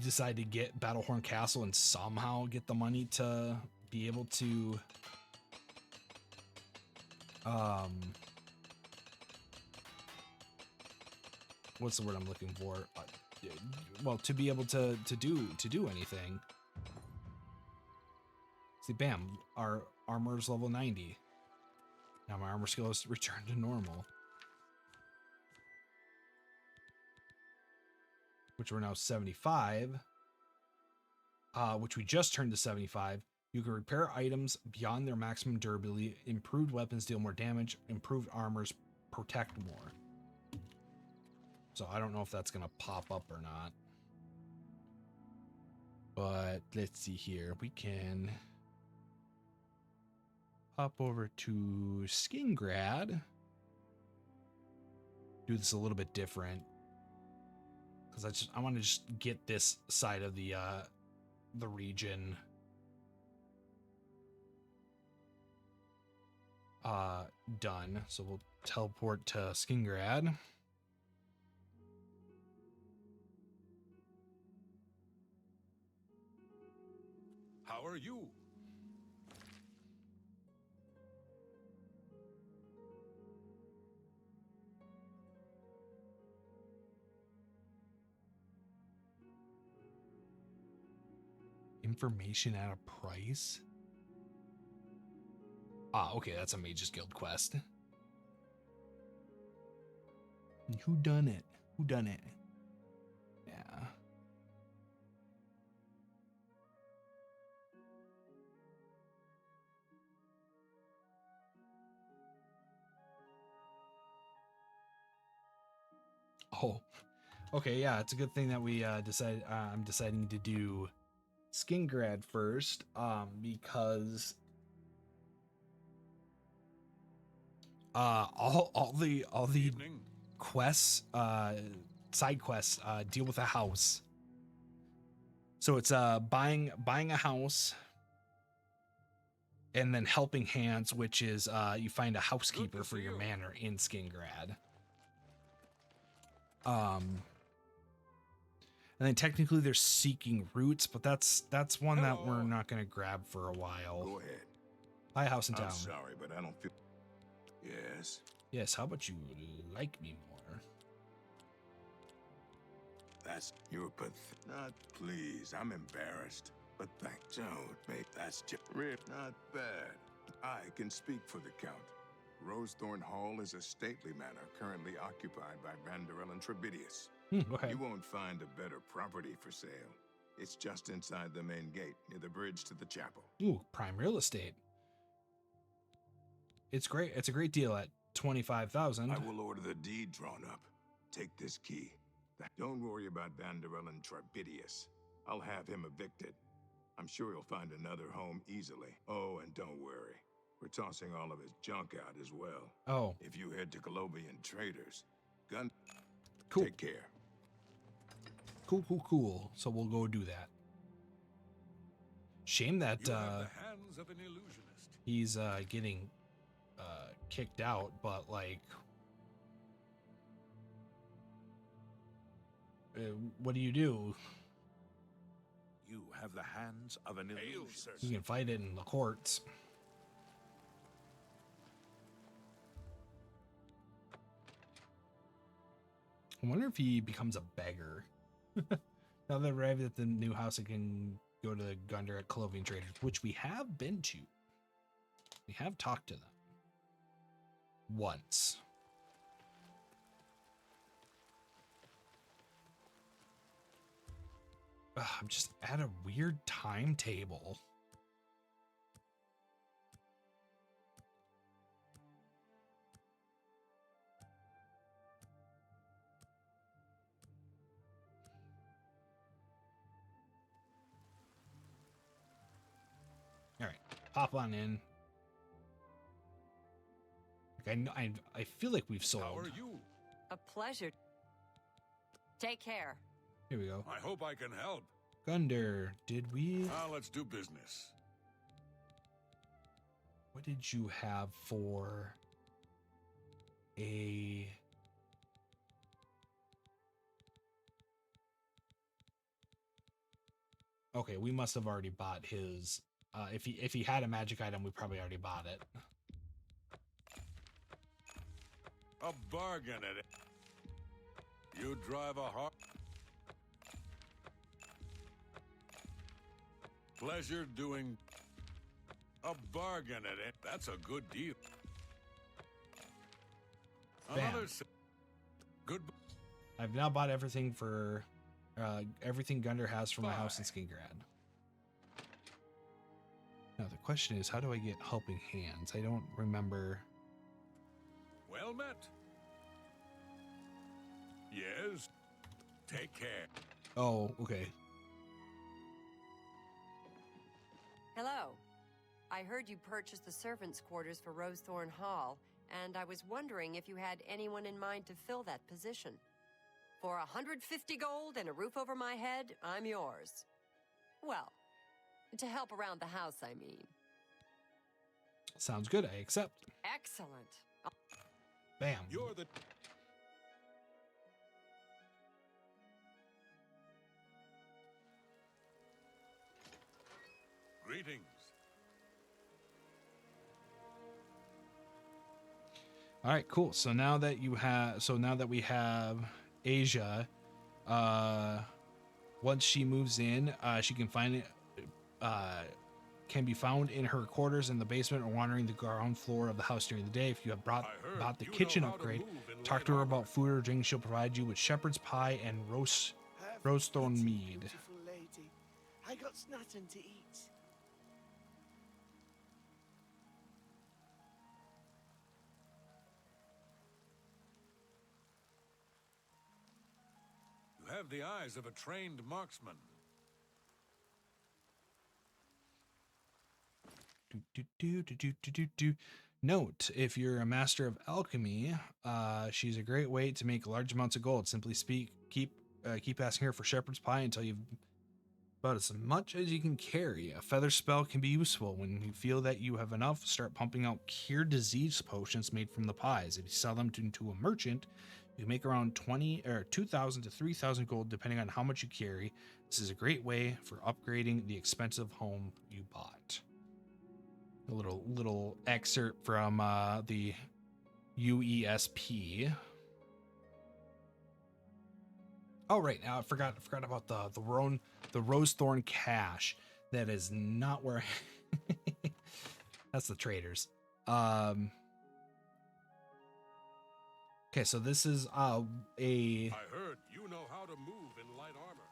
decide to get Battlehorn Castle and somehow get the money to be able to what's the word I'm looking for? Well, to be able to do anything. See, bam, our armor is level 90. Now my armor skill is returned to normal. Which we're now 75. Which we just turned to 75. You can repair items beyond their maximum durability. Improved weapons deal more damage. Improved armors protect more. So I don't know if that's going to pop up or not. But let's see here. We can hop over to Skingrad. Do this a little bit different. Because I want to just get this side of the region done. So we'll teleport to Skingrad. How are you? Information at a price? Ah, okay, that's a Mage's Guild quest. Who done it? Who done it? Yeah. Oh, okay, yeah, it's a good thing that we I'm deciding to do Skingrad first, because all the quests, side quests, deal with a house. So it's buying a house, and then helping hands, which is you find a housekeeper for your manor in Skingrad. And then technically there's seeking roots, but that's one that we're not going to grab for a while. Go ahead. Buy a house in town. I'm sorry, but I don't feel... Yes? Yes, how about you like me more? That's... You're not... Please, I'm embarrassed. But don't make... That's just... Not bad. I can speak for the Count. Rosethorn Hall is a stately manor currently occupied by Vanderel and Trebitius. Okay. You won't find a better property for sale. It's just inside the main gate, near the bridge to the chapel. Ooh, prime real estate. It's great. It's a great deal at 25,000. I will order the deed drawn up. Take this key. Don't worry about Vanderel and Trebitius. I'll have him evicted. I'm sure he'll find another home easily. Oh, and don't worry. We're tossing all of his junk out as well. Oh. If you head to Colovian Traders, gun... Cool. Take care. Cool. So we'll go do that. Shame that You have the hands of an illusionist. he's getting kicked out, but like, what do? You have the hands of an illusionist. You can fight it in the courts. I wonder if he becomes a beggar. Now that arrived at the new house, I can go to the Gunder at Clovian Traders, which we have been to. We have talked to them once. I'm just at a weird timetable. All right, pop on in. Like I feel like we've sold. How are you? A pleasure. Take care. Here we go. I hope I can help. Gunder, did we? Now let's do business. What did you have for a... Okay, we must have already bought his... if he had a magic item, we probably already bought it. A bargain at it. You drive a hard... Pleasure doing... A bargain at it. That's a good deal. Bam. Another... Good... I've now bought everything for... everything Gunder has for my house in Skingrad. Now the question is, how do I get helping hands? I don't remember... Well met. Yes. Take care. Oh, okay. Hello. I heard you purchased the servants' quarters for Rosethorn Hall, and I was wondering if you had anyone in mind to fill that position. For 150 gold and a roof over my head, I'm yours. Well, to help around the house, I mean. Sounds good. I accept. Excellent. Bam. You're the... Greetings. All right, cool. So now that we have Asia, once she moves in, she can can be found in her quarters in the basement or wandering the ground floor of the house during the day. If you have bought the kitchen upgrade, talk to her about food or drink. She'll provide you with shepherd's pie and roastthorn mead. Beautiful lady, I got nothing to eat. You have the eyes of a trained marksman. Note, if you're a master of alchemy, she's a great way to make large amounts of gold. Simply keep asking her for shepherd's pie until you've about as much as you can carry. A feather spell can be useful. When you feel that you have enough, start pumping out cure disease potions made from the pies. If you sell them to a merchant, you can make around 2,000 to 3,000 gold depending on how much you carry. This is a great way for upgrading the expensive home you bought. A little excerpt from the UESP. Oh right, now I forgot about the Rosethorn cache. That is not where. That's the traders. Okay, so this is I heard you know how to move in light armor.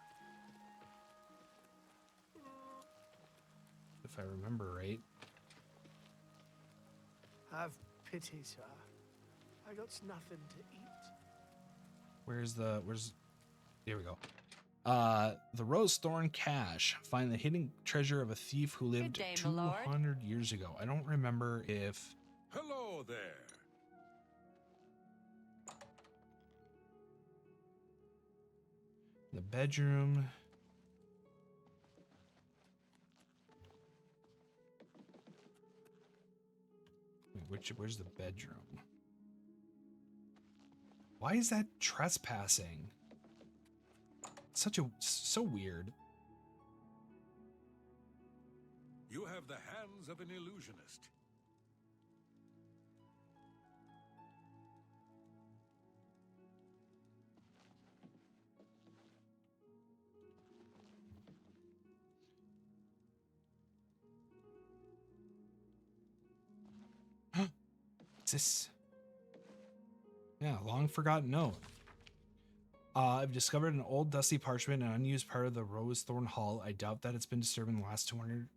if I remember right. Have pity, sir. I got nothing to eat. Where's here we go. The Rosethorn cache. Find the hidden treasure of a thief who lived 200 years ago. I don't remember if... Hello there. The bedroom. Wait, where's the bedroom? Why is that trespassing? So weird. You have the hands of an illusionist. What's this? Yeah, long forgotten note. I've discovered an old dusty parchment, an unused part of the Rosethorn Hall. I doubt that it's been disturbed in the last 200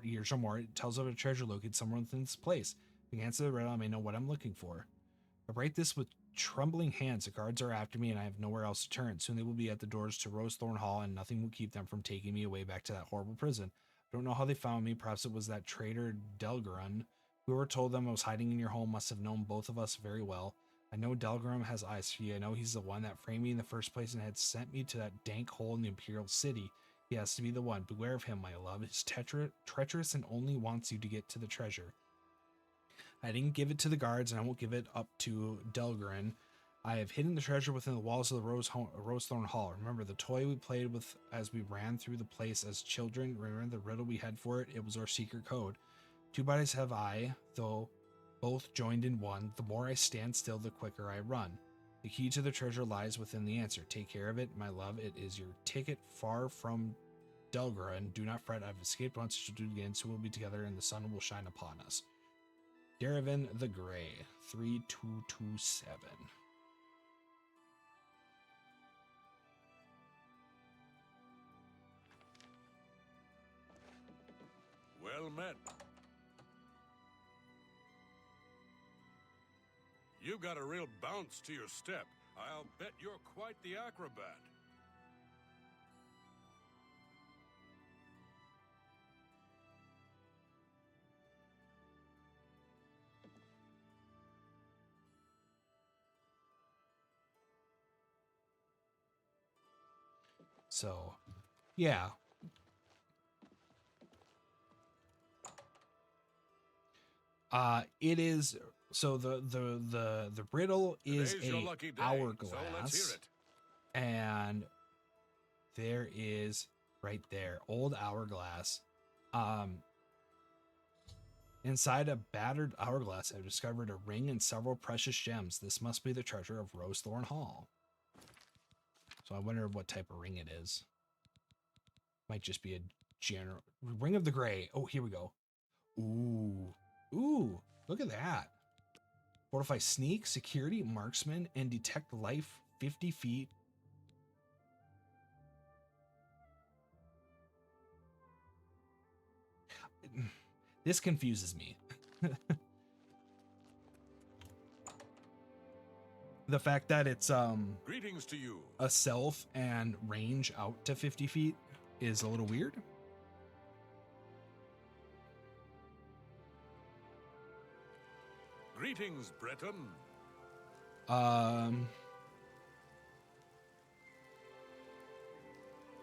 years or more. It tells of a treasure located somewhere within this place. If you can answer the riddle, I may know what I'm looking for. I write this with trembling hands. The guards are after me, and I have nowhere else to turn. Soon they will be at the doors to Rosethorn Hall, and nothing will keep them from taking me away back to that horrible prison. I don't know how they found me. Perhaps it was that traitor Delgarun. Whoever told them I was hiding in your home must have known both of us very well. I know Delgrim has eyes for you. I know he's the one that framed me in the first place and had sent me to that dank hole in the Imperial City. He has to be the one. Beware of him, my love. He's treacherous and only wants you to get to the treasure. I didn't give it to the guards, and I won't give it up to Delgrin. I have hidden the treasure within the walls of the Rosethorn Hall. Remember the toy we played with as we ran through the place as children? Remember the riddle we had for it? It was our secret code. 2 bodies have I, though both joined in one. The more I stand still, the quicker I run. The key to the treasure lies within the answer. Take care of it, my love. It is your ticket far from Delgra, and do not fret. I've escaped once, I shall do it again. So we'll be together, and the sun will shine upon us. Garavan the Grey, 3227. Well met. You got a real bounce to your step. I'll bet you're quite the acrobat. So, yeah. It is so the riddle is Today's your a lucky day, hourglass, so let's hear it. and there is right there old hourglass. Inside a battered hourglass, I've discovered a ring and several precious gems. This must be the treasure of Rosethorn Hall. So I wonder what type of ring it is. Might just be a general ring of the gray. Oh, here we go. Ooh, look at that. Fortify sneak, security, marksman, and detect life 50 feet. This confuses me. The fact that it's Greetings to you. a self and range out to 50 feet is a little weird. Greetings, Breton.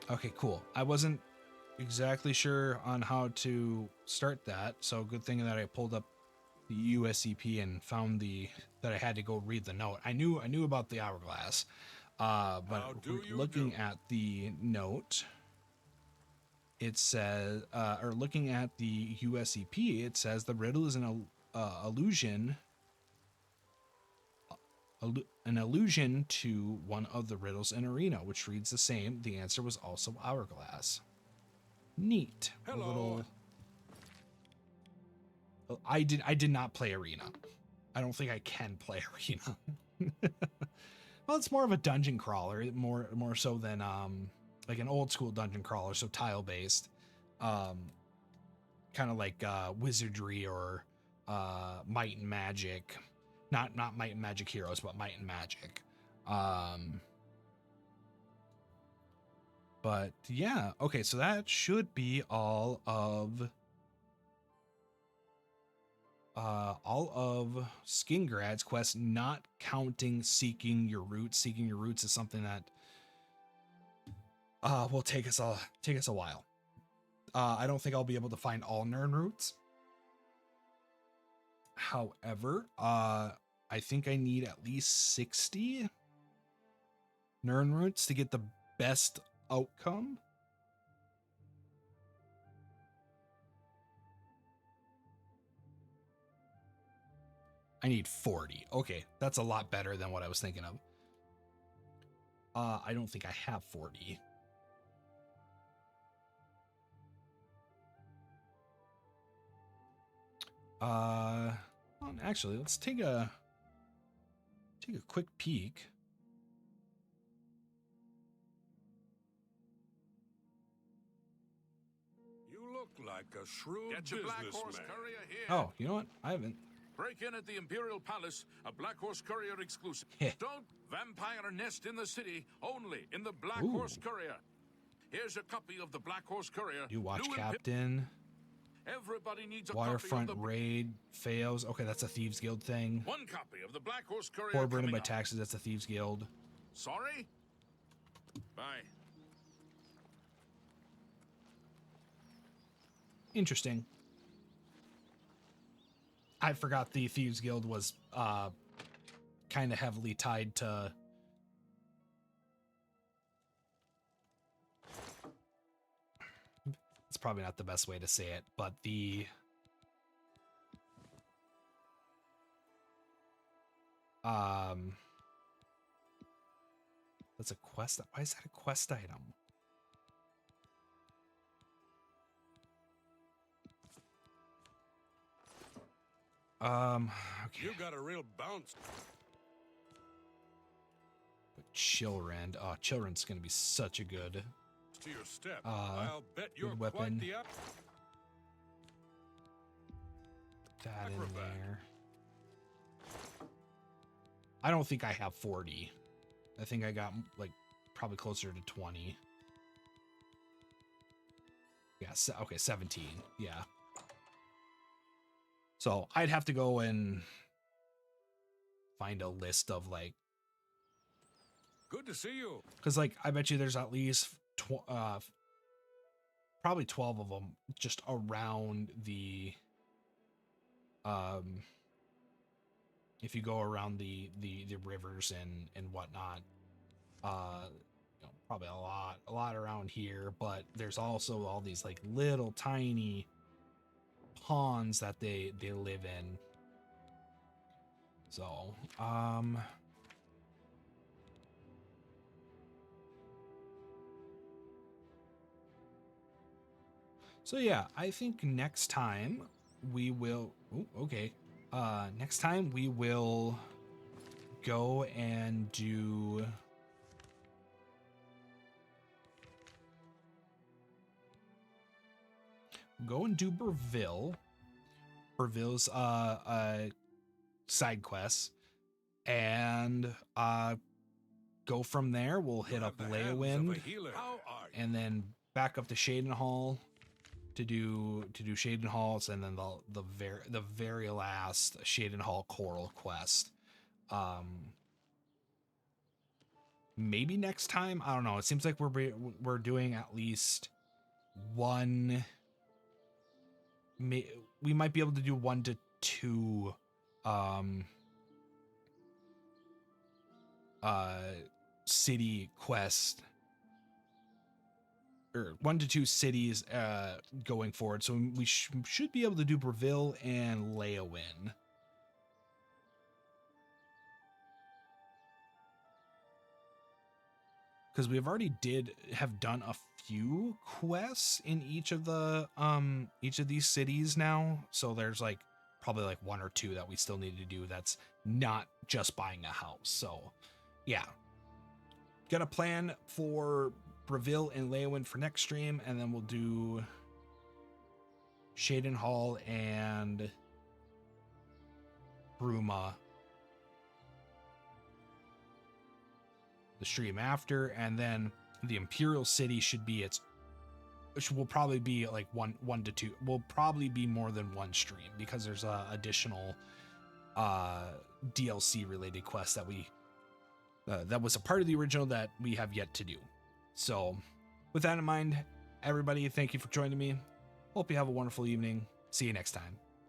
Okay, cool. I wasn't exactly sure on how to start that, so good thing that I pulled up the USCP and found that I had to go read the note. I knew about the hourglass, but looking at the note, it says, or looking at the USCP, it says the riddle is an allusion to one of the riddles in Arena, which reads the same. The answer was also hourglass. Neat. Hello. A little. I did not play Arena. I don't think I can play Arena. Well, it's more of a dungeon crawler, more so than like an old school dungeon crawler, so tile based, kind of like Wizardry or Might and Magic, not Might and Magic Heroes, but Might and Magic. But yeah, okay, so that should be all of Skingrad's quest, not counting seeking your roots. Seeking your roots is something that will take us a while. I don't think I'll be able to find all Nern roots. However, I think I need at least 60 Nern roots to get the best outcome. I need 40. Okay, that's a lot better than what I was thinking of. I don't think I have 40. Actually, let's take a quick peek. You look like a shrewd Get your Black Horse businessman. Courier here. Oh, you know what? I haven't. Break in at the Imperial Palace, a Black Horse Courier exclusive. Don't vampire nest in the city, only in the Black Horse Courier. Here's a copy of the Black Horse Courier. You watch New Captain. Everybody needs a Waterfront copy of the Raid fails. Okay, that's a Thieves Guild thing. one copy of the Black Horse Courier. Poor burden coming by up. taxes. That's a Thieves Guild. Sorry? Bye. Interesting. I forgot the Thieves Guild was kind of heavily tied to it's probably not the best way to say it, but the That's a quest. Why is that a quest item? Okay. You got a real bounce. Chillrend. Oh, Chillrend's gonna be such a good To your step. I'll bet you're good quite weapon. the That in acrobat. there. I don't think I have 40. I think I got like probably closer to 20. Yeah, okay, 17. Yeah. So I'd have to go and find a list of like, Good to see you. because like I bet you there's at least probably 12 of them just around the if you go around the rivers and whatnot, you know, probably a lot around here, but there's also all these like little tiny ponds that they live in. So so yeah, I think next time we will next time we will go and do Breville. Breville's side quests, and go from there. We'll hit up Leyawind and then back up to Shadenhall to do Shadenhalls, and then the very last Shadenhall Coral quest. Maybe next time, I don't know. It seems like we're doing at least one. We might be able to do 1 to 2 city quest, or 1 to 2 cities going forward. So we should be able to do Breville and Leyawind. Because we've already have done a few quests in each of these cities now. So there's like probably like 1 or 2 that we still need to do. That's not just buying a house. So yeah, got a plan for Breville and Leyawind for next stream, and then we'll do Shadenhall and Bruma the stream after, and then the Imperial City should be which will probably be like 1 to 2. Will probably be more than 1 stream, because there's additional DLC related quests that we that was a part of the original that we have yet to do. So with that in mind, everybody, thank you for joining me. Hope you have a wonderful evening. See you next time.